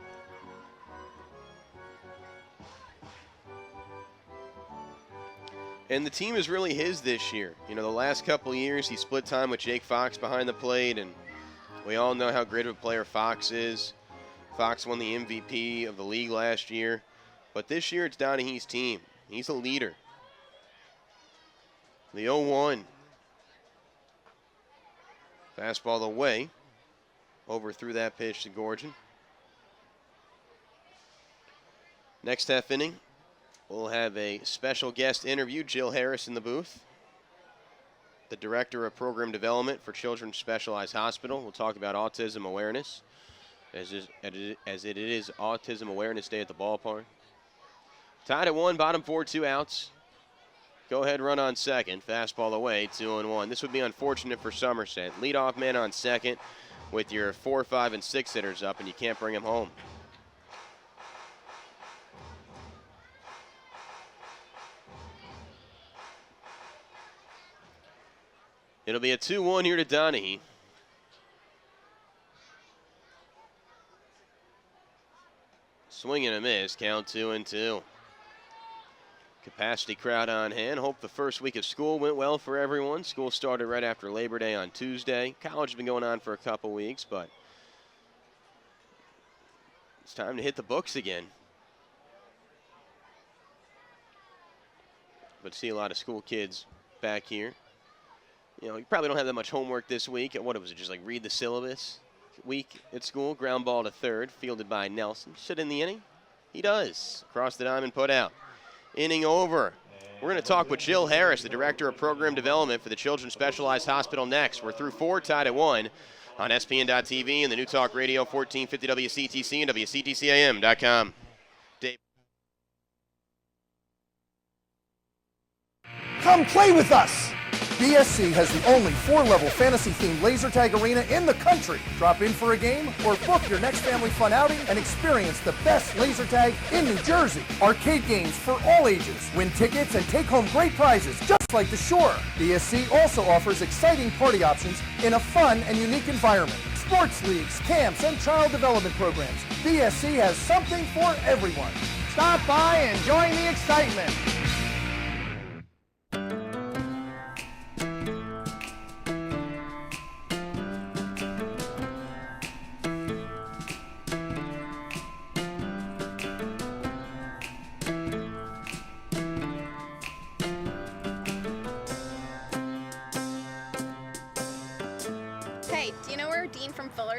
And the team is really his this year. You know, the last couple of years he split time with Jake Fox behind the plate, and we all know how great of a player Fox is. Fox won the MVP of the league last year. But this year it's Donaghy's team. He's a leader. The 0-1. Fastball away. Overthrew that pitch to Gorgen. Next half inning, we'll have a special guest interview, Jill Harris in the booth, the Director of Program Development for Children's Specialized Hospital. We'll talk about autism awareness, as it is Autism Awareness Day at the ballpark. Tied at 1, bottom 4, 2 outs. Go ahead, run on second. Fastball away, 2-1. This would be unfortunate for Somerset. Leadoff man on second with your 4, 5, and 6 hitters up, and you can't bring him home. It'll be a 2-1 here to Donaghy. Swing and a miss, count 2-2. Capacity crowd on hand. Hope the first week of school went well for everyone. School started right after Labor Day on Tuesday. College has been going on for a couple weeks, but it's time to hit the books again. But see a lot of school kids back here. You know, you probably don't have that much homework this week. What was it, just like read the syllabus week at school? Ground ball to third, fielded by Nelson. Sit in the inning? He does. Across the diamond, put out. Inning over. We're going to talk with Jill Harris, the Director of Program Development for the Children's Specialized Hospital next. We're through 4, tied at 1 on SPN.TV and the New Talk Radio 1450 WCTC and WCTCAM.com. Dave. Come play with us! BSC has the only 4-level fantasy-themed laser tag arena in the country. Drop in for a game or book your next family fun outing and experience the best laser tag in New Jersey. Arcade games for all ages. Win tickets and take home great prizes just like the Shore. BSC also offers exciting party options in a fun and unique environment. Sports leagues, camps, and child development programs. BSC has something for everyone. Stop by and join the excitement.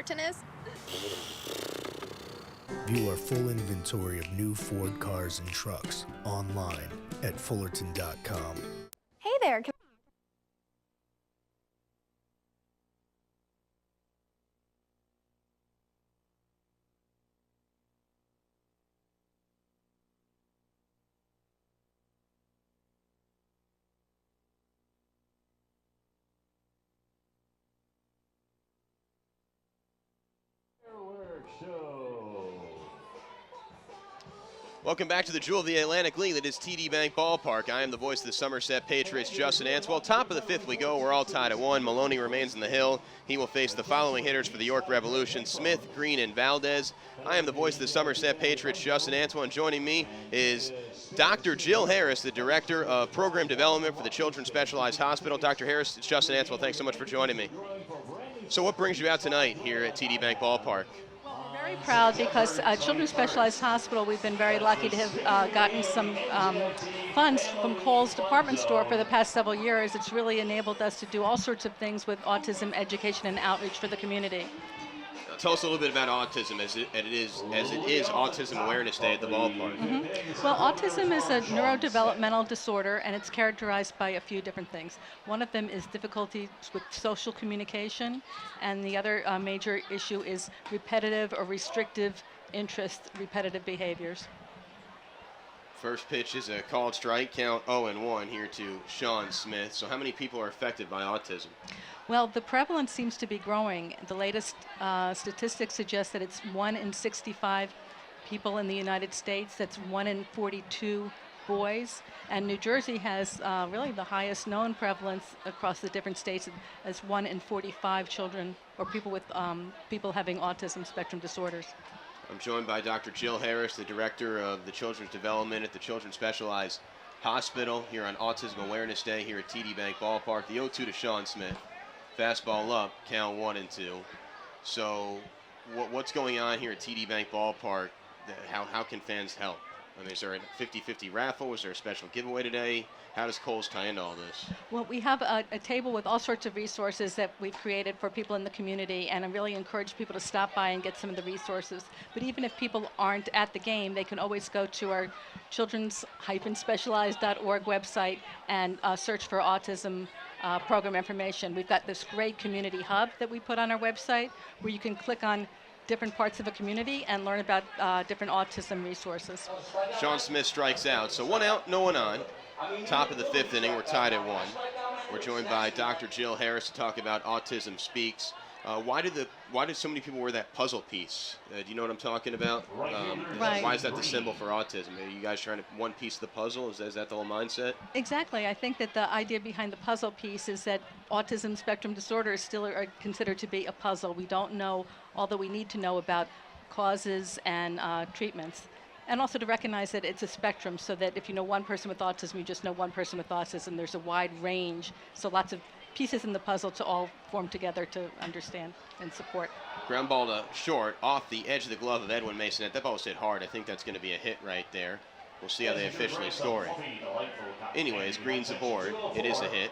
Is? View our full inventory of new Ford cars and trucks online at Fullerton.com. Hey there. Welcome back to the Jewel of the Atlantic League. That is TD Bank Ballpark. I am the voice of the Somerset Patriots, Justin Answell. Top of the 5th we go. We're all tied at 1. Maloney remains in the hill. He will face the following hitters for the York Revolution: Smith, Green, and Valdez. I am the voice of the Somerset Patriots, Justin Answell, and joining me is Dr. Jill Harris, the Director of Program Development for the Children's Specialized Hospital. Dr. Harris, it's Justin Answell. Thanks so much for joining me. So what brings you out tonight here at TD Bank Ballpark? Very proud because Children's Specialized Hospital, we've been very lucky to have gotten some funds from Kohl's department store for the past several years. It's really enabled us to do all sorts of things with autism education and outreach for the community. Tell us a little bit about autism as it is Autism Awareness Day at the ballpark. Mm-hmm. Well, autism is a neurodevelopmental disorder, and it's characterized by a few different things. One of them is difficulties with social communication, and the other major issue is repetitive or restrictive interest, repetitive behaviors. First pitch is a called strike, count 0-1 here to Sean Smith. So how many people are affected by autism? Well, the prevalence seems to be growing. The latest statistics suggest that it's 1 in 65 people in the United States. That's 1 in 42 boys. And New Jersey has really the highest known prevalence across the different states, as 1 in 45 children or people with people having autism spectrum disorders. I'm joined by Dr. Jill Harris, the Director of the Children's Development at the Children's Specialized Hospital here on Autism Awareness Day here at TD Bank Ballpark. The 0-2 to Sean Smith. Fastball up, count 1-2. So what's going on here at TD Bank Ballpark? How can fans help? I mean, is there a 50-50 raffle? Was there a special giveaway today? How does Coles tie into all this? Well, we have a table with all sorts of resources that we've created for people in the community, and I really encourage people to stop by and get some of the resources. But even if people aren't at the game, they can always go to our children's-specialized.org website and search for autism program information. We've got this great community hub that we put on our website where you can click on different parts of a community and learn about different autism resources. Sean Smith strikes out, so 1 out, no one on. Top of the 5th inning, we're tied at 1. We're joined by Dr. Jill Harris to talk about Autism Speaks. Why did so many people wear that puzzle piece? Do you know what I'm talking about? Right. Why is that the symbol for autism? Are you guys trying to one piece of the puzzle? Is that the whole mindset? Exactly. I think that the idea behind the puzzle piece is that autism spectrum disorders still are considered to be a puzzle. We don't know all that we need to know about causes and treatments. And also to recognize that it's a spectrum, so that if you know one person with autism, you just know one person with autism. There's a wide range, so lots of pieces in the puzzle to all form together to understand and support. Ground ball to short, off the edge of the glove of Edwin Mason. That ball was hit hard. I think that's going to be a hit right there. We'll see how they officially score it. Anyways, green's aboard. It is a hit.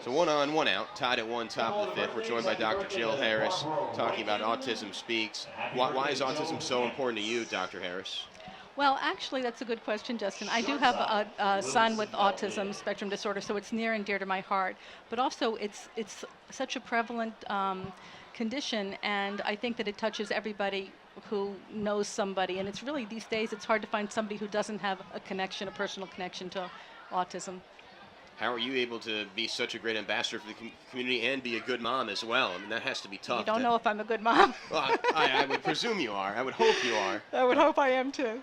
So 1 on, 1 out, tied at 1, top of the 5th. We're joined by Dr. Jill Harris, talking about Autism Speaks. Why is autism so important to you, Dr. Harris? Well, actually, that's a good question, Justin. I do have a son with autism spectrum disorder, so it's near and dear to my heart. But also, it's such a prevalent condition, and I think that it touches everybody who knows somebody. And it's really, these days, it's hard to find somebody who doesn't have a connection, a personal connection to autism. How are you able to be such a great ambassador for the community and be a good mom as well? I mean, that has to be tough. You don't know if I'm a good mom. Well, I would presume you are. I would hope you are. I would hope I am too.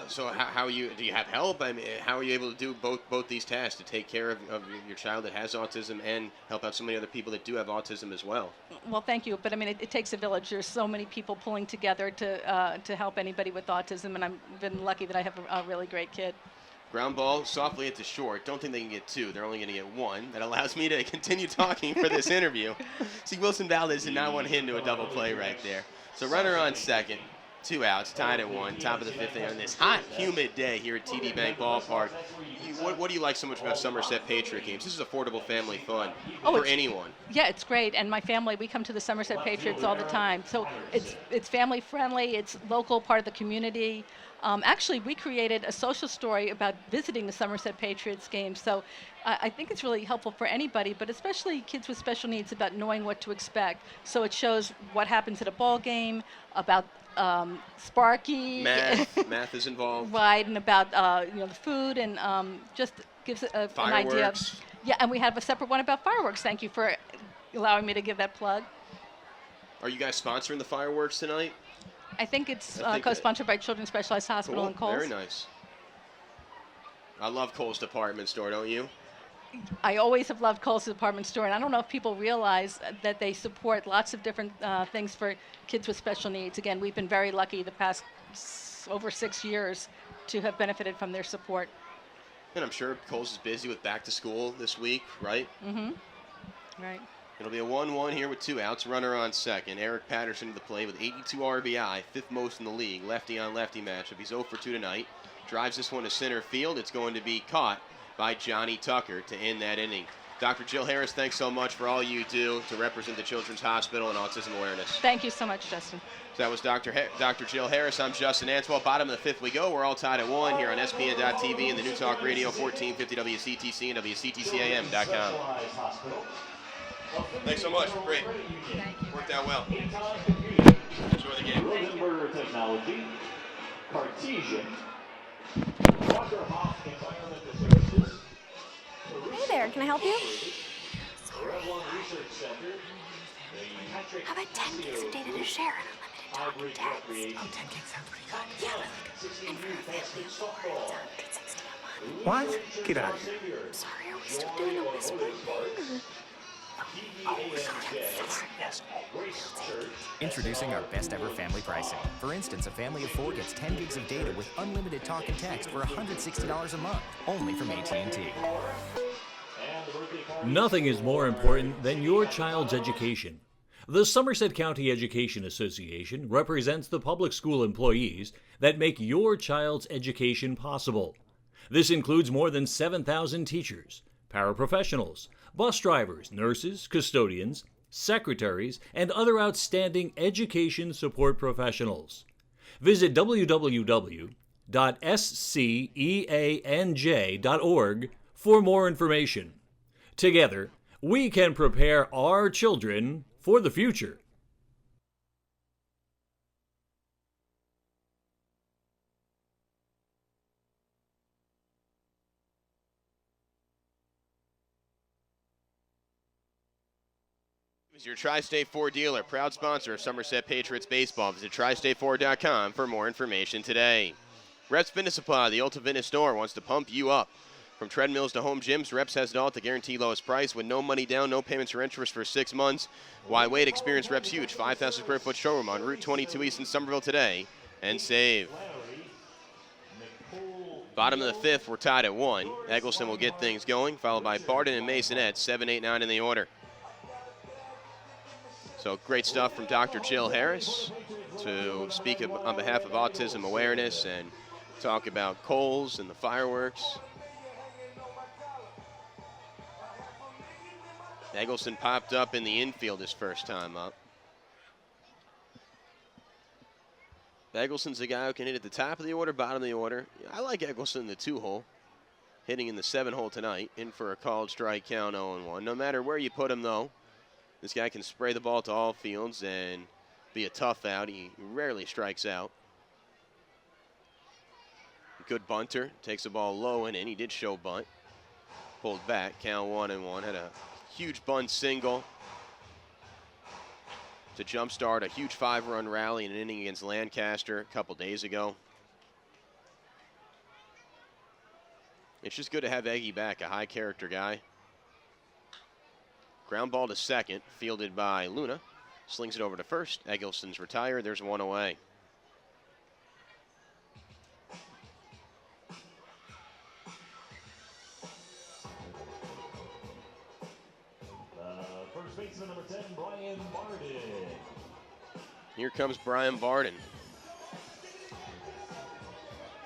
So how do you have help? I mean, how are you able to do both these tasks, to take care of your child that has autism and help out so many other people that do have autism as well? Well, thank you. But I mean, it takes a village. There's so many people pulling together to help anybody with autism, and I've been lucky that I have a really great kid. Ground ball softly into short. Don't think they can get 2. They're only going to get 1. That allows me to continue talking for this interview. See, Wilson Valdez did not want to hit into a double play right there. So runner on second. 2 outs, tied at 1, top of the 5th inning on this hot, humid day here at TD Bank Ballpark. What do you like so much about Somerset Patriot games? This is affordable family fun for anyone. Yeah, it's great. And my family, we come to the Somerset Patriots all the time. So it's family friendly. It's local, part of the community. Actually, we created a social story about visiting the Somerset Patriots games. So I think it's really helpful for anybody, but especially kids with special needs, about knowing what to expect. So it shows what happens at a ball game, about Sparky. Math is involved. Right, and about the food, and just gives an idea. Yeah, and we have a separate one about fireworks. Thank you for allowing me to give that plug. Are you guys sponsoring the fireworks tonight? I think it's co-sponsored by Children's Specialized Hospital and Coles. Very nice. I love Coles Department Store, don't you? I always have loved Coles Department Store, and I don't know if people realize that they support lots of different things for kids with special needs. Again, we've been very lucky the past over 6 years to have benefited from their support. And I'm sure Coles is busy with back to school this week, right? Mm-hmm. Right. It'll be a 1-1 here with 2 outs. Runner on second. Eric Patterson to the plate with 82 RBI, 5th most in the league. Lefty on lefty matchup. He's 0 for 2 tonight. Drives this one to center field. It's going to be caught by Johnny Tucker to end that inning. Dr. Jill Harris, thanks so much for all you do to represent the Children's Hospital and autism awareness. Thank you so much, Justin. So that was Dr. Jill Harris. I'm Justin Antwell. Bottom of the 5th we go. We're all tied at 1 here on SPN.TV and the New Talk Radio 1450 WCTC and WCTCAM.com. Thanks so much. Great. Worked out well. Enjoy the game. Rosenberger Technology, Cartesian, Walker-Hoff Environmental Services. Hey there, can I help you? How about 10 gigs of data to share and unlimited talk and text? Oh, 10 gigs sounds pretty good. Yeah, I like it. And for a family of 4, it's $160 a month. What? Get out of here. I'm sorry, are we still doing a whisper thing? Introducing our best ever family pricing. For instance, a family of 4 gets 10 gigs of data with unlimited talk and text for $160 a month, only from AT&T. Nothing is more important than your child's education. The Somerset County Education Association represents the public school employees that make your child's education possible. This includes more than 7,000 teachers, paraprofessionals, bus drivers, nurses, custodians, secretaries, and other outstanding education support professionals. Visit www.sceanj.org for more information. Together, we can prepare our children for the future. Is your Tri-State Ford dealer, proud sponsor of Somerset Patriots baseball. Visit TriStateFord.com for more information today. Reps Fitness Supply, the Ulta Fitness store, wants to pump you up. From treadmills to home gyms, Reps has it all to guarantee lowest price with no money down, no payments or interest for 6 months. Why wait? Experience Reps' huge 5,000 square foot showroom on Route 22 East in Somerville today and save. Bottom of the 5th, we're tied at 1. Eggleston will get things going, followed by Barden and Masonette, 7, 8, 9 in the order. So great stuff from Dr. Jill Harris to speak on behalf of autism awareness and talk about coals and the fireworks. Eggleston popped up in the infield his first time up. Eggleston's a guy who can hit at the top of the order, bottom of the order. I like Eggleston in the 2-hole, hitting in the 7-hole tonight, in for a called strike count 0-1. No matter where you put him, though, this guy can spray the ball to all fields and be a tough out. He rarely strikes out. Good bunter, takes the ball low and in. He did show bunt. Pulled back, count 1-1. Had a huge bunt single to jumpstart a huge 5-run rally in an inning against Lancaster a couple days ago. It's just good to have Eggy back, a high character guy. Ground ball to second, fielded by Luna. Slings it over to first. Eggleston's retired. There's one away. First baseman number 10, Brian Barden. Here comes Brian Barden.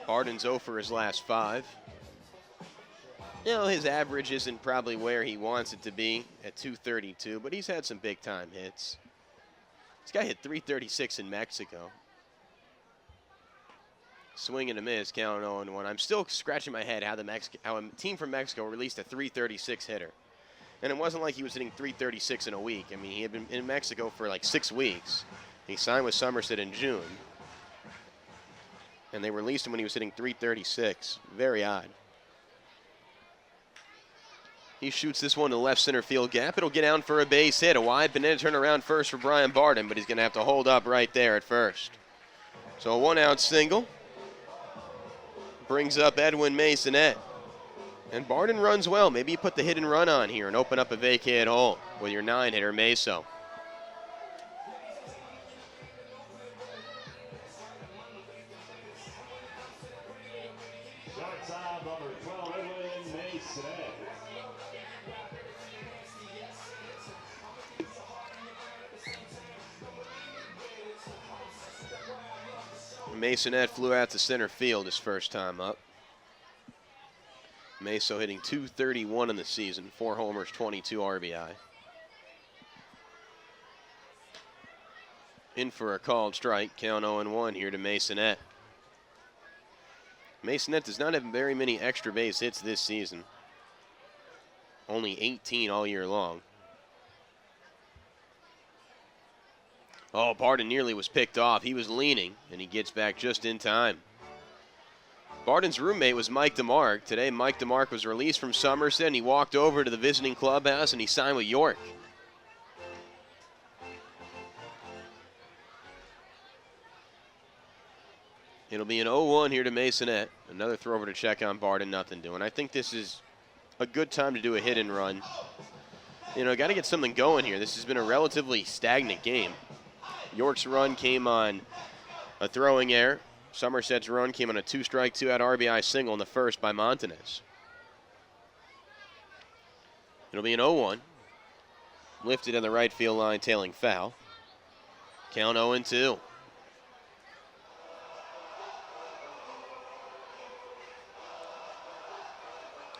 Barden's 0 for his last 5. You know, his average isn't probably where he wants it to be at 232, but he's had some big-time hits. This guy hit 336 in Mexico. Swing and a miss, count 0-1. I'm still scratching my head how a team from Mexico released a 336 hitter. And it wasn't like he was hitting 336 in a week. I mean, he had been in Mexico for like 6 weeks. He signed with Somerset in June. And they released him when he was hitting 336. Very odd. He shoots this one to the left center field gap. It'll get down for a base hit. A wide banana turnaround first for Brian Barden, but he's going to have to hold up right there at first. So a 1-out single brings up Edwin Masonette. And Barden runs well. Maybe you put the hit and run on here and open up a vacated hole with your 9-hitter, Meso. Shortstop number 12, Edwin Masonette. Masonette flew out to center field his first time up. Meso hitting .231 in the season, 4 homers, 22 RBI. In for a called strike, count 0-1 here to Masonette. Masonette does not have very many extra base hits this season. Only 18 all year long. Oh, Barden nearly was picked off. He was leaning, and he gets back just in time. Barden's roommate was Mike DeMark. Today, Mike DeMark was released from Somerset, and he walked over to the visiting clubhouse, and he signed with York. It'll be an 0-1 here to Masonette. Another throw over to check on Barden, nothing doing. I think this is a good time to do a hit and run. got to get something going here. This has been a relatively stagnant game. York's run came on a throwing error. Somerset's run came on a 2-strike, 2-out RBI single in the first by Montanez. It'll be an 0-1. Lifted in the right field line, tailing foul. Count 0-2.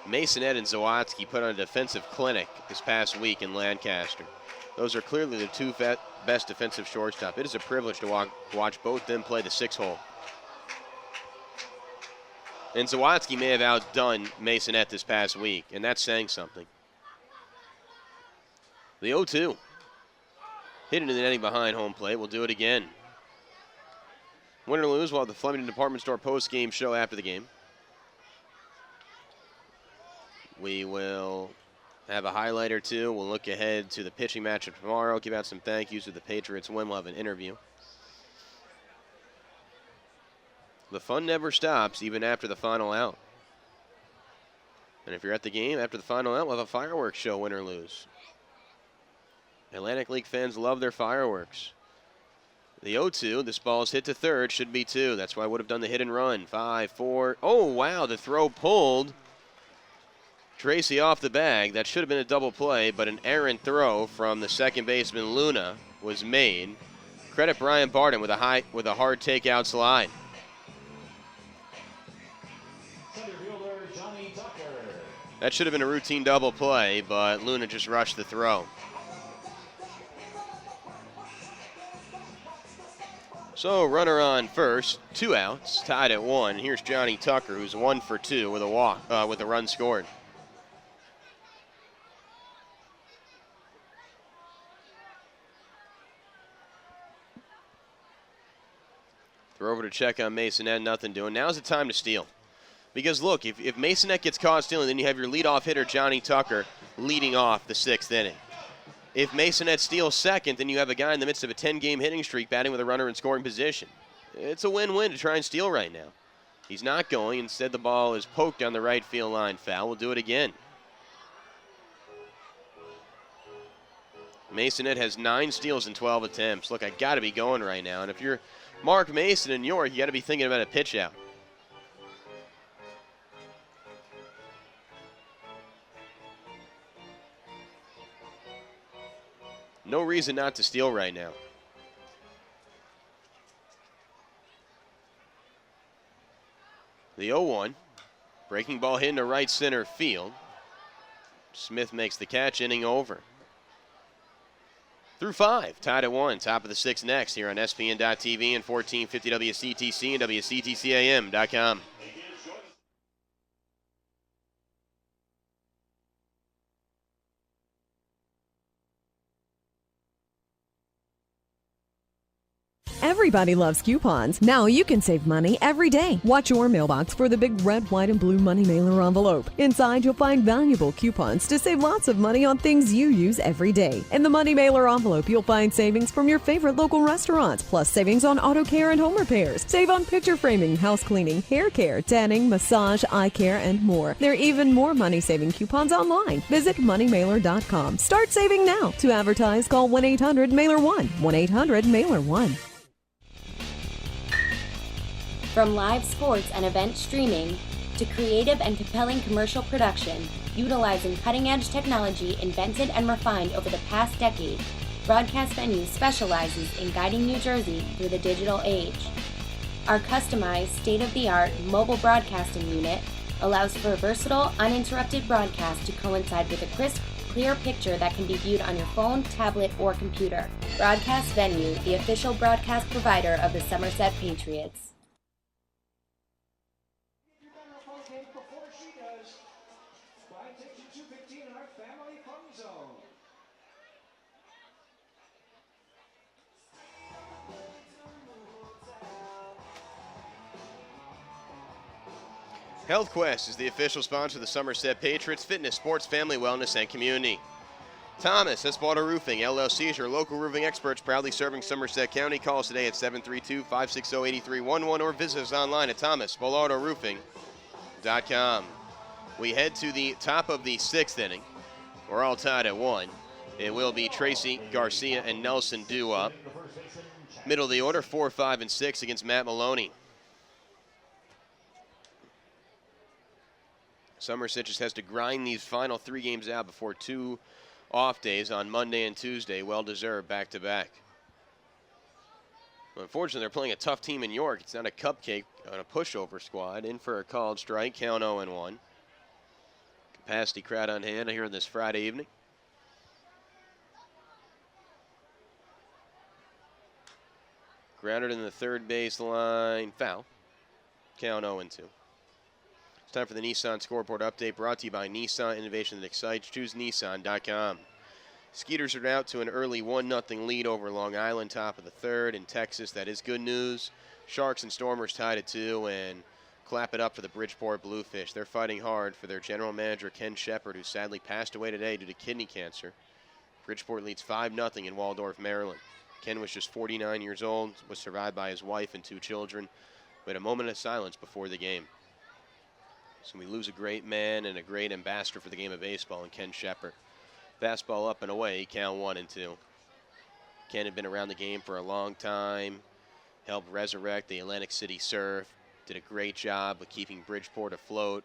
Masonette and Zawadzki put on a defensive clinic this past week in Lancaster. Those are clearly the two best defensive shortstop. It is a privilege to watch both them play the 6-hole. And Zawadzki may have outdone Masonette this past week, and that's saying something. The 0-2. Hit into the netting behind home plate. We'll do it again. Win or lose, we'll have the Flemington Department Store post-game show after the game. We will have a highlight or two. We'll look ahead to the pitching matchup tomorrow, give out some thank yous with the Patriots win. We'll have an interview. The fun never stops, even after the final out. And if you're at the game after the final out, we'll have a fireworks show, win or lose. Atlantic League fans love their fireworks. The 0-2, this ball is hit to third, should be 2. That's why I would have done the hit and run. 5, 4. Oh, wow, the throw pulled Tracy off the bag. That should have been a double play, but an errant throw from the second baseman Luna was made. Credit Brian Barton with a hard takeout slide. That should have been a routine double play, but Luna just rushed the throw. So runner on first, 2 outs, tied at 1. Here's Johnny Tucker, who's 1 for 2 with a run scored. Throw over to check on Masonette, nothing doing. Now's the time to steal. Because look, if Masonette gets caught stealing, then you have your leadoff hitter, Johnny Tucker, leading off the 6th inning. If Masonette steals second, then you have a guy in the midst of a 10-game hitting streak batting with a runner in scoring position. It's a win-win to try and steal right now. He's not going. Instead, the ball is poked down the right field line. Foul. We'll do it again. Masonette has 9 steals in 12 attempts. Look, I got to be going right now. And if you're Mark Mason in York, you got to be thinking about a pitch out. No reason not to steal right now. The 0-1. Breaking ball hit into right center field. Smith makes the catch, inning over. Through 5, tied at 1. Top of the 6th next here on SPN.TV and 1450 WCTC and WCTCAM.com. Everybody loves coupons. Now you can save money every day. Watch your mailbox for the big red, white, and blue money mailer envelope. Inside, you'll find valuable coupons to save lots of money on things you use every day. In the money mailer envelope, you'll find savings from your favorite local restaurants, plus savings on auto care and home repairs. Save on picture framing, house cleaning, hair care, tanning, massage, eye care, and more. There are even more money-saving coupons online. Visit moneymailer.com. Start saving now. To advertise, call 1-800-MAILER-1. 1-800-MAILER-1. From live sports and event streaming to creative and compelling commercial production, utilizing cutting-edge technology invented and refined over the past decade, Broadcast Venue specializes in guiding New Jersey through the digital age. Our customized, state-of-the-art mobile broadcasting unit allows for versatile, uninterrupted broadcast to coincide with a crisp, clear picture that can be viewed on your phone, tablet, or computer. Broadcast Venue, the official broadcast provider of the Somerset Patriots. Health Quest is the official sponsor of the Somerset Patriots Fitness, Sports, Family, Wellness, and Community. Thomas Espada Roofing, LLC is your local roofing experts proudly serving Somerset County. Call us today at 732-560-8311 or visit us online at thomasballardoroofing.com. We head to the top of the 6th inning. We're all tied at 1. It will be Tracy, Garcia, and Nelson due up. Middle of the order, 4, 5, and 6 against Matt Maloney. Somerset just has to grind these final 3 games out before 2 off days on Monday and Tuesday. Well-deserved back-to-back. Unfortunately, they're playing a tough team in York. It's not a cupcake on a pushover squad. In for a called strike, count 0-1. Capacity crowd on hand here on this Friday evening. Grounded in the third baseline, foul. Count 0-2. It's time for the Nissan scoreboard update, brought to you by Nissan, innovation that excites. Choose Nissan.com. Skeeters are out to an early 1-0 lead over Long Island, top of the third. In Texas, that is good news. Sharks and Stormers tied at 2, and clap it up for the Bridgeport Bluefish. They're fighting hard for their general manager, Ken Shepard, who sadly passed away today due to kidney cancer. Bridgeport leads 5-0 in Waldorf, Maryland. Ken was just 49 years old, was survived by his wife and 2 children. We had a moment of silence before the game. So we lose a great man and a great ambassador for the game of baseball in Ken Shepard. Fastball up and away, count 1-2. Ken had been around the game for a long time, helped resurrect the Atlantic City Surf, did a great job of keeping Bridgeport afloat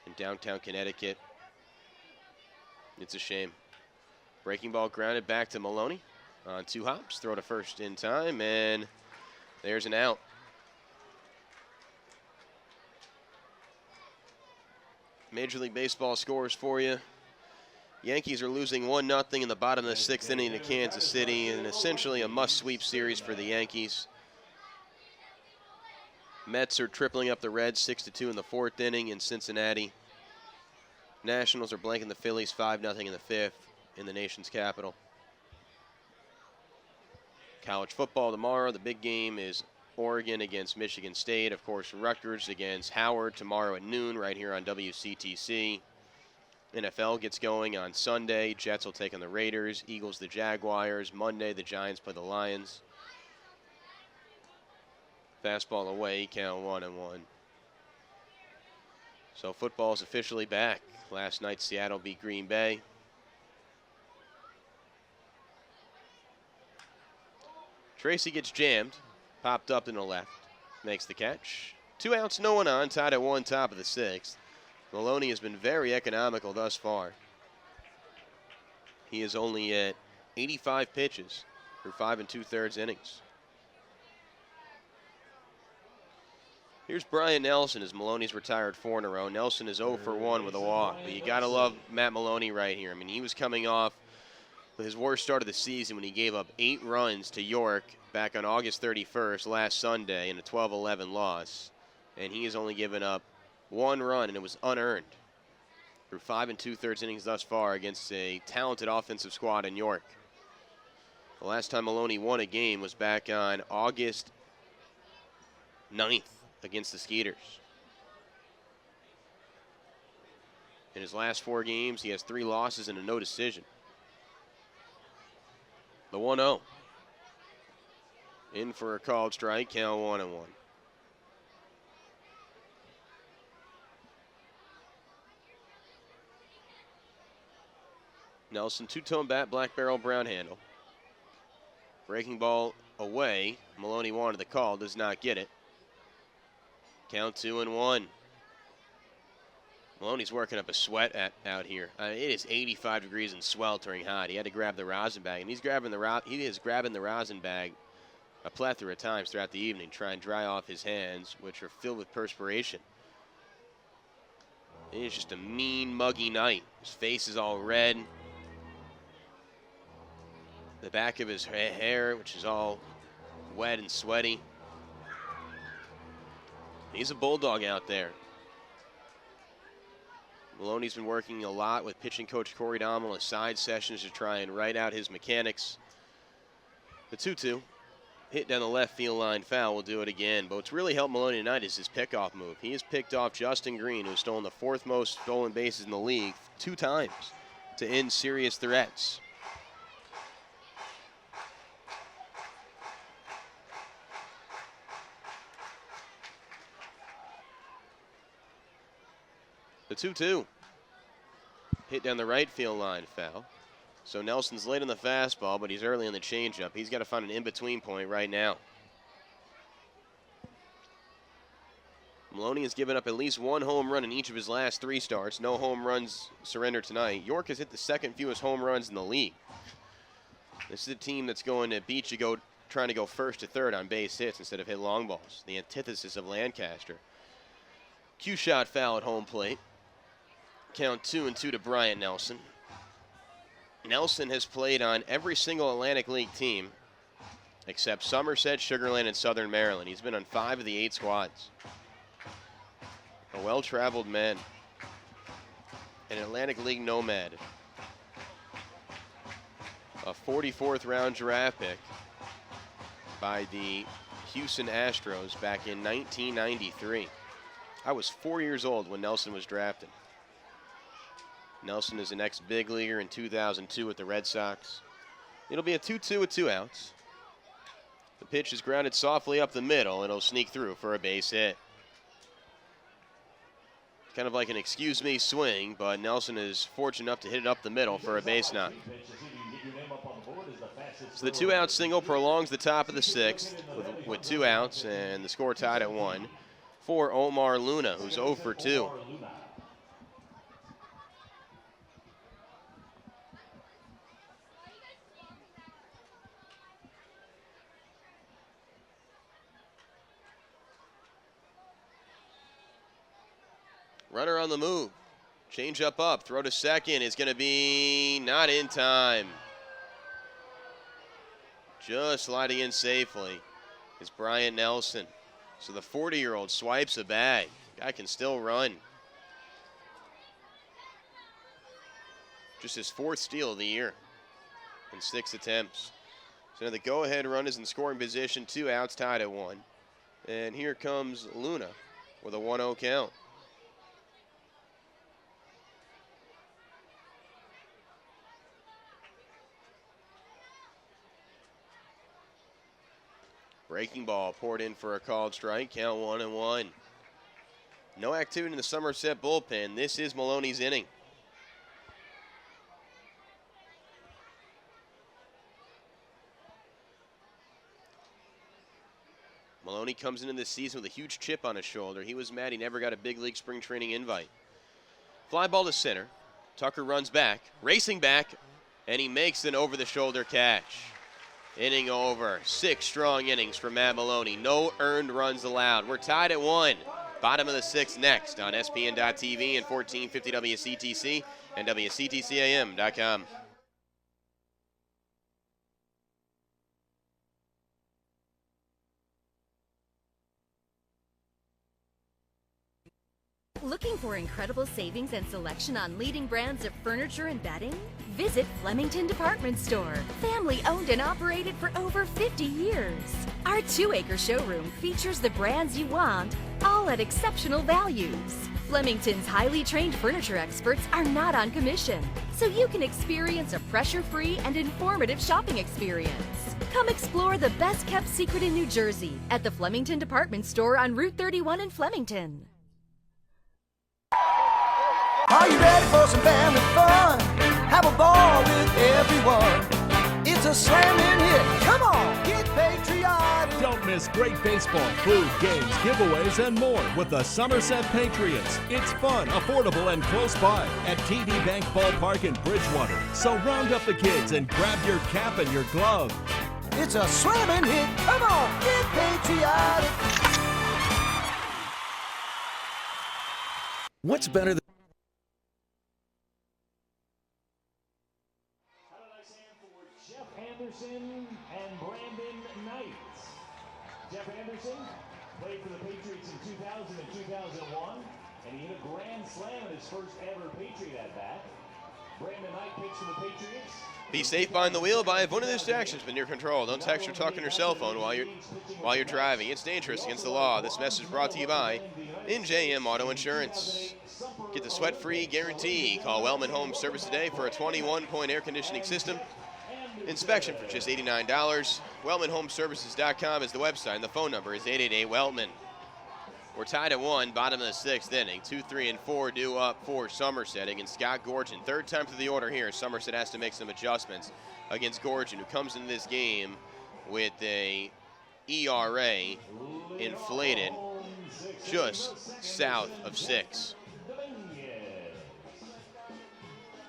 in downtown Connecticut. It's a shame. Breaking ball grounded back to Maloney on 2 hops, throw to first in time, and there's an out. Major League Baseball scores for you. Yankees are losing 1-0 in the bottom of the 6th inning to Kansas City, and essentially a must-sweep series for the Yankees. Mets are tripling up the Reds 6-2 in the 4th inning in Cincinnati. Nationals are blanking the Phillies 5-0 in the 5th in the nation's capital. College football tomorrow. The big game is Oregon against Michigan State. Of course, Rutgers against Howard tomorrow at noon right here on WCTC. NFL gets going on Sunday. Jets will take on the Raiders. Eagles the Jaguars. Monday, the Giants play the Lions. Fastball away, count 1-1. So football is officially back. Last night, Seattle beat Green Bay. Tracy gets jammed. Popped up in the left. Makes the catch. 2 outs, no one on. Tied at 1, top of the 6th. Maloney has been very economical thus far. He is only at 85 pitches through 5 2/3 innings. Here's Brian Nelson as Maloney's retired 4 in a row. Nelson is 0 for 1 with a walk. But you got to love Matt Maloney right here. I mean, he was coming off his worst start of the season when he gave up 8 runs to York back on August 31st last Sunday in a 12-11 loss. And he has only given up 1 run, and it was unearned through 5 2/3 innings thus far against a talented offensive squad in York. The last time Maloney won a game was back on August 9th against the Skeeters. In his last 4 games, he has 3 losses and a no decision. The 1-0. In for a called strike, count 1-1. Nelson, 2-tone bat, black barrel, brown handle. Breaking ball away. Maloney wanted the call, does not get it. Count 2-1. Maloney's working up a sweat out here. It is 85 degrees and sweltering hot. He had to grab the rosin bag, and he is grabbing the rosin bag a plethora of times throughout the evening, trying to dry off his hands, which are filled with perspiration. It is just a mean, muggy night. His face is all red. The back of his hair, which is all wet and sweaty. He's a bulldog out there. Maloney's been working a lot with pitching coach Corey Dommel at side sessions to try and write out his mechanics. The 2-2. Hit down the left field line foul will do it again. But what's really helped Maloney tonight is his pickoff move. He has picked off Justin Green, who's stolen the 4th most stolen bases in the league 2 times to end serious threats. The 2-2. hit down the right field line, foul. So Nelson's late on the fastball, but he's early on the changeup. He's got to find an in-between point right now. Maloney has given up at least one home run in each of his last 3 starts. No home runs surrendered tonight. York has hit the second fewest home runs in the league. This is a team that's going to beat you trying to go first to third on base hits instead of hit long balls. The antithesis of Lancaster. Cue shot foul at home plate. Count 2-2 to Bryant Nelson. Nelson has played on every single Atlantic League team except Somerset, Sugar Land, and Southern Maryland. He's been on 5 of the 8 squads. A well-traveled man. An Atlantic League nomad. A 44th round draft pick by the Houston Astros back in 1993. I was 4 years old when Nelson was drafted. Nelson is an ex-big leaguer in 2002 with the Red Sox. It'll be a 2-2 with 2 outs. The pitch is grounded softly up the middle. It'll sneak through for a base hit. Kind of like an excuse me swing, but Nelson is fortunate enough to hit it up the middle for a base knock. So the 2-out single prolongs the top of the 6th with 2 outs, and the score tied at 1 for Omar Luna, who's 0 for 2. Runner on the move. Change up, throw to second is going to be not in time. Just sliding in safely is Bryant Nelson. So the 40-year-old swipes a bag. Guy can still run. Just his 4th steal of the year in 6 attempts. So now the go-ahead run is in scoring position, 2 outs, tied at 1. And here comes Luna with a 1-0 count. Breaking ball poured in for a called strike. Count 1-1. No activity in the Somerset bullpen. This is Maloney's inning. Maloney comes into this season with a huge chip on his shoulder. He was mad he never got a big league spring training invite. Fly ball to center. Tucker runs back, racing back, and he makes an over-the-shoulder catch. Inning over. 6 strong innings for Matt Maloney. No earned runs allowed. We're tied at 1. Bottom of the 6th next on SPN.TV and 1450 WCTC and WCTCAM.com. Looking for incredible savings and selection on leading brands of furniture and bedding? Visit Flemington Department Store. Family owned and operated for over 50 years. Our 2-acre showroom features the brands you want, all at exceptional values. Flemington's highly trained furniture experts are not on commission, so you can experience a pressure-free and informative shopping experience. Come explore the best-kept secret in New Jersey at the Flemington Department Store on Route 31 in Flemington. Are you ready for some family fun? Have a ball with everyone. It's a slamming hit. Come on, get patriotic. Don't miss great baseball, food, games, giveaways, and more with the Somerset Patriots. It's fun, affordable, and close by at TD Bank Ballpark in Bridgewater. So round up the kids and grab your cap and your glove. It's a slamming hit. Come on, get patriotic. What's better than Jeff Anderson and Brandon Knight. Jeff Anderson played for the Patriots in 2000 and 2001, and he hit a grand slam in his first ever Patriot at bat. Brandon Knight pitched for the Patriots. Be safe behind the wheel by avoiding the distractions within your control. Don't text or talk on your cell phone while you're driving. It's dangerous against the law. This message brought to you by NJM Auto Insurance. Get the sweat-free guarantee. Call Wellman Home Service today for a 21-point air conditioning system inspection for just $89. WellmanHomeservices.com is the website, and the phone number is 888-WELTMAN. We're tied at 1, bottom of the 6th inning. 2, 3, and 4 due up for Somerset against Scott Gorgen. Third time through the order here. Somerset has to make some adjustments against Gorgen, who comes into this game with a ERA inflated just south of 6.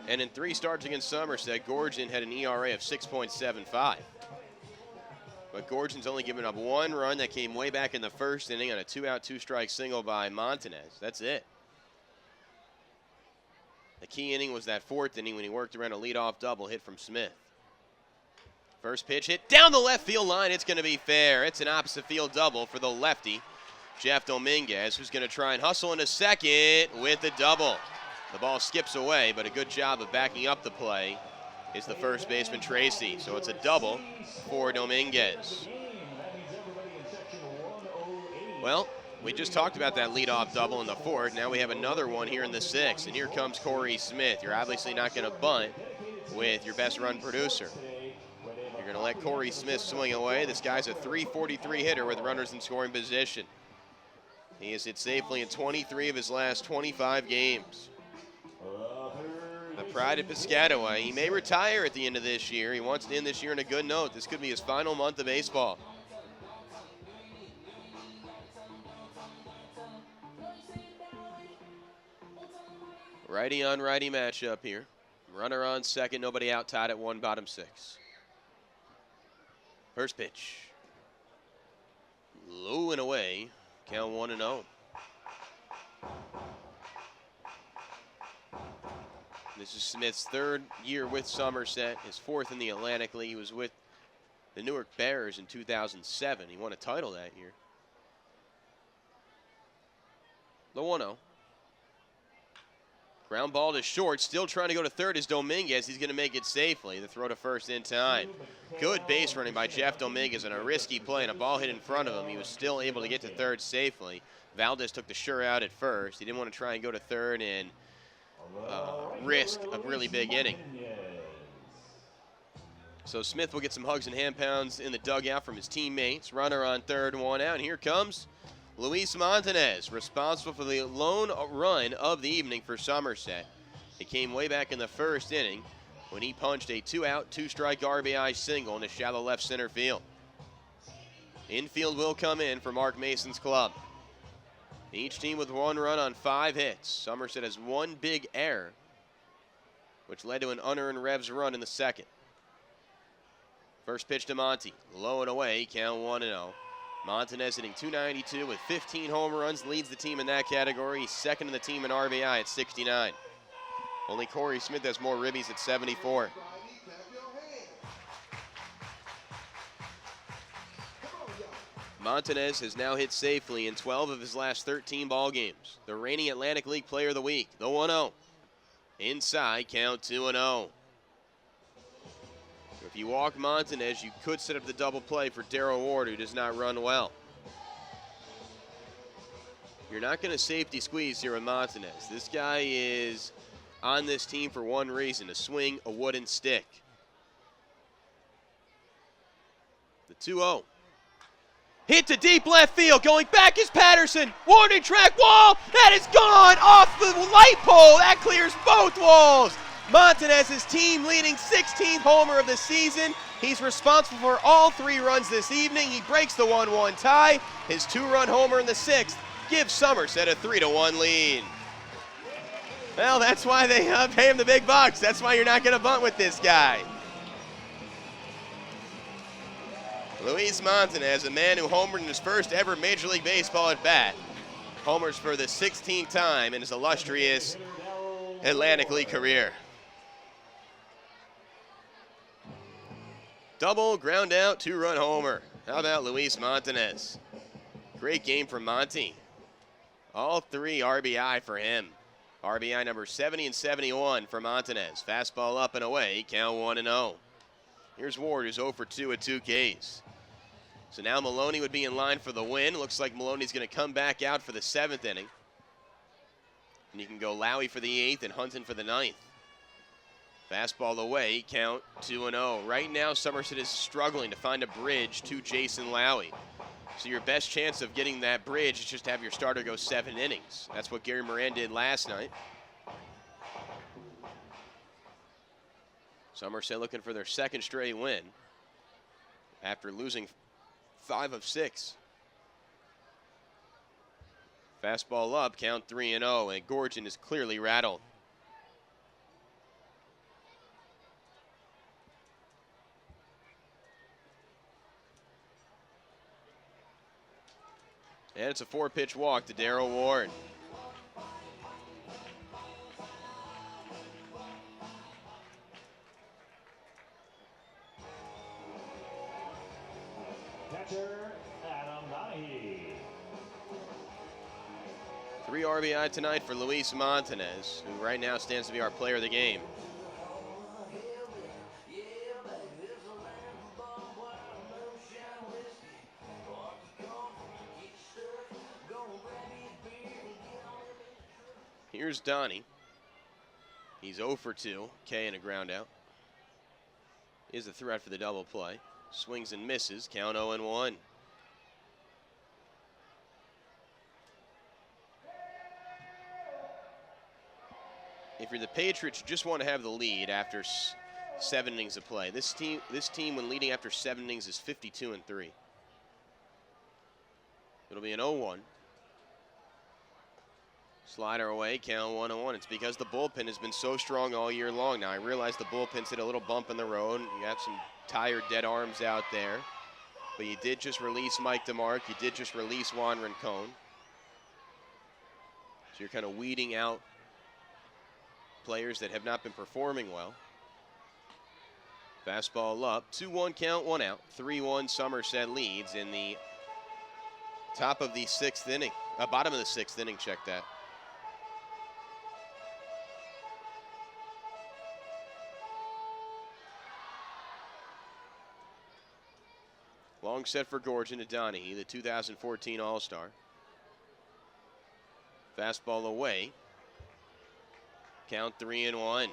And in 3 starts against Somerset, Gorgen had an ERA of 6.75. But Gorgen's only given up 1 run that came way back in the 1st inning on a 2-out, 2-strike single by Montanez. That's it. The key inning was that 4th inning when he worked around a leadoff double hit from Smith. First pitch hit down the left field line. It's going to be fair. It's an opposite field double for the lefty, Jeff Dominguez, who's going to try and hustle into second with a double. The ball skips away, but a good job of backing up the play is the first baseman, Tracy. So it's a double for Dominguez. Well, we just talked about that leadoff double in the 4th. Now we have another one here in the 6th, and here comes Corey Smith. You're obviously not going to bunt with your best run producer. You're going to let Corey Smith swing away. This guy's a .343 hitter with runners in scoring position. He has hit safely in 23 of his last 25 games. The pride of Piscataway. He may retire at the end of this year. He wants to end this year on a good note. This could be his final month of baseball. Righty on righty matchup here. Runner on second, nobody out, tied at 1, bottom 6. First pitch. Low and away. Count 1-0. This is Smith's 3rd year with Somerset, his 4th in the Atlantic League. He was with the Newark Bears in 2007. He won a title that year. The 1-0. Ground ball to short, still trying to go to third is Dominguez. He's going to make it safely. The throw to first in time. Good base running by Jeff Dominguez on a risky play, and a ball hit in front of him. He was still able to get to third safely. Valdez took the sure out at first. He didn't want to try and go to third and risk a really big inning. So Smith will get some hugs and hand pounds in the dugout from his teammates. Runner on third, 1 out, and here comes Luis Montanez, responsible for the lone run of the evening for Somerset. It came way back in the 1st inning when he punched a 2-out, 2-strike RBI single into shallow left center field. Infield will come in for Mark Mason's club. Each team with 1 run on 5 hits. Somerset has 1 big error, which led to an unearned Revs run in the 2nd. First pitch to Monty, low and away, count 1-0. Montanez hitting .292 with 15 home runs, leads the team in that category. He's 2nd in the team in RBI at 69. Only Corey Smith has more ribbies at 74. Montanez has now hit safely in 12 of his last 13 ball games. The reigning Atlantic League Player of the Week, the 1-0. Inside, count 2-0. If you walk Montanez, you could set up the double play for Darryl Ward, who does not run well. You're not going to safety squeeze here with Montanez. This guy is on this team for one reason, to swing a wooden stick. The 2-0. Hit to deep left field. Going back is Patterson. Warning track wall. That is gone off the light pole. That clears both walls. Montanez's team leading 16th homer of the season. He's responsible for all 3 runs this evening. He breaks the 1-1 tie. His 2-run homer in the 6th gives Somerset a 3-1 lead. Well, that's why they pay him the big bucks. That's why you're not going to bunt with this guy. Luis Montanez, a man who homered in his first ever Major League Baseball at bat, homers for the 16th time in his illustrious Atlantic League career. Double, ground out, 2-run homer. How about Luis Montanez? Great game from Monty. All 3 RBI for him. RBI number 70 and 71 for Montanez. Fastball up and away, count 1-0. Here's Ward, who's 0 for 2 at 2 Ks. So now Maloney would be in line for the win. Looks like Maloney's going to come back out for the 7th inning. And you can go Lowy for the 8th and Hunton for the 9th. Fastball away, count 2-0. Right now, Somerset is struggling to find a bridge to Jason Lowy. So your best chance of getting that bridge is just to have your starter go 7 innings. That's what Gary Moran did last night. Somerset looking for their second straight win after losing 5 of 6. Fastball up, count 3-0, and Gorgen is clearly rattled. And it's a 4-pitch walk to Darryl Ward. Catcher, Adam Donahue. 3 RBI tonight for Luis Montanez, who right now stands to be our player of the game. Here's Donnie. He's 0 for 2, K and a ground out. Is a threat for the double play. Swings and misses, count 0-1. If you're the Patriots, you just want to have the lead after 7 innings of play. This team, when leading after 7 innings, is 52-3. It'll be an 0-1. Slider away, count 1-1. It's because the bullpen has been so strong all year long. Now, I realize the bullpen's hit a little bump in the road. You have some tired dead arms out there. But you did just release Mike DeMarc. You did just release Juan Rincon. So you're kind of weeding out players that have not been performing well. Fastball up, 2-1 count, 1 out. 3-1 Somerset leads in the top of the 6th inning. Bottom of the 6th inning, check that. Long set for Gorgen to Donahue, the 2014 All-Star. Fastball away. Count 3-1.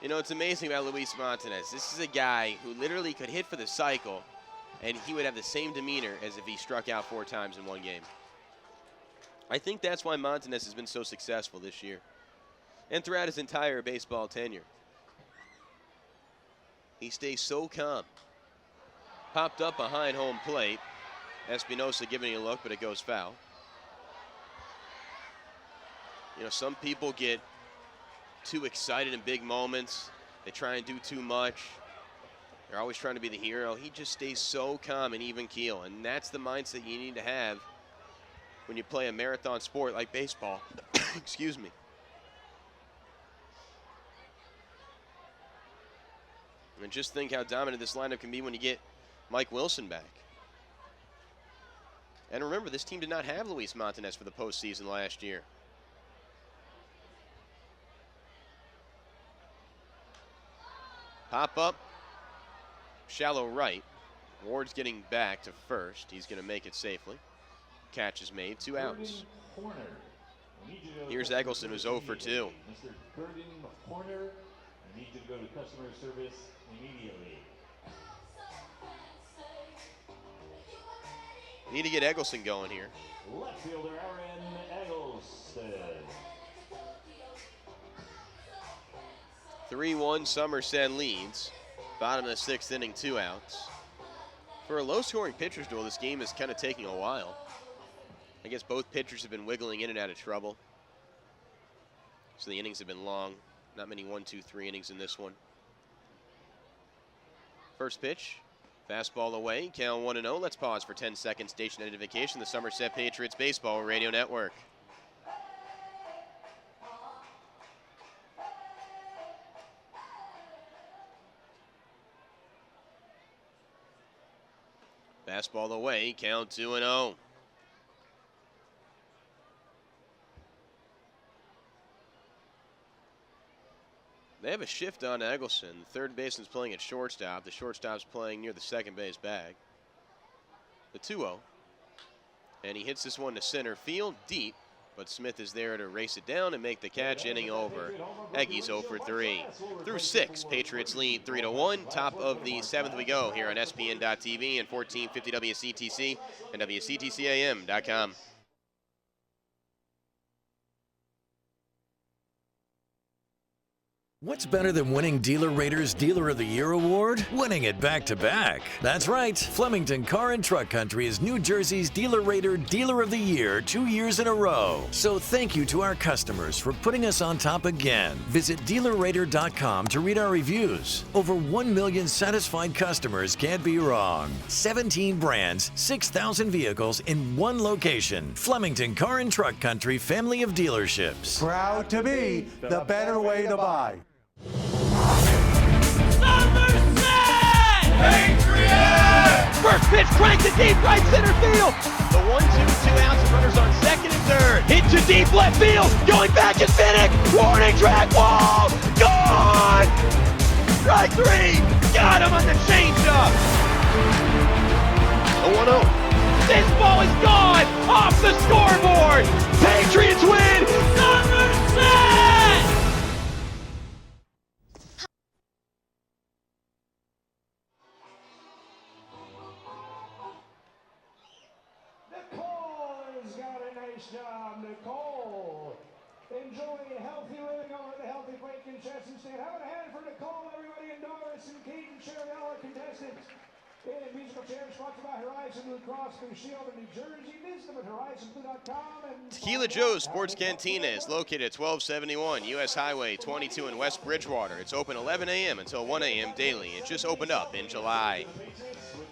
You know, it's amazing about Luis Montanez. This is a guy who literally could hit for the cycle, and he would have the same demeanor as if he struck out 4 times in one game. I think that's why Montanez has been so successful this year and throughout his entire baseball tenure. He stays so calm. Popped up behind home plate. Espinosa giving a look, but it goes foul. You know, some people get too excited in big moments. They try and do too much. They're always trying to be the hero. He just stays so calm and even keel, and that's the mindset you need to have when you play a marathon sport like baseball. Excuse me. And just think how dominant this lineup can be when you get Mike Wilson back. And remember, this team did not have Luis Montanez for the postseason last year. Pop up, shallow right. Ward's getting back to first. He's going to make it safely. Catch is made, 2 outs. Here's Eggleston, who's 0 for 2. Mr. Gorgen Horner, I need you to go to customer service immediately. Need to get Eggleston going here. Left fielder Aaron Eggleston. 3-1 Somerset leads. Bottom of the 6th inning, 2 outs. For a low-scoring pitcher's duel, this game is kind of taking a while. I guess both pitchers have been wiggling in and out of trouble. So the innings have been long. Not many 1, 2, 3 innings in this one. First pitch, fastball away, count 1-0. Let's pause for 10 seconds. Station identification, the Somerset Patriots Baseball Radio Network. Fastball away, count 2-0. They have a shift on Eggleston. The third baseman's playing at shortstop. The shortstop's playing near the second base bag. The 2-0. And he hits this one to center field deep, but Smith is there to race it down and make the catch. Inning over. Aggies 0 for 3. Through 6, Patriots lead 3-1. Top of the 7th we go here on SPN.TV and 1450 WCTC and WCTCAM.com. What's better than winning Dealer Rater's Dealer of the Year award? Winning it back-to-back. That's right. Flemington Car and Truck Country is New Jersey's Dealer Rater Dealer of the Year 2 years in a row. So thank you to our customers for putting us on top again. Visit DealerRater.com to read our reviews. Over 1 million satisfied customers can't be wrong. 17 brands, 6,000 vehicles in one location. Flemington Car and Truck Country family of dealerships. Proud to be the better way to buy. Patriots! First pitch cranked to deep right center field. The 1-2, 2 outs, and runners on second and third. Into deep left field. Going back is Finnick. Warning track wall. Gone. Strike 3. Got him on the changeup. The 1-0. This ball is gone. Off the scoreboard. Patriots win. Somerset! Job, Nicole. Enjoy healthy living over the healthy break contestants stand. How about a hand for Nicole, everybody, and Doris and Keaton, Sherry, all our contestants. In musical chairs sponsored by Horizon Blue Cross Blue Shield in New Jersey. Visit them at horizonblue.com. And Tequila Joe's Sports Cantina is located at 1271 U.S. Highway 22 in West Bridgewater. It's open 11 a.m. until 1 a.m. daily. It just opened up in July.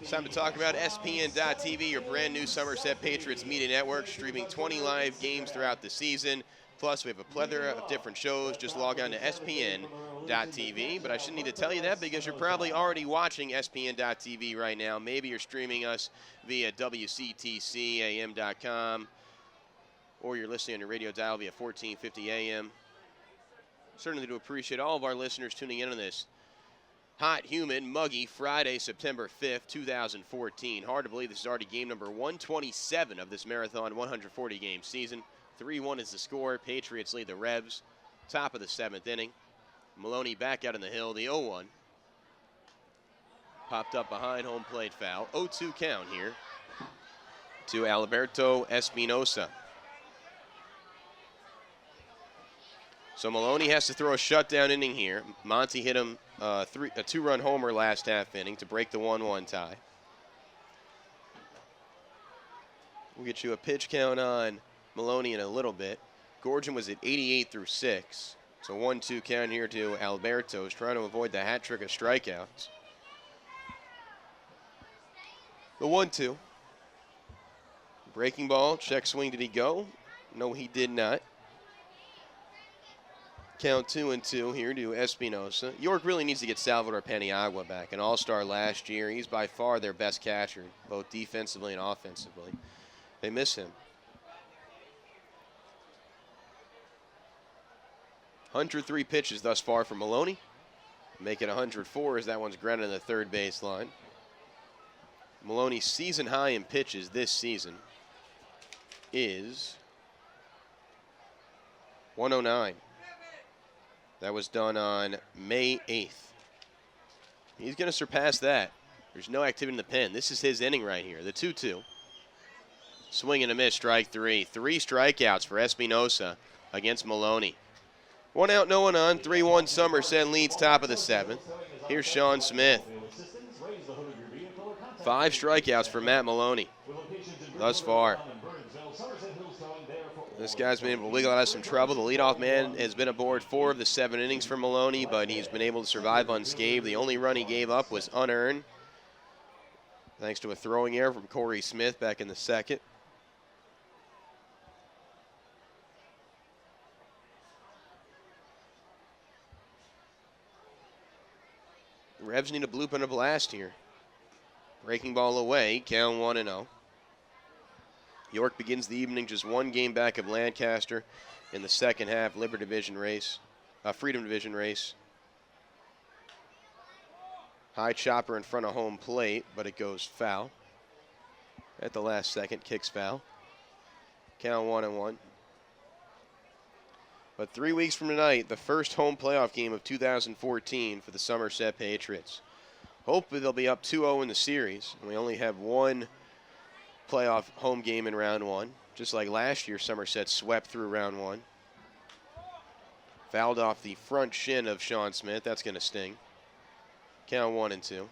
It's time to talk about SPN.TV, your brand new Somerset Patriots media network, streaming 20 live games throughout the season. Plus, we have a plethora of different shows. Just log on to SPN.TV. But I shouldn't need to tell you that because you're probably already watching SPN.TV right now. Maybe you're streaming us via WCTCAM.com, or you're listening on your radio dial via 1450 AM. Certainly do appreciate all of our listeners tuning in on this hot, humid, muggy Friday, September 5th, 2014. Hard to believe this is already game number 127 of this marathon 140-game season. 3-1 is the score. Patriots lead the Revs. Top of the 7th inning. Maloney back out on the hill. The 0-1. Popped up behind, home plate foul. 0-2 count here to Alberto Espinosa. So Maloney has to throw a shutdown inning here. Monty hit him a 2-run homer last half inning to break the 1-1 tie. We'll get you a pitch count on Maloney in a little bit. Gorgen was at 88 through 6. So 1-2 count here to Alberto. He's trying to avoid the hat trick of strikeouts. The 1-2. Breaking ball, check swing, did he go? No, he did not. Count 2-2 here to Espinosa. York really needs to get Salvador Paniagua back, an all-star last year. He's by far their best catcher, both defensively and offensively. They miss him. 103 pitches thus far for Maloney. Make it 104 as that one's grounded in the third base line. Maloney's season high in pitches this season is 109. That was done on May 8th. He's going to surpass that. There's no activity in the pen. This is his inning right here, the 2-2. Swing and a miss, strike 3. 3 strikeouts for Espinosa against Maloney. 1 out, no one on. 3-1 Somerset leads top of the 7th. Here's Sean Smith. 5 strikeouts for Matt Maloney thus far. This guy's been able to wiggle out of some trouble. The leadoff man has been aboard 4 of the 7 innings for Maloney, but he's been able to survive unscathed. The only run he gave up was unearned, thanks to a throwing error from Corey Smith back in the 2nd. The Revs need a bloop and a blast here. Breaking ball away, count 1-0. York begins the evening just 1 game back of Lancaster in the second half Freedom Division race. High chopper in front of home plate, but it goes foul. At the last second, kicks foul. Count 1-1. But 3 weeks from tonight, the first home playoff game of 2014 for the Somerset Patriots. Hopefully they'll be up 2-0 in the series. We only have one playoff home game in round one. Just like last year, Somerset swept through round one. Fouled off the front shin of Sean Smith. That's going to sting. Count 1-2.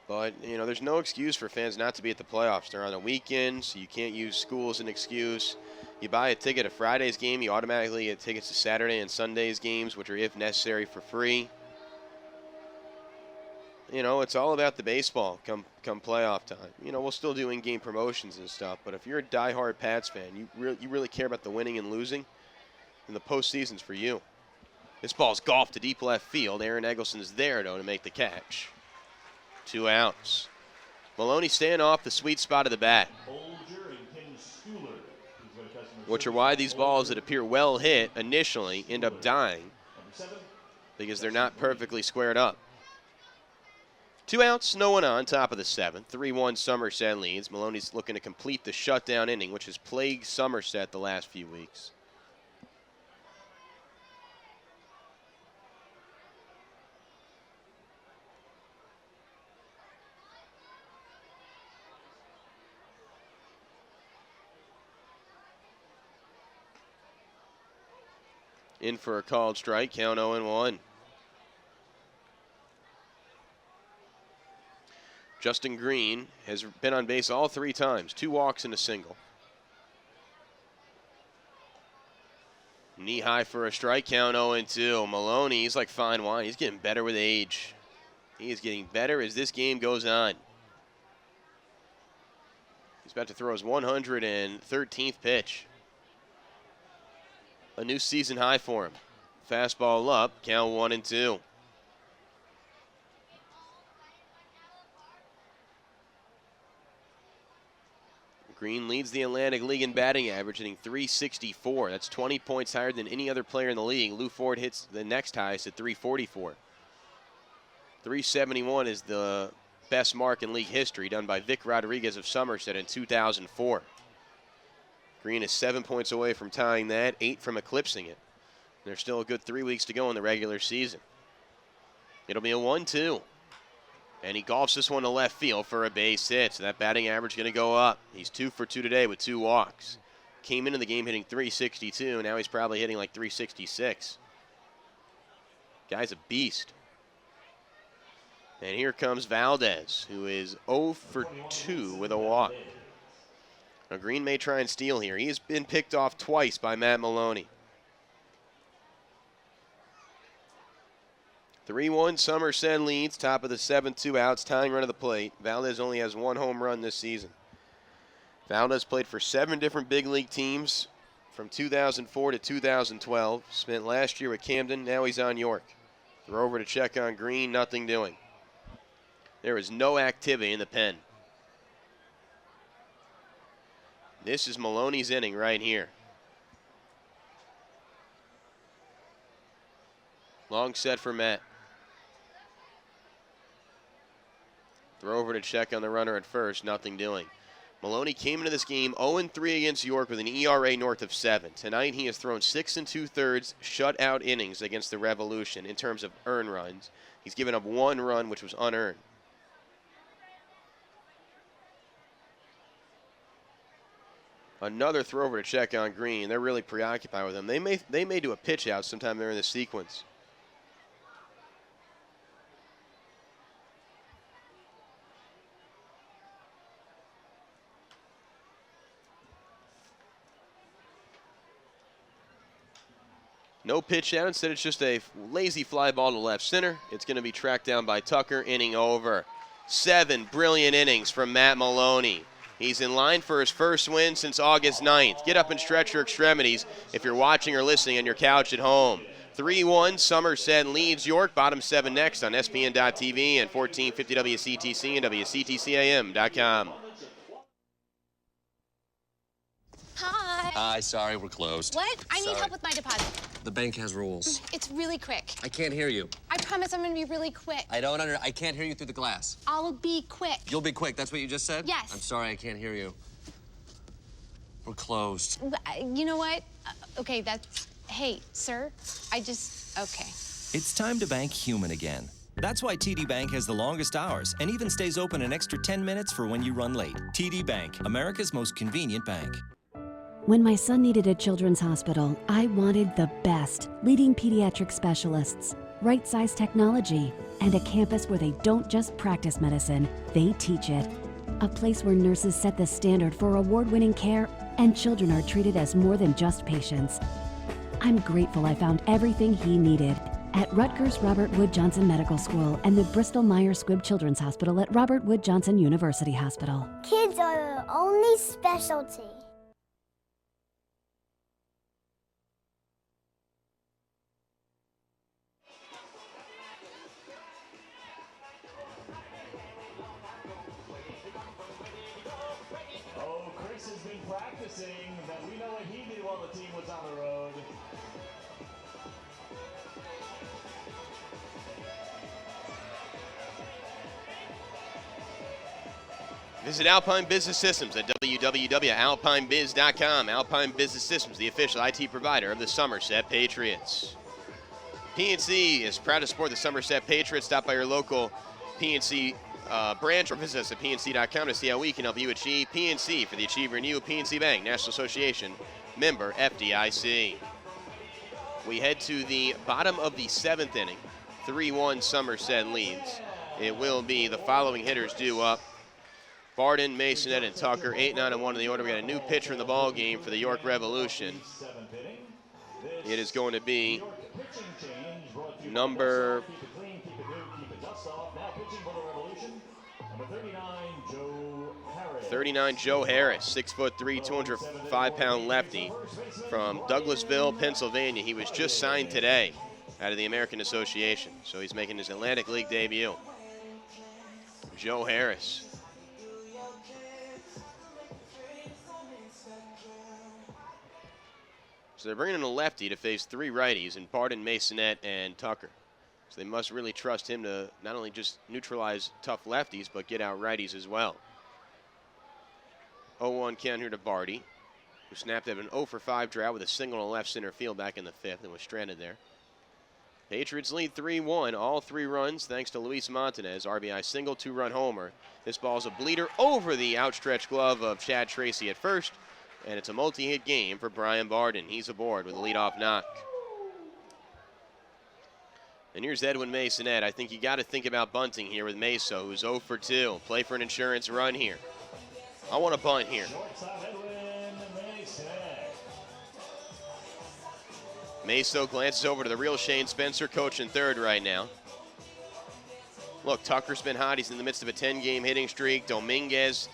But, you know, there's no excuse for fans not to be at the playoffs. They're on the weekends, so you can't use school as an excuse. You buy a ticket to Friday's game, you automatically get tickets to Saturday and Sunday's games, which are, if necessary, for free. You know, it's all about the baseball come playoff time. You know, we'll still do in-game promotions and stuff, but if you're a diehard Pats fan, you really care about the winning and losing, and the postseason's for you. This ball's golfed to deep left field. Aaron Eggleston's there, though, to make the catch. 2 outs. Maloney staying off the sweet spot of the bat, which are why these balls that appear well hit initially end up dying, because they're not perfectly squared up. 2 outs, no one on, top of the 7th. 3-1 Somerset leads. Maloney's looking to complete the shutdown inning, which has plagued Somerset the last few weeks. In for a called strike, count 0-1. Justin Green has been on base all 3 times, 2 walks and a single. Knee high for a strike, count 0-2. Maloney, he's like fine wine. He's getting better with age. He is getting better as this game goes on. He's about to throw his 113th pitch. A new season high for him. Fastball up, count 1-2. Green leads the Atlantic League in batting average, hitting .364. That's 20 points higher than any other player in the league. Lou Ford hits the next highest at .344. .371 is the best mark in league history, done by Vic Rodriguez of Somerset in 2004. Green is 7 points away from tying that, 8 from eclipsing it. There's still a good 3 weeks to go in the regular season. It'll be a 1-2. And he golfs this one to left field for a base hit, so that batting average is going to go up. He's 2 for 2 today with 2 walks. Came into the game hitting .362, now he's probably hitting like .366. Guy's a beast. And here comes Valdez, who is 0 for 2 with a walk. Now Green may try and steal here. He has been picked off twice by Matt Maloney. 3-1 Somerset leads, top of the 7th, 2 outs, tying run of the plate. Valdez only has 1 home run this season. Valdez played for 7 different big league teams from 2004 to 2012. Spent last year with Camden, now he's on York. Throw over to check on Green, nothing doing. There is no activity in the pen. This is Maloney's inning right here. Long set for Matt. Throw over to check on the runner at first, nothing doing. Maloney came into this game 0-3 against York with an ERA north of 7. Tonight he has thrown 6 2/3 shutout innings against the Revolution in terms of earned runs. He's given up 1 run, which was unearned. Another throw over to check on Green. They're really preoccupied with him. They may do a pitch out sometime there in the sequence. No pitch out. Instead, it's just a lazy fly ball to left center. It's going to be tracked down by Tucker. Inning over. 7 brilliant innings from Matt Maloney. He's in line for his first win since August 9th. Get up and stretch your extremities if you're watching or listening on your couch at home. 3-1, Somerset leads York. Bottom 7 next on SPN.TV and 1450 WCTC and WCTCAM.com. Hi. Hi, sorry, we're closed. What? I need Sorry. help with my deposit. The bank has rules. It's really quick. I can't hear you. I promise I'm gonna be really quick. I can't hear you through the glass. I'll be quick. You'll be quick, that's what you just said? Yes. I'm sorry, I can't hear you. We're closed. You know what? Okay, that's... Hey, sir, okay. It's time to bank human again. That's why TD Bank has the longest hours and even stays open an extra 10 minutes for when you run late. TD Bank, America's most convenient bank. When my son needed a children's hospital, I wanted the best. Leading pediatric specialists, right-sized technology, and a campus where they don't just practice medicine, they teach it. A place where nurses set the standard for award-winning care and children are treated as more than just patients. I'm grateful I found everything he needed at Rutgers Robert Wood Johnson Medical School and the Bristol Myers Squibb Children's Hospital at Robert Wood Johnson University Hospital. Kids are the only specialty. Oh, Chris has been practicing, but we know what he did while the team was on the road. Visit Alpine Business Systems at www.alpinebiz.com. Alpine Business Systems, the official IT provider of the Somerset Patriots. PNC is proud to support the Somerset Patriots. Stop by your local PNC branch or visit us at pnc.com to see how we can help you achieve PNC for the Achiever in You. PNC Bank, National Association, member FDIC. We head to the bottom of the 7th inning. 3-1 Somerset leads. It will be the following hitters due up. Barden, Masonette, and Tucker, 8, 9, and 1 in the order. We got a new pitcher in the ball game for the York Revolution. It is going to be number 39, Joe Harris, 6'3", 205-pound lefty from Douglasville, Pennsylvania. He was just signed today out of the American Association, so he's making his Atlantic League debut. Joe Harris. So they're bringing in a lefty to face 3 righties in Barden, Masonette, and Tucker. So they must really trust him to not only just neutralize tough lefties, but get out righties as well. 0-1 count here to Barty, who snapped at an 0-for-5 drought with a single to left center field back in the 5th and was stranded there. Patriots lead 3-1, all 3 runs thanks to Luis Montanez. RBI single, 2-run homer. This ball's a bleeder over the outstretched glove of Chad Tracy at first. And it's a multi-hit game for Brian Barden. He's aboard with a leadoff knock. And here's Edwin Masonette. I think you got to think about bunting here with Meso, who's 0 for 2. Play for an insurance run here. I want to bunt here. Meso glances over to the real Shane Spencer, coaching third right now. Look, Tucker's been hot. He's in the midst of a 10-game hitting streak. Dominguez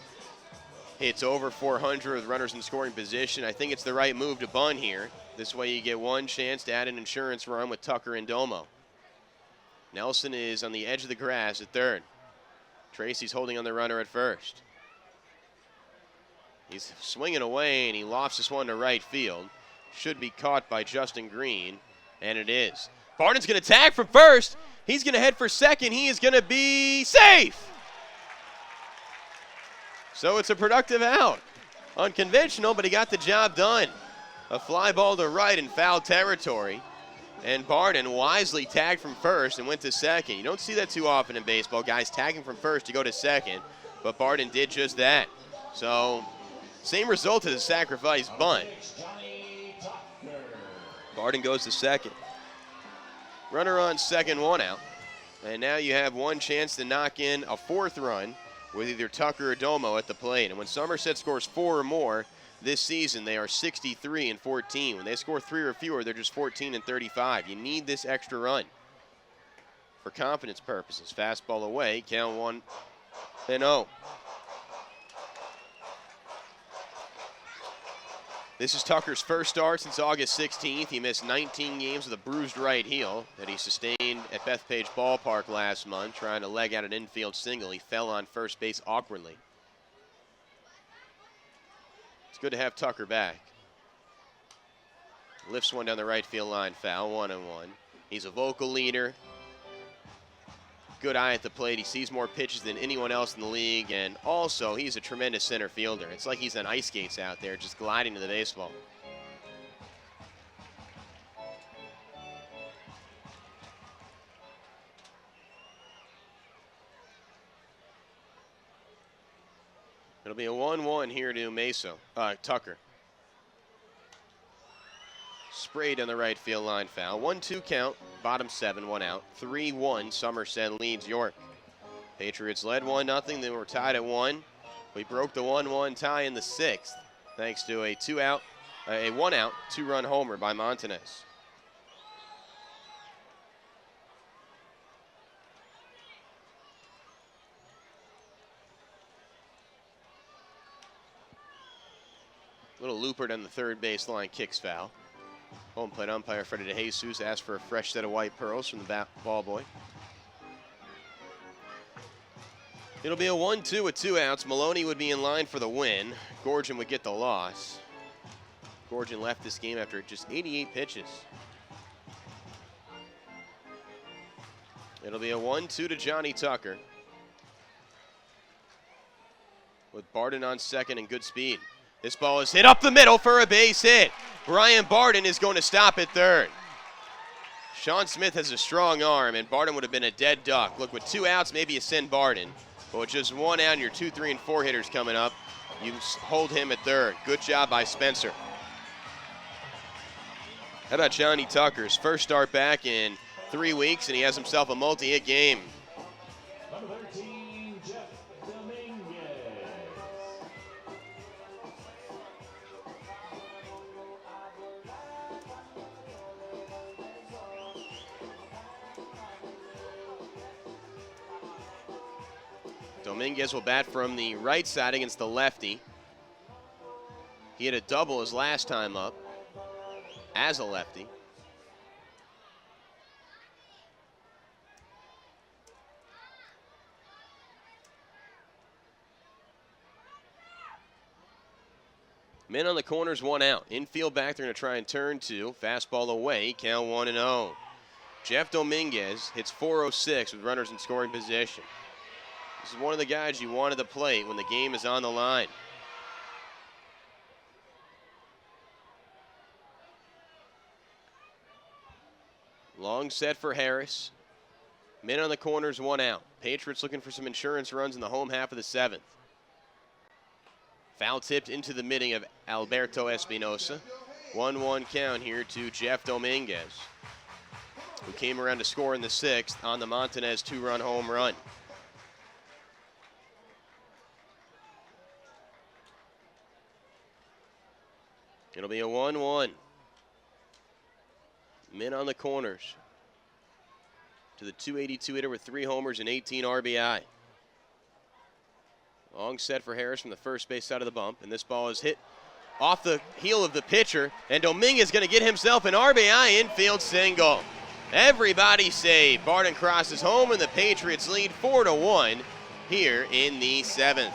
hits over 400 with runners in scoring position. I think it's the right move to bunt here. This way you get one chance to add an insurance run with Tucker and Domo. Nelson is on the edge of the grass at third. Tracy's holding on the runner at first. He's swinging away, and he lofts this one to right field. Should be caught by Justin Green, and it is. Barden's going to tag from first. He's going to head for second. He is going to be safe. So it's a productive out. Unconventional, but he got the job done. A fly ball to right in foul territory. And Barden wisely tagged from first and went to second. You don't see that too often in baseball, guys tagging from first to go to second. But Barden did just that. So, same result as a sacrifice bunt. Barden goes to second. Runner on second, 1 out. And now you have one chance to knock in a 4th run with either Tucker or Domo at the plate. And when Somerset scores 4 or more this season, they are 63-14. When they score 3 or fewer, they're just 14-35. You need this extra run for confidence purposes. Fastball away, count 1-0. This is Tucker's first start since August 16th. He missed 19 games with a bruised right heel that he sustained at Bethpage Ballpark last month, trying to leg out an infield single. He fell on first base awkwardly. It's good to have Tucker back. Lifts one down the right field line, foul, 1-1. He's a vocal leader. good eye at the plate. He sees more pitches than anyone else in the league, and also he's a tremendous center fielder. It's like he's on ice skates out there, just gliding to the baseball. It'll be a 1-1 here to Tucker. Sprayed on the right field line foul. 1-2 count, bottom 7, 1 out. 3-1, Somerset leads York. Patriots led 1-0, they were tied at 1. We broke the 1-1 tie in the 6th, thanks to a 1-out, 2-run homer by Montanez. Little looper on the third baseline, kicks foul. Home plate umpire Freddie DeJesus asked for a fresh set of white pearls from the ball boy. It'll be a 1-2 with 2 outs. Maloney would be in line for the win. Gorgen would get the loss. Gorgen left this game after just 88 pitches. It'll be a 1-2 to Johnny Tucker, with Barden on second and good speed. This ball is hit up the middle for a base hit. Brian Barden is going to stop at third. Sean Smith has a strong arm, and Barden would have been a dead duck. Look, with 2 outs, maybe you send Barden. But with just 1 out and your 2, 3, and 4 hitters coming up, you hold him at third. Good job by Spencer. How about Johnny Tucker's first start back in 3 weeks, and he has himself a multi-hit game. Number 13, Jeff Dominguez. Dominguez will bat from the right side against the lefty. He had a double his last time up as a lefty. Men on the corners, 1 out. Infield back, they're going to try and turn 2. Fastball away, count 1-0. Jeff Dominguez hits .406 with runners in scoring position. This is one of the guys you want at the plate when the game is on the line. Long set for Harris. Men on the corners, 1 out. Patriots looking for some insurance runs in the home half of the 7th. Foul tipped into the middle of Alberto Espinosa. 1-1 count here to Jeff Dominguez, who came around to score in the 6th on the Montanez 2-run home run. It'll be a 1-1. Men on the corners to the 282 hitter with 3 homers and 18 RBI. Long set for Harris from the first base side of the bump, and this ball is hit off the heel of the pitcher, and Dominguez going to get himself an RBI infield single. Everybody saved. Barden crosses home, and the Patriots lead 4-1 here in the 7th.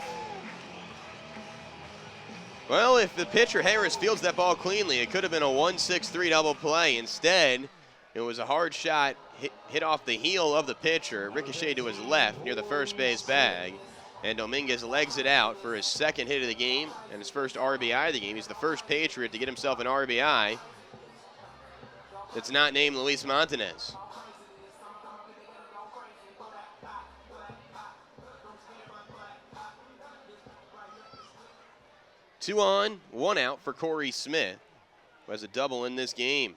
Well, if the pitcher Harris fields that ball cleanly, it could have been a 1-6-3 double play. Instead, it was a hard shot hit off the heel of the pitcher, ricocheted to his left near the first base bag, and Dominguez legs it out for his 2nd hit of the game and his first RBI of the game. He's the first Patriot to get himself an RBI that's not named Luis Montanez. Two on, 1 out for Corey Smith, who has a double in this game.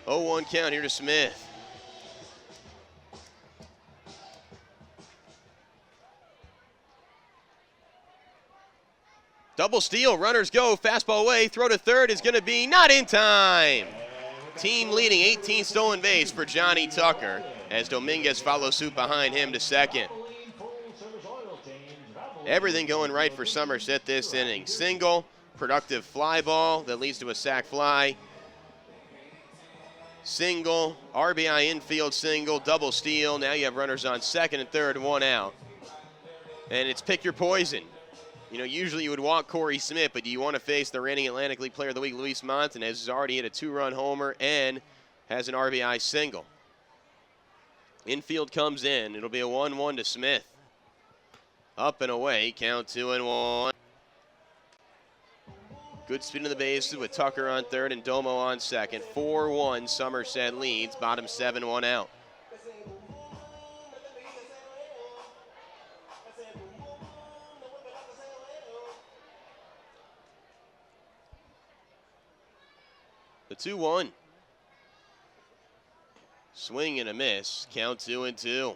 Oh, 1 count here to Smith. Double steal, runners go, fastball away, throw to third is going to be not in time. Team leading 18 stolen base for Johnny Tucker as Dominguez follows suit behind him to second. Everything going right for Somerset this inning. Single, productive fly ball that leads to a sac fly. single, RBI infield single, double steal. Now you have runners on second and third, one out. And it's pick your poison. You know, usually you would walk Corey Smith, but do you want to face the reigning Atlantic League Player of the Week, Luis Montanez, who's already hit a 2-run homer and has an RBI single. Infield comes in. It'll be a 1-1 to Smith. Up and away, count 2-1. Good spin to the bases with Tucker on third and Domo on second. 4-1, Somerset leads, bottom 7, 1 out. The 2-1. Swing and a miss, count 2-2.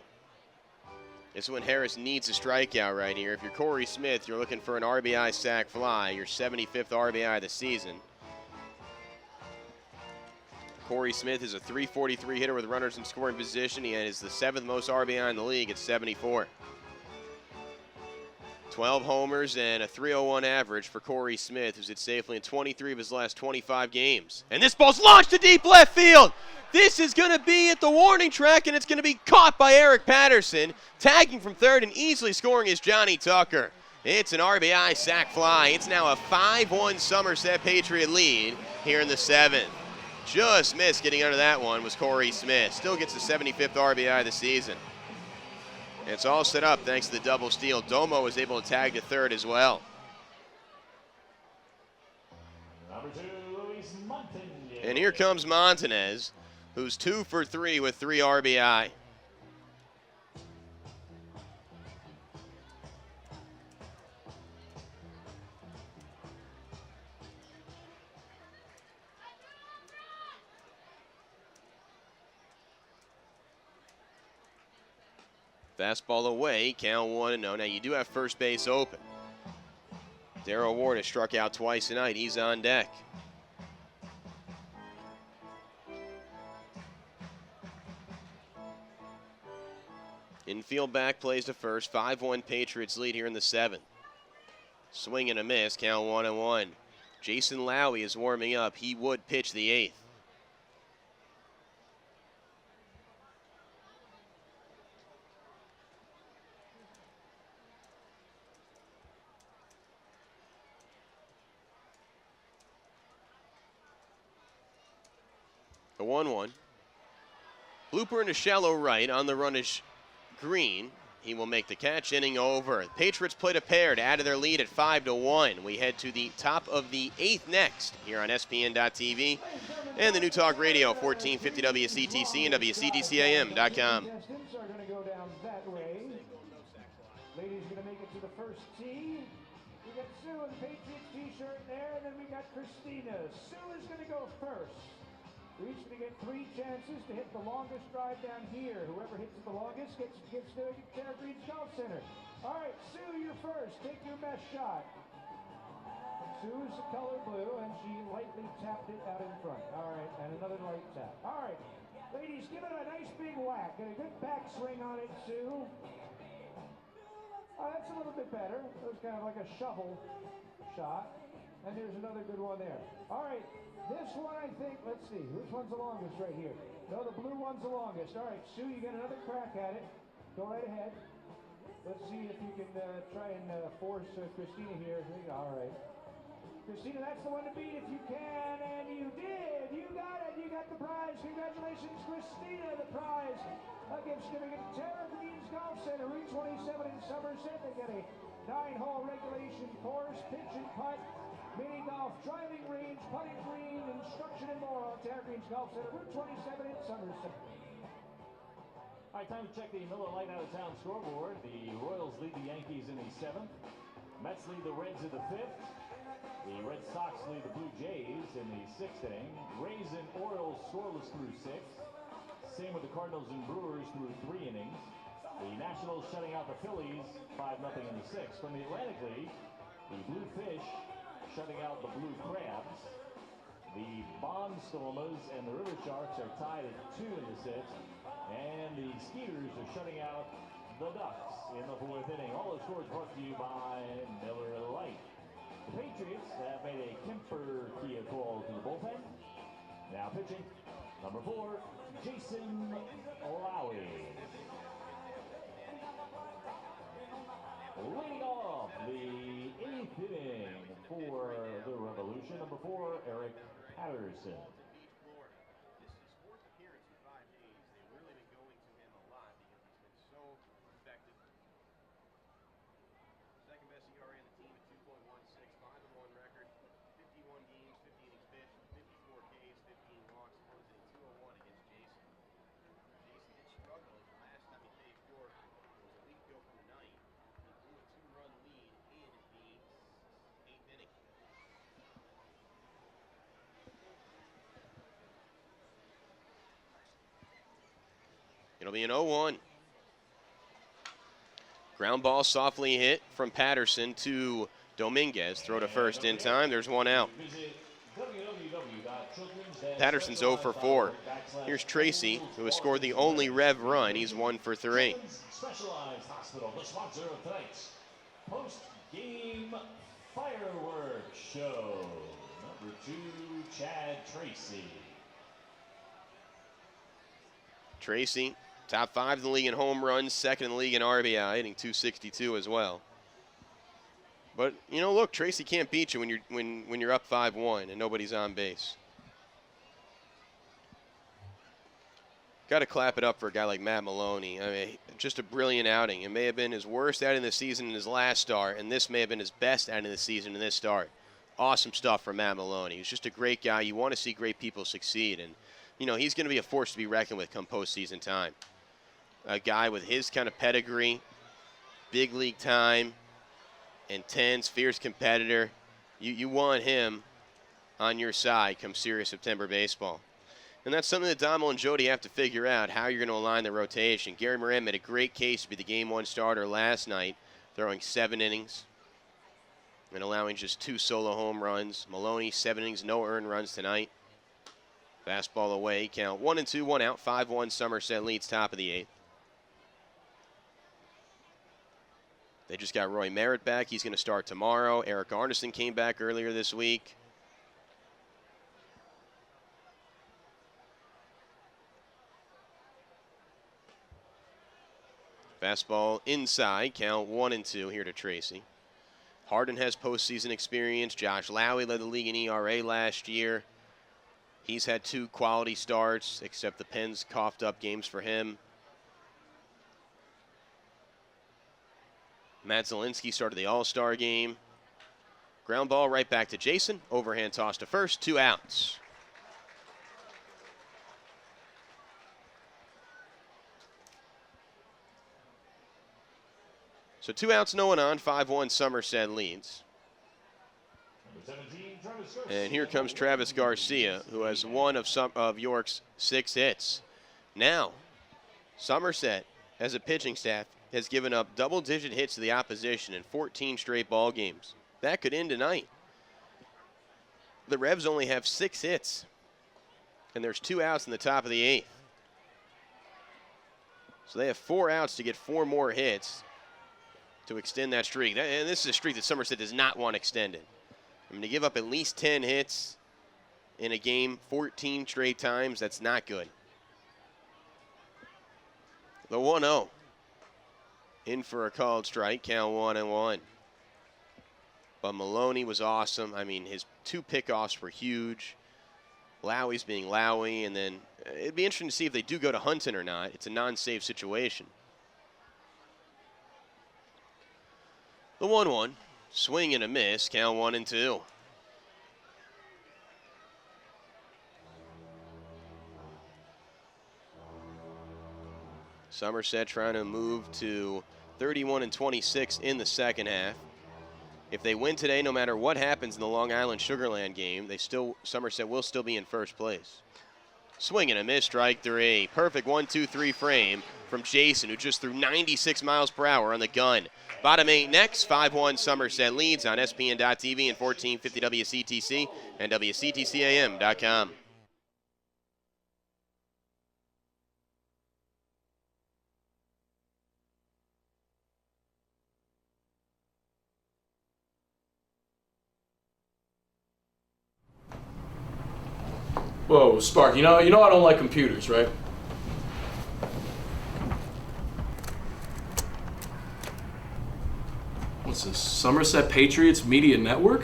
This is when Harris needs a strikeout right here. If you're Corey Smith, you're looking for an RBI sac fly, your 75th RBI of the season. Corey Smith is a .343 hitter with runners in scoring position. He is the 7th most RBI in the league at 74. 12 homers and a .301 average for Corey Smith, who's hit safely in 23 of his last 25 games. And this ball's launched to deep left field. This is going to be at the warning track, and it's going to be caught by Eric Patterson. Tagging from third and easily scoring is Johnny Tucker. It's an RBI sac fly. It's now a 5-1 Somerset Patriot lead here in the 7th. Just missed getting under that one was Corey Smith. Still gets the 75th RBI of the season. And it's all set up thanks to the double steal. Domo was able to tag to third as well. Number 2, Luis Montanez. And here comes Montanez, who's 2 for 3 with 3 RBI. Fastball away, count 1-0. Now you do have first base open. Darryl Ward has struck out twice tonight. He's on deck. Infield back plays to first. 5-1 Patriots lead here in the 7th. Swing and a miss, count 1-1. Jason Lowy is warming up. He would pitch the 8th. A 1-1. Blooper into shallow right. On the run is Green. He will make the catch. Inning over. Patriots played a pair to add to their lead at 5-1. We head to the top of the 8th next here on SPN.TV and the New Talk Radio 1450 WCTC and WCTCAM.com. Ladies going to make it to the first tee. We got Sue in the Patriots t-shirt there, and then we got Christina. Sue is going to go first. We're each going to get 3 chances to hit the longest drive down here. Whoever hits it the longest gets to Evergreen Golf Center. All right, Sue, you're first. Take your best shot. Sue is the color blue, and she lightly tapped it out in front. All right, and another light tap. All right, ladies, give it a nice big whack. Get a good backswing on it, Sue. Oh, that's a little bit better. It was kind of like a shovel shot. And there's another good one there. All right. This one, I think, let's see, which one's the longest right here? No, the blue one's the longest. All right, Sue, you get another crack at it. Go right ahead. Let's see if you can try and force Christina here. All right. Christina, that's the one to beat if you can, and you did. You got it. You got the prize. Congratulations, Christina, the prize. A gift certificate to Terra Greens Golf Center, Route 27 in Somerset. They get a 9-hole regulation course, pitch and putt, mini golf, driving range, putting green, instruction and more on Terra Greens Golf Center, Route 27 in Somerset. All right, time to check the Miller Lite Out of Town scoreboard. The Royals lead the Yankees in the 7th. Mets lead the Reds in the 5th. The Red Sox lead the Blue Jays in the 6th inning. Rays and Orioles scoreless through 6. Same with the Cardinals and Brewers through 3 innings. The Nationals shutting out the Phillies 5-0 in the 6th. From the Atlantic League, the Blue Fish shutting out the Blue Crabs. The Barnstormers and the River Sharks are tied at 2 in the 6th. And the Skeeters are shutting out the Ducks in the 4th inning. All the scores brought to you by Miller Lite. The Patriots have made a Kemper Kia call to the bullpen. Now pitching, number 4, Jason Lowy. Leading off the 8th inning for the Revolution, number 4, Eric Patterson. This is his 4th appearance in 5 days. They've really been going to him a lot because he's been so effective. Second best ERA on the team at 2.16, 5-1 record, 51 games, 50 innings pitched, 54 Ks, 15 walks, closing 201 against Jason. Jason did struggle as the last time he faced York was a week ago from the ninth. He blew a 2-run lead in the 8th inning. It'll be an 0-1. Ground ball softly hit from Patterson to Dominguez. Throw to first in time. There's one out. Patterson's 0 for 4. Here's Tracy, who has scored the only Rev run. He's 1 for 3. Specialized Hospital, the sponsor of tonight's post-game fireworks show. Number 2, Chad Tracy. Tracy, top 5 in the league in home runs, 2nd in the league in RBI, hitting .262 as well. But you know, look, Tracy can't beat you when you're up 5-1 and nobody's on base. Got to clap it up for a guy like Matt Maloney. I mean, just a brilliant outing. It may have been his worst outing of the season in his last start, and this may have been his best outing of the season in this start. Awesome stuff from Matt Maloney. He's just a great guy. You want to see great people succeed, and you know, he's going to be a force to be reckoned with come postseason time. A guy with his kind of pedigree, big league time, intense, fierce competitor. You want him on your side come serious September baseball. And that's something that Dommel and Jody have to figure out, how you're going to align the rotation. Gary Moran made a great case to be the Game 1 starter last night, throwing 7 innings and allowing just 2 solo home runs. Maloney, 7 innings, no earned runs tonight. Fastball away, count 1-2, 1 out, 5-1. Somerset leads top of the 8th. They just got Roy Merritt back. He's going to start tomorrow. Eric Arneson came back earlier this week. Fastball inside, count 1-2 here to Tracy. Harden has postseason experience. Josh Lowy led the league in ERA last year. He's had 2 quality starts, except the Pens coughed up games for him. Matt Zielinski started the All-Star game. Ground ball right back to Jason. Overhand toss to first, 2 outs. So 2 outs, no one on, 5-1 Somerset leads. And here comes Travis Garcia, who has one of York's 6 hits. Now, Somerset, as a pitching staff, has given up double-digit hits to the opposition in 14 straight ball games. That could end tonight. The Revs only have 6 hits, and there's 2 outs in the top of the 8th. So they have 4 outs to get 4 more hits to extend that streak. And this is a streak that Somerset does not want extended. I mean, to give up at least 10 hits in a game 14 straight times, that's not good. The 1-0. In for a called strike, count 1-1. But Maloney was awesome. I mean, his 2 pickoffs were huge. Lowey's being Lowy, and then it'd be interesting to see if they do go to Hunton or not. It's a non-save situation. The 1-1, swing and a miss, count 1-2. Somerset trying to move to 31-26 in the second half. If they win today, no matter what happens in the Long Island Sugarland game, Somerset will still be in first place. Swing and a miss, strike 3. Perfect 1-2-3 frame from Jason, who just threw 96 miles per hour on the gun. Bottom 8 next, 5-1 Somerset leads on SPN.TV and 1450 WCTC and WCTCAM.com. Whoa, Spark, you know I don't like computers, right? What's this, Somerset Patriots Media Network?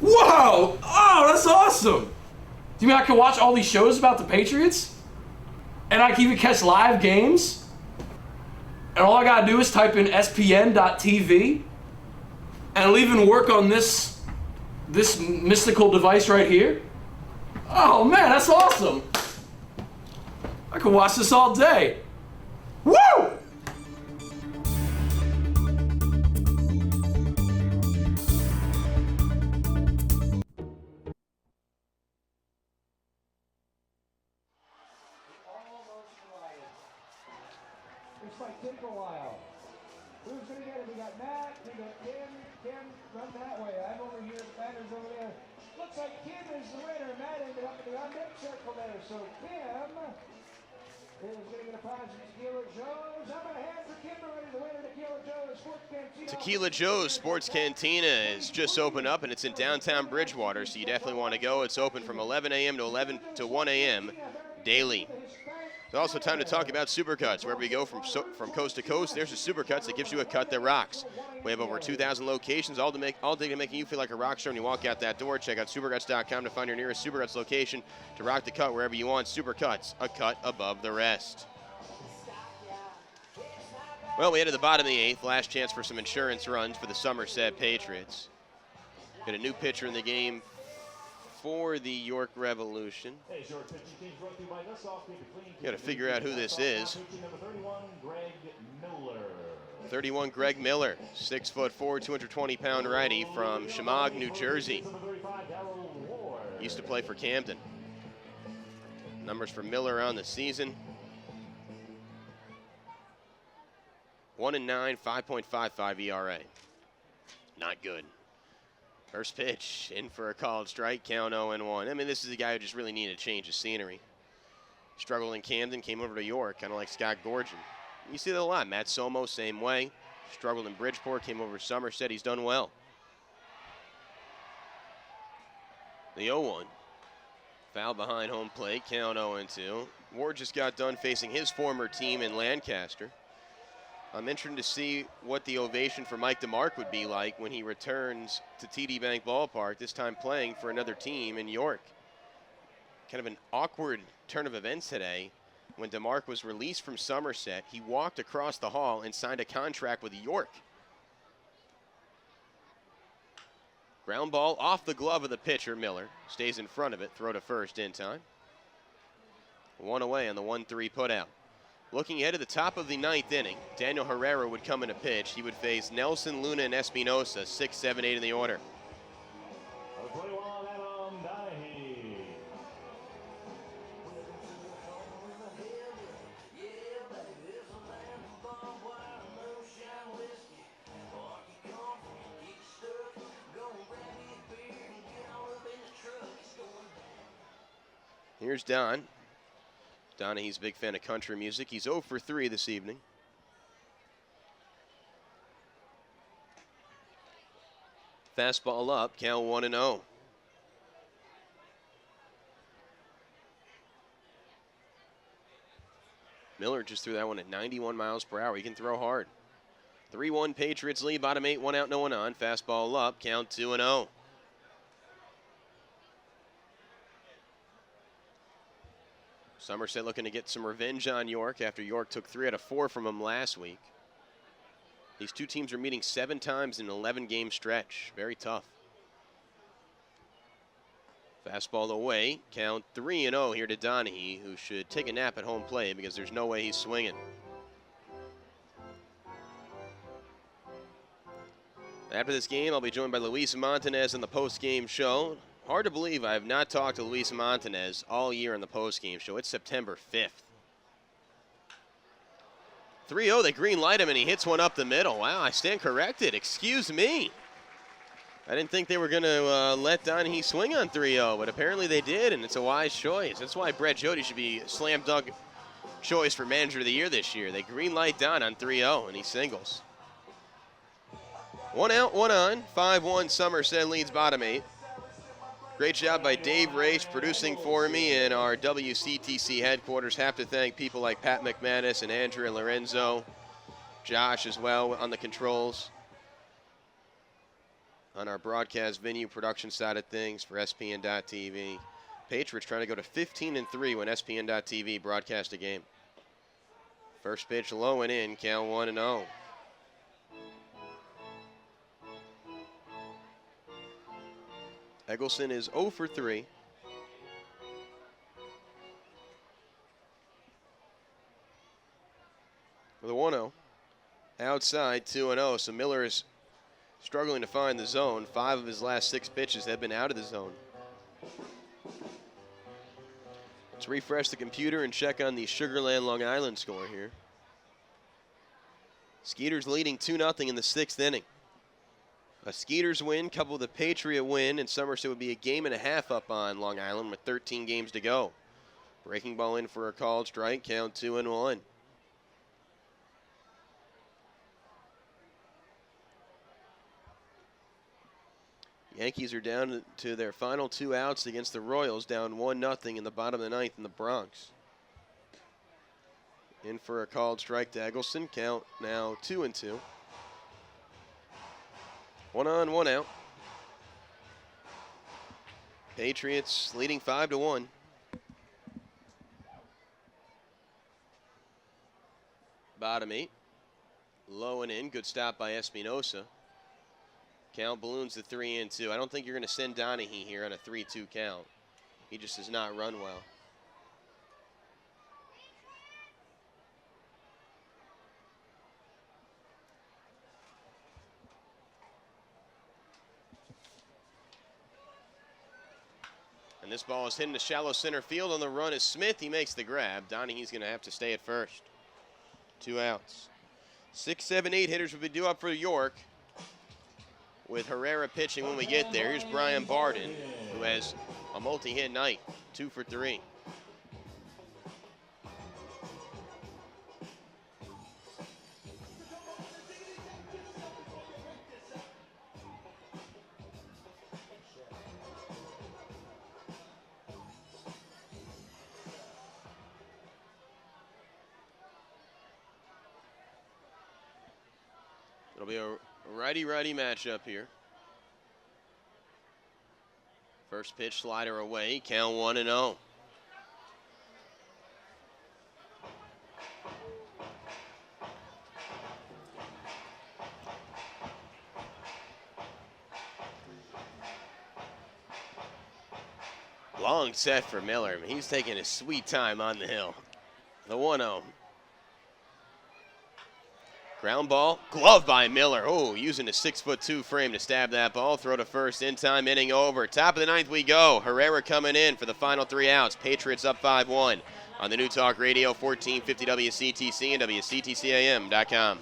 Whoa! Oh, that's awesome! Do you mean I can watch all these shows about the Patriots? And I can even catch live games? And all I gotta do is type in spn.tv? And it'll even work on this mystical device right here? Oh man, that's awesome! I could watch this all day. Woo! This might take a while. Who's going to get it? We got Matt, we got Kim. Kim, run that way. I'm over here, Banner's over there. Looks like Kim is the winner. Matt ended up in the on-deck circle there. So Kim is going to get a prize from Tequila Joe's. How about a hand for Kim already, the winner, Tequila Joe's Sports Cantina. Tequila Joe's Sports Cantina is just opened up, and it's in downtown Bridgewater, so you definitely want to go. It's open from 11 a.m. to 1 a.m. daily. It's also time to talk about Supercuts. Wherever you go from coast to coast, there's a Supercuts that gives you a cut that rocks. We have over 2,000 locations, all day to making you feel like a rock star when you walk out that door. Check out supercuts.com to find your nearest Supercuts location to rock the cut wherever you want. Supercuts, a cut above the rest. Well, we head to the bottom of the 8th. Last chance for some insurance runs for the Somerset Patriots. Got a new pitcher in the game for the York Revolution. Got to figure out who this is. 31 Greg Miller, 6'4", 220-pound righty from Chemog, New Jersey. Used to play for Camden. Numbers for Miller on the season: 1-9, 5.55 ERA. Not good. First pitch, in for a called strike, count 0-1. I mean, this is a guy who just really needed a change of scenery. Struggled in Camden, came over to York, kind of like Scott Gorgen. You see that a lot. Matt Somo, same way. Struggled in Bridgeport, came over to Somerset. He's done well. The 0-1. Foul behind home plate, count 0-2. Ward just got done facing his former team in Lancaster. I'm interested to see what the ovation for Mike DeMark would be like when he returns to TD Bank Ballpark, this time playing for another team in York. Kind of an awkward turn of events today. When DeMark was released from Somerset, he walked across the hall and signed a contract with York. Ground ball off the glove of the pitcher, Miller. Stays in front of it, throw to first in time. 1 away on the 1-3 putout. Looking ahead to the top of the 9th inning, Daniel Herrera would come in to pitch. He would face Nelson, Luna, and Espinosa, 6, 7, 8 in the order. Here's Don. Donahue, a big fan of country music. He's 0 for 3 this evening. Fastball up, count 1-0. Miller just threw that one at 91 miles per hour. He can throw hard. 3-1 Patriots lead, bottom 8, 1 out, no one on. Fastball up, count 2-0. Somerset looking to get some revenge on York after York took 3 out of 4 from him last week. These two teams are meeting 7 times in an 11-game stretch. Very tough. Fastball away. Count 3-0 here to Donahue, who should take a nap at home plate because there's no way he's swinging. After this game, I'll be joined by Luis Montanez on the post-game show. Hard to believe I have not talked to Luis Montanez all year on the post-game show. It's September 5th. 3-0, they green light him, and he hits one up the middle. Wow, I stand corrected. Excuse me. I didn't think they were going to let Donahue swing on 3-0, but apparently they did, and it's a wise choice. That's why Brett Jody should be a slam dunk choice for Manager of the Year this year. They green light Don on 3-0, and he singles. 1 out, 1 on. 5-1 Somerset leads bottom 8. Great job by Dave Race producing for me in our WCTC headquarters. Have to thank people like Pat McManus and Andrea Lorenzo. Josh as well on the controls. On our broadcast venue production side of things for SPN.TV. Patriots trying to go to 15-3 when SPN.TV broadcast a game. First pitch low and in, count 1-0. Eggleston is 0 for 3. With a 1-0. Outside, 2-0. So Miller is struggling to find the zone. 5 of his last 6 pitches have been out of the zone. Let's refresh the computer and check on the Sugarland Long Island score here. Skeeters leading 2-0 in the 6th inning. A Skeeters win coupled with a Patriot win, and Somerset would be a game and a half up on Long Island with 13 games to go. Breaking ball in for a called strike, count 2-1. Yankees are down to their final 2 outs against the Royals, down 1-0 in the bottom of the 9th in the Bronx. In for a called strike to Eggleston, count now 2-2. 1 on, 1 out. Patriots leading 5-1. Bottom 8. Low and in. Good stop by Espinosa. Count balloons to 3-2. I don't think you're going to send Donahue here on a 3-2 count. He just does not run well. And this ball is hitting to shallow center field. On the run is Smith. He makes the grab. Donahue's going to have to stay at first. 2 outs. 6, 7, 8 hitters will be due up for York, with Herrera pitching when we get there. Here's Brian Barden, who has a multi-hit night, 2 for 3. It'll be a righty-righty matchup here. First pitch slider away, count 1-0. Long set for Miller. He's taking his sweet time on the hill. The 1-0. Ground ball, glove by Miller. Oh, using a 6'2" frame to stab that ball. Throw to first, in time, inning over. Top of the 9th we go. Herrera coming in for the final 3 outs. Patriots up 5-1 on the New Talk Radio, 1450 WCTC and WCTCAM.com.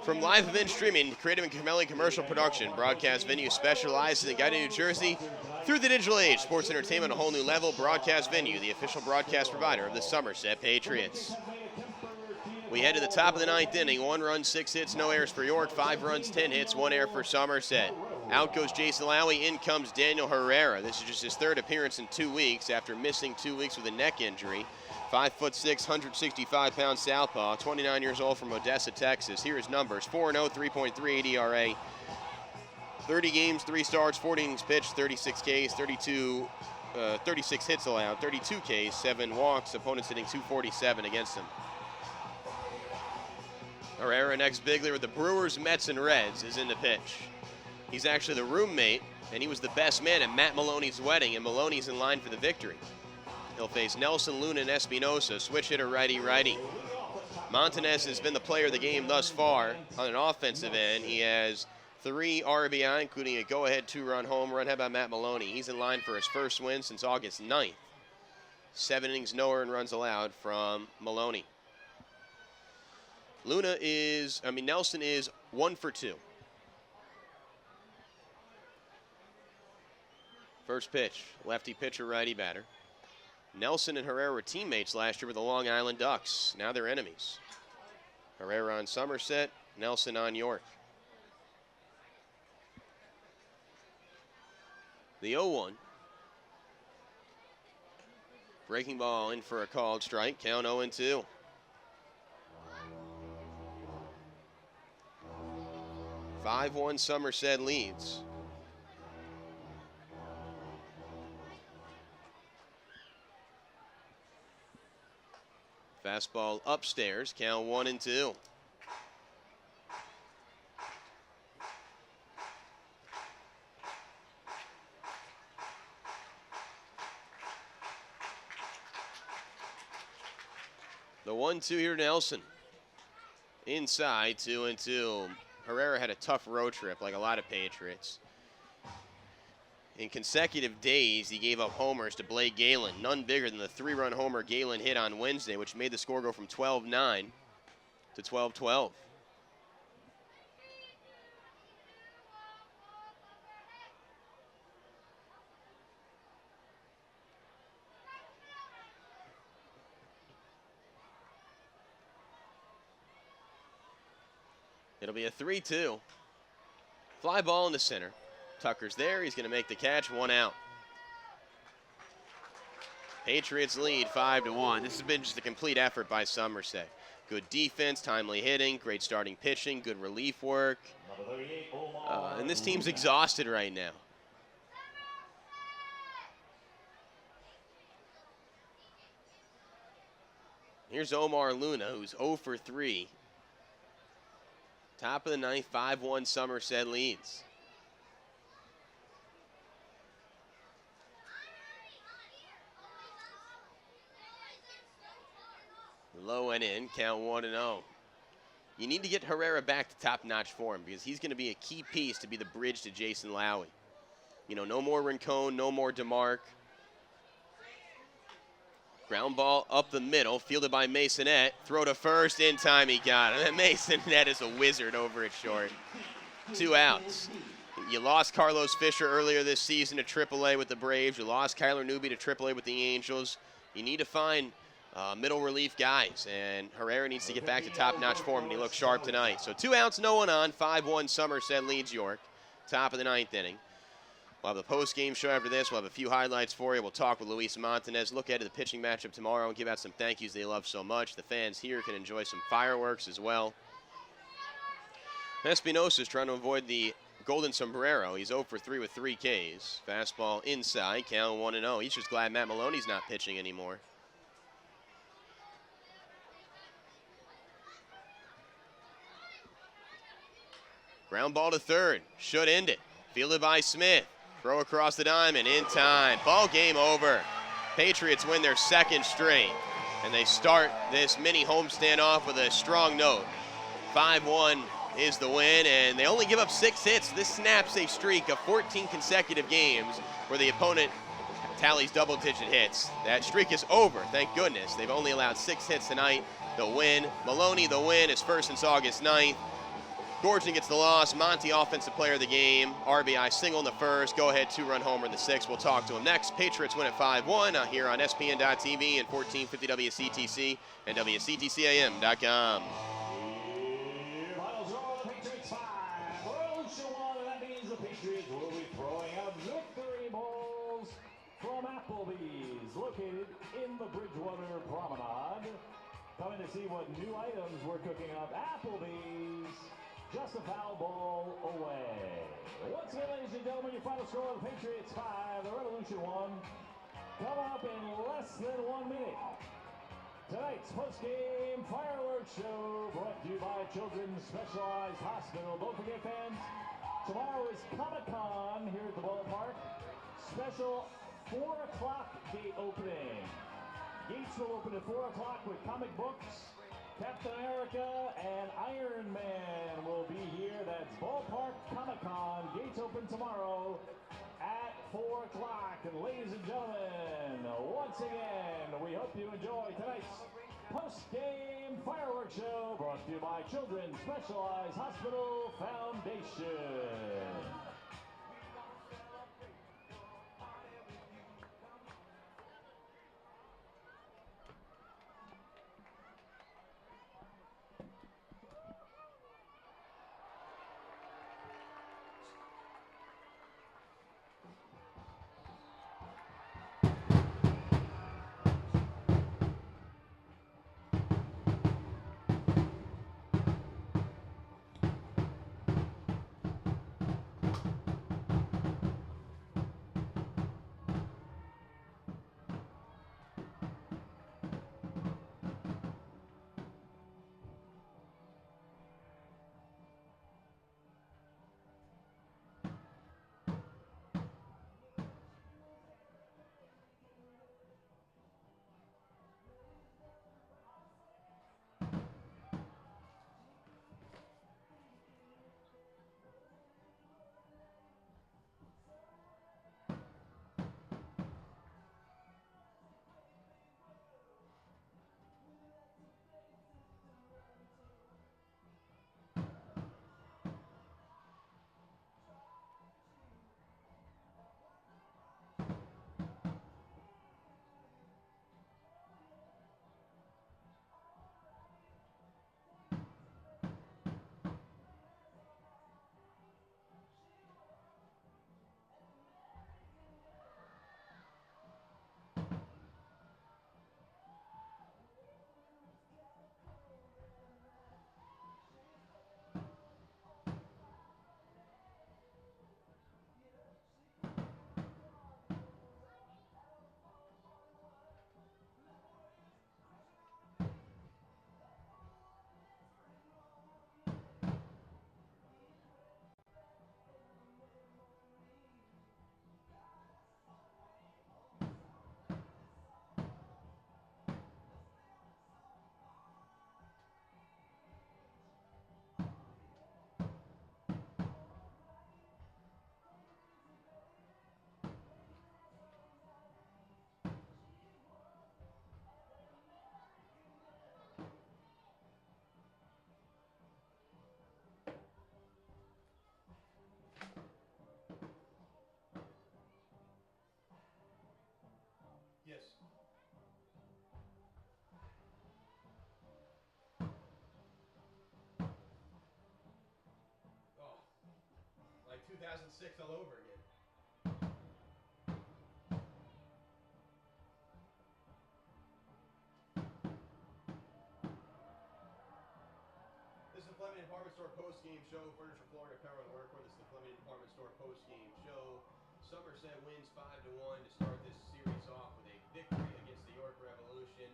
From live event streaming, creative and compelling commercial production, broadcast venue specializes in guiding New Jersey through the digital age. Sports entertainment at a whole new level. Broadcast venue, the official broadcast provider of the Somerset Patriots. We head to the top of the 9th inning. 1 run, 6 hits, no errors for York. 5 runs, 10 hits, 1 error for Somerset. Out goes Jason Lowy. In comes Daniel Herrera. This is just his 3rd appearance in 2 weeks after missing 2 weeks with a neck injury. 5'6", 165-pound southpaw, 29 years old from Odessa, Texas. Here are his numbers: 4-0, 3.38 ERA, 30 games, 3 starts, 40 innings pitched, 36 Ks, 36 hits allowed, 32 Ks, 7 walks. Opponents hitting .247 against him. Herrera, next big league with the Brewers, Mets, and Reds, is in the pitch. He's actually the roommate, and he was the best man at Matt Maloney's wedding, and Maloney's in line for the victory. He'll face Nelson, Luna, and Espinosa, switch hitter righty-righty. Montanez has been the player of the game thus far on an offensive end. He has 3 RBI, including a go-ahead 2-run home run. How about Matt Maloney? He's in line for his first win since August 9th. 7 innings, no earned runs allowed from Maloney. Nelson is 1 for 2. First pitch, lefty pitcher, righty batter. Nelson and Herrera were teammates last year with the Long Island Ducks. Now they're enemies. Herrera on Somerset, Nelson on York. The 0-1. Breaking ball in for a called strike. Count 0-2. "5-1 Somerset leads. Fastball upstairs, count 1-2. The 1-2 here, Nelson. Inside, 2-2. Herrera had a tough road trip, like a lot of Patriots. In consecutive days, he gave up homers to Blake Galen, none bigger than the 3-run homer Galen hit on Wednesday, which made the score go from 12-9 to 12-12. It'll be a 3-2. Fly ball in the center. Tucker's there. He's going to make the catch. 1 out. Patriots lead 5-1. This has been just a complete effort by Somerset. Good defense, timely hitting, great starting pitching, good relief work. And this team's exhausted right now. Here's Omar Luna, who's 0 for 3. Top of the 9th, 5-1 Somerset leads. Low and in, count 1-0. You need to get Herrera back to top-notch form because he's going to be a key piece to be the bridge to Jason Lowy. You know, no more Rincon, no more DeMarc. Ground ball up the middle, fielded by Masonette. Throw to first, in time he got him. And Masonette is a wizard over at short. 2 outs. You lost Carlos Fisher earlier this season to AAA with the Braves. You lost Kyler Newby to AAA with the Angels. You need to find middle relief guys, and Herrera needs to get back to top-notch form, and he looks sharp tonight. So 2 outs, no one on. 5-1 Somerset leads York. Top of the 9th inning. We'll have the post-game show after this. We'll have a few highlights for you. We'll talk with Luis Montanez, look ahead to the pitching matchup tomorrow, and give out some thank yous they love so much. The fans here can enjoy some fireworks as well. Espinosa's trying to avoid the golden sombrero. He's 0 for 3 with 3 Ks. Fastball inside, count 1-0. He's just glad Matt Maloney's not pitching anymore. Ground ball to third, should end it. Fielded by Smith. Throw across the diamond, in time. Ball game over. Patriots win their 2nd straight, and they start this mini homestand off with a strong note. 5-1 is the win, and they only give up 6 hits. This snaps a streak of 14 consecutive games where the opponent tallies double-digit hits. That streak is over, thank goodness. They've only allowed 6 hits tonight. They'll win. Maloney, the win, is first since August 9th. Gorgen gets the loss. Monty, offensive player of the game. RBI single in the first. Go-ahead 2-run homer in the sixth. We'll talk to him next. Patriots win at 5-1 here on SPN.TV and 1450 WCTC and WCTCAM.com. Patriots 5, Revolution 1, and that means the Patriots will be throwing out victory balls from Applebee's, located in the Bridgewater Promenade. Coming to see what new items we're cooking up. Applebee's, just a foul ball away. Once again, ladies and gentlemen, your final score of the Patriots 5, the Revolution 1. Coming up in less than 1 minute. Tonight's post-game fireworks show brought to you by Children's Specialized Hospital. Don't forget, fans, tomorrow is Comic-Con here at the ballpark. Special 4 o'clock gate opening. Gates will open at 4 o'clock with comic books. Captain America and Iron Man will be here. That's Ballpark Comic-Con. Gates open tomorrow at 4 o'clock. And ladies and gentlemen, once again, we hope you enjoy tonight's post-game fireworks show brought to you by Children's Specialized Hospital Foundation. Yes. Oh, like 2006 all over again. This is the Fleming Department Store post-game show. Furniture, Florida, apparel, and workwear. This is the Fleming Department Store post-game show. Somerset wins 5-1 to start this series off with a victory against the York Revolution.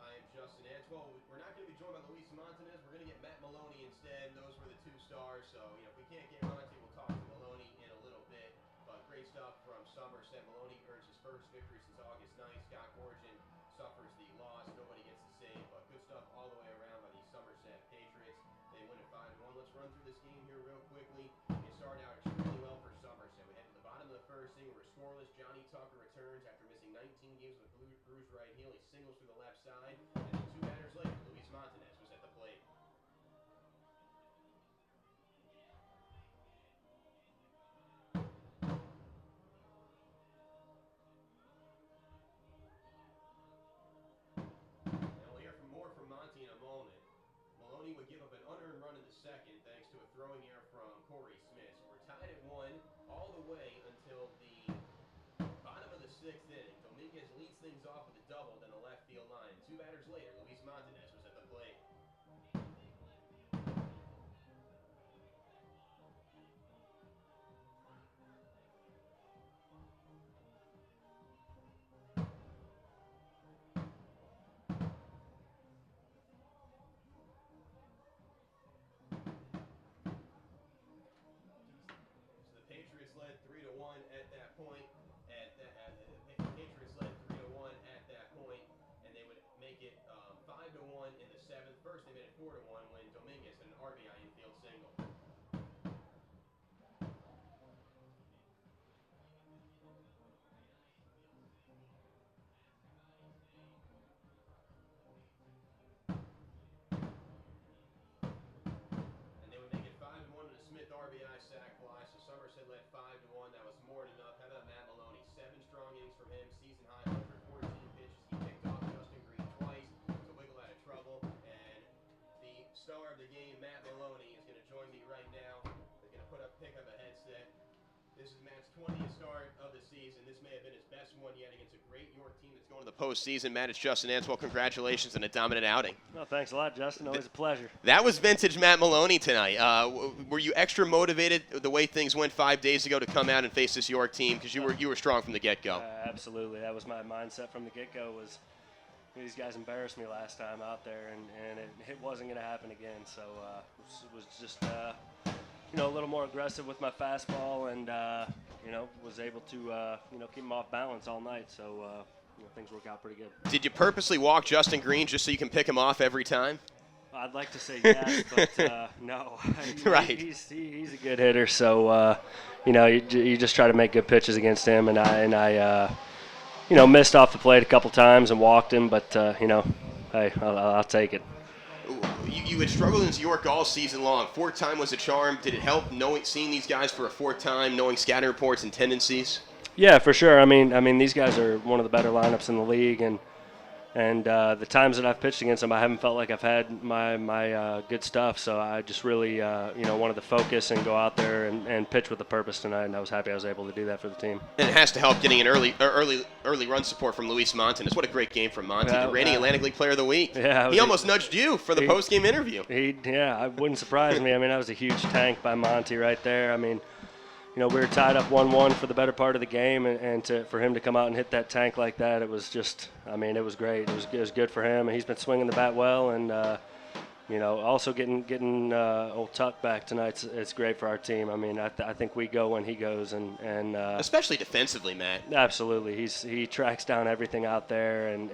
I am Justin Edge. Well, we're not going to be joined by Luis Montanez. We're going to get Matt Maloney instead. Those were the 2 stars. So, if we can't get Monty, we'll talk to Maloney in a little bit. But great stuff from Somerset. Maloney earns his first victory since August 9th. Scott Gorgen suffers the loss. Nobody gets the save. But good stuff all the way around by the Somerset Patriots. They win at 5-1. Let's run through this game here real quickly. It started out extremely well for Somerset. We head to the bottom of the first inning. We're scoreless. Johnny Tucker returns after missing 19 games with a bruised right heel. He singles through the left side. And then 2 batters later, Luis Montanez was at the plate. And we'll hear more from Monty in a moment. Maloney would give up an unearned run in the second thanks to a throwing error from Corey Smith. So we're tied at 1 all the way until the bottom of the 6th inning. Dominguez leads things off with a double down the left field line. 2 batters later, Luis Montanez was at the plate. Patriots led 3-1 at that point. Patriots led 3-1 at that point, and they would make it 5-1 in the 7th. First, they made it 4-1 when Dominguez had an RBI infield single. RBI sac fly, so Somerset led 5-1. That was more than enough. How about Matt Maloney? 7 strong innings from him, season high, 114 pitches. He picked off Justin Green twice to wiggle out of trouble. And the star of the game, Matt Maloney, is going to join me right now. They're going to pick up a headset. This is Matt's 20th start of the season. This may have been his best one yet against a great York team that's going to the postseason. Matt, it's Justin Answell. Congratulations on a dominant outing. Well, thanks a lot, Justin. Always a pleasure. That was vintage Matt Maloney tonight. Were you extra motivated the way things went 5 days ago to come out and face this York team? Because you were strong from the get-go. Absolutely. That was my mindset from the get-go. Was these guys embarrassed me last time out there, and it wasn't going to happen again. So it was just a little more aggressive with my fastball, and was able to keep him off balance all night. So things work out pretty good. Did you purposely walk Justin Green just so you can pick him off every time? I'd like to say yes, but no. Right. He's a good hitter, so you just try to make good pitches against him, and I missed off the plate a couple times and walked him, but hey, I'll take it. You had struggled in York all season long. 4th time was a charm. Did it help seeing these guys for a 4th time, knowing scouting reports and tendencies? Yeah, for sure. I mean, these guys are one of the better lineups in the league, and the times that I've pitched against them, I haven't felt like I've had my good stuff. So I just really wanted to focus and go out there and pitch with a purpose tonight, and I was happy I was able to do that for the team. And it has to help getting an early run support from Luis Montanez. What a great game from Monty, the reigning Atlantic League Player of the Week. Yeah, he almost nudged you for the post-game interview. It wouldn't surprise me. I mean, that was a huge tank by Monty right there. I mean, we were tied up 1-1 for the better part of the game, and for him to come out and hit that tank like that, it was just, it was great. It was good for him, and he's been swinging the bat well, and also getting old Tuck back tonight, it's great for our team. I mean, I think we go when he goes, and especially defensively, Matt. Absolutely, he tracks down everything out there, and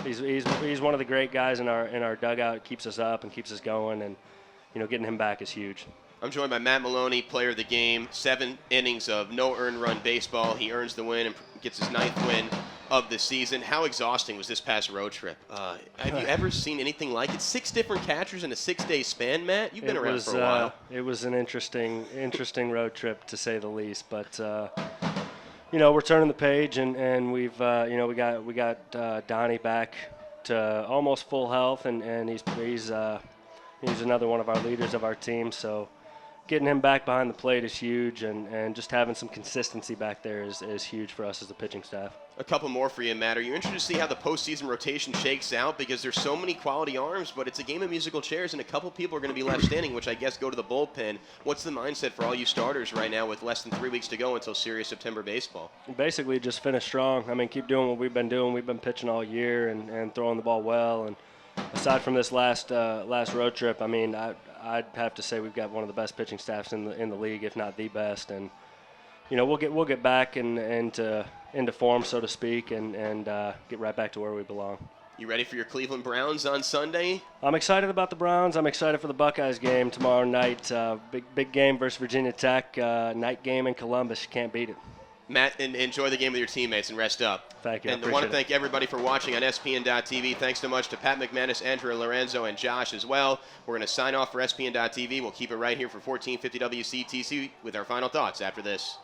he's one of the great guys in our dugout. Keeps us up and keeps us going, and getting him back is huge. I'm joined by Matt Maloney, player of the game. 7 innings of no earned run baseball. He earns the win and gets his 9th win of the season. How exhausting was this past road trip? Have you ever seen anything like it? 6 different catchers in a 6-day span, Matt? You've been around for a while. It was an interesting road trip, to say the least. But we're turning the page, and we've we got Donnie back to almost full health, and he's another one of our leaders of our team. So getting him back behind the plate is huge, and just having some consistency back there is huge for us as a pitching staff. A couple more for you, Matt. Are you interested to see how the postseason rotation shakes out? Because there's so many quality arms, but it's a game of musical chairs, and a couple people are going to be left standing, which I guess go to the bullpen. What's the mindset for all you starters right now with less than 3 weeks to go until serious September baseball? Basically, just finish strong. I mean, keep doing what we've been doing. We've been pitching all year and throwing the ball well. And aside from this last road trip, I mean, I'd have to say we've got one of the best pitching staffs in the league, if not the best. And we'll get back into form, so to speak, and get right back to where we belong. You ready for your Cleveland Browns on Sunday? I'm excited about the Browns. I'm excited for the Buckeyes game tomorrow night. Big game versus Virginia Tech. Night game in Columbus. You can't beat it. Matt, and enjoy the game with your teammates and rest up. Thank you. And I want to thank everybody for watching on SPN.TV. Thanks so much to Pat McManus, Andrew Lorenzo, and Josh as well. We're going to sign off for SPN.TV. We'll keep it right here for 1450 WCTC with our final thoughts after this.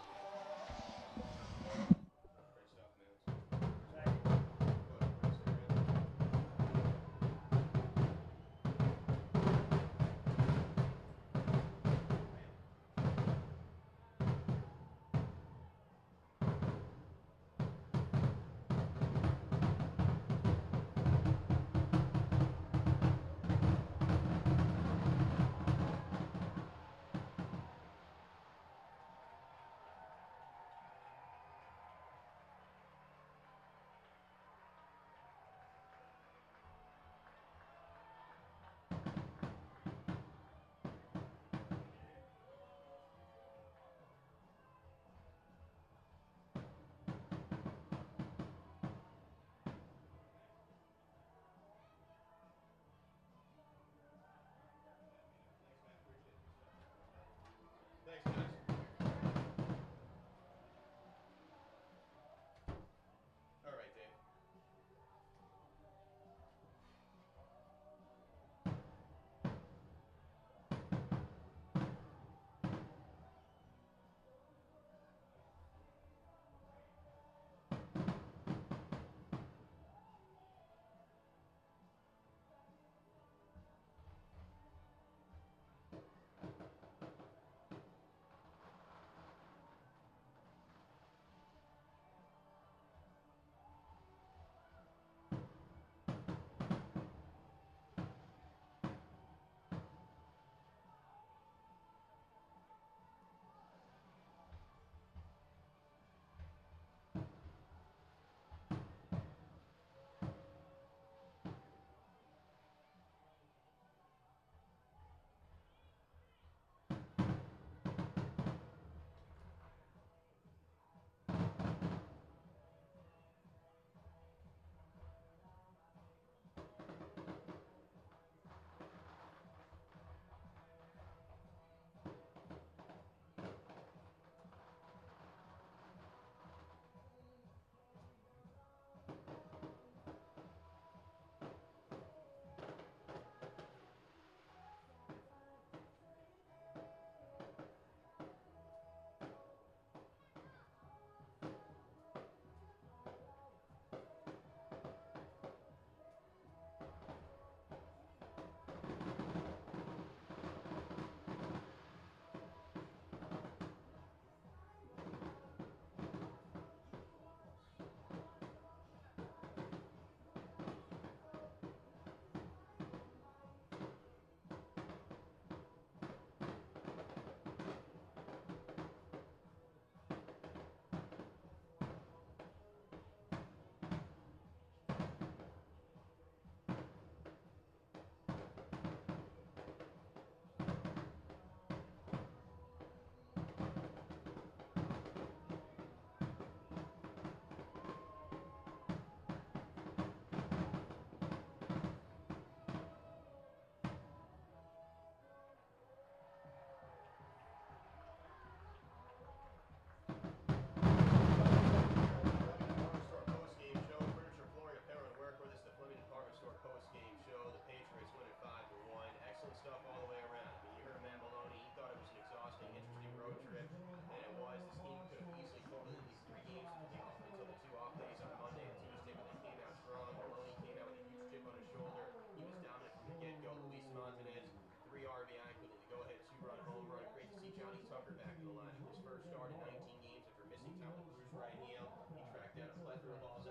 Postgame show. The Patriots win it 5-1. Excellent stuff all the way around. I mean, you heard Matt Maloney. He thought it was an exhausting, interesting road trip, and it was. This team could have easily folded in these 3 games until the 2 off days on Monday and Tuesday, but they came out strong. Maloney came out with a huge chip on his shoulder. He was dominant from the get-go. Luis Montanez, 3 RBI, including the go-ahead 2-run home run. Great to see Johnny Tucker back in the lineup. His first start in 19 games after missing time with a bruised right heel. He tracked down a plethora of balls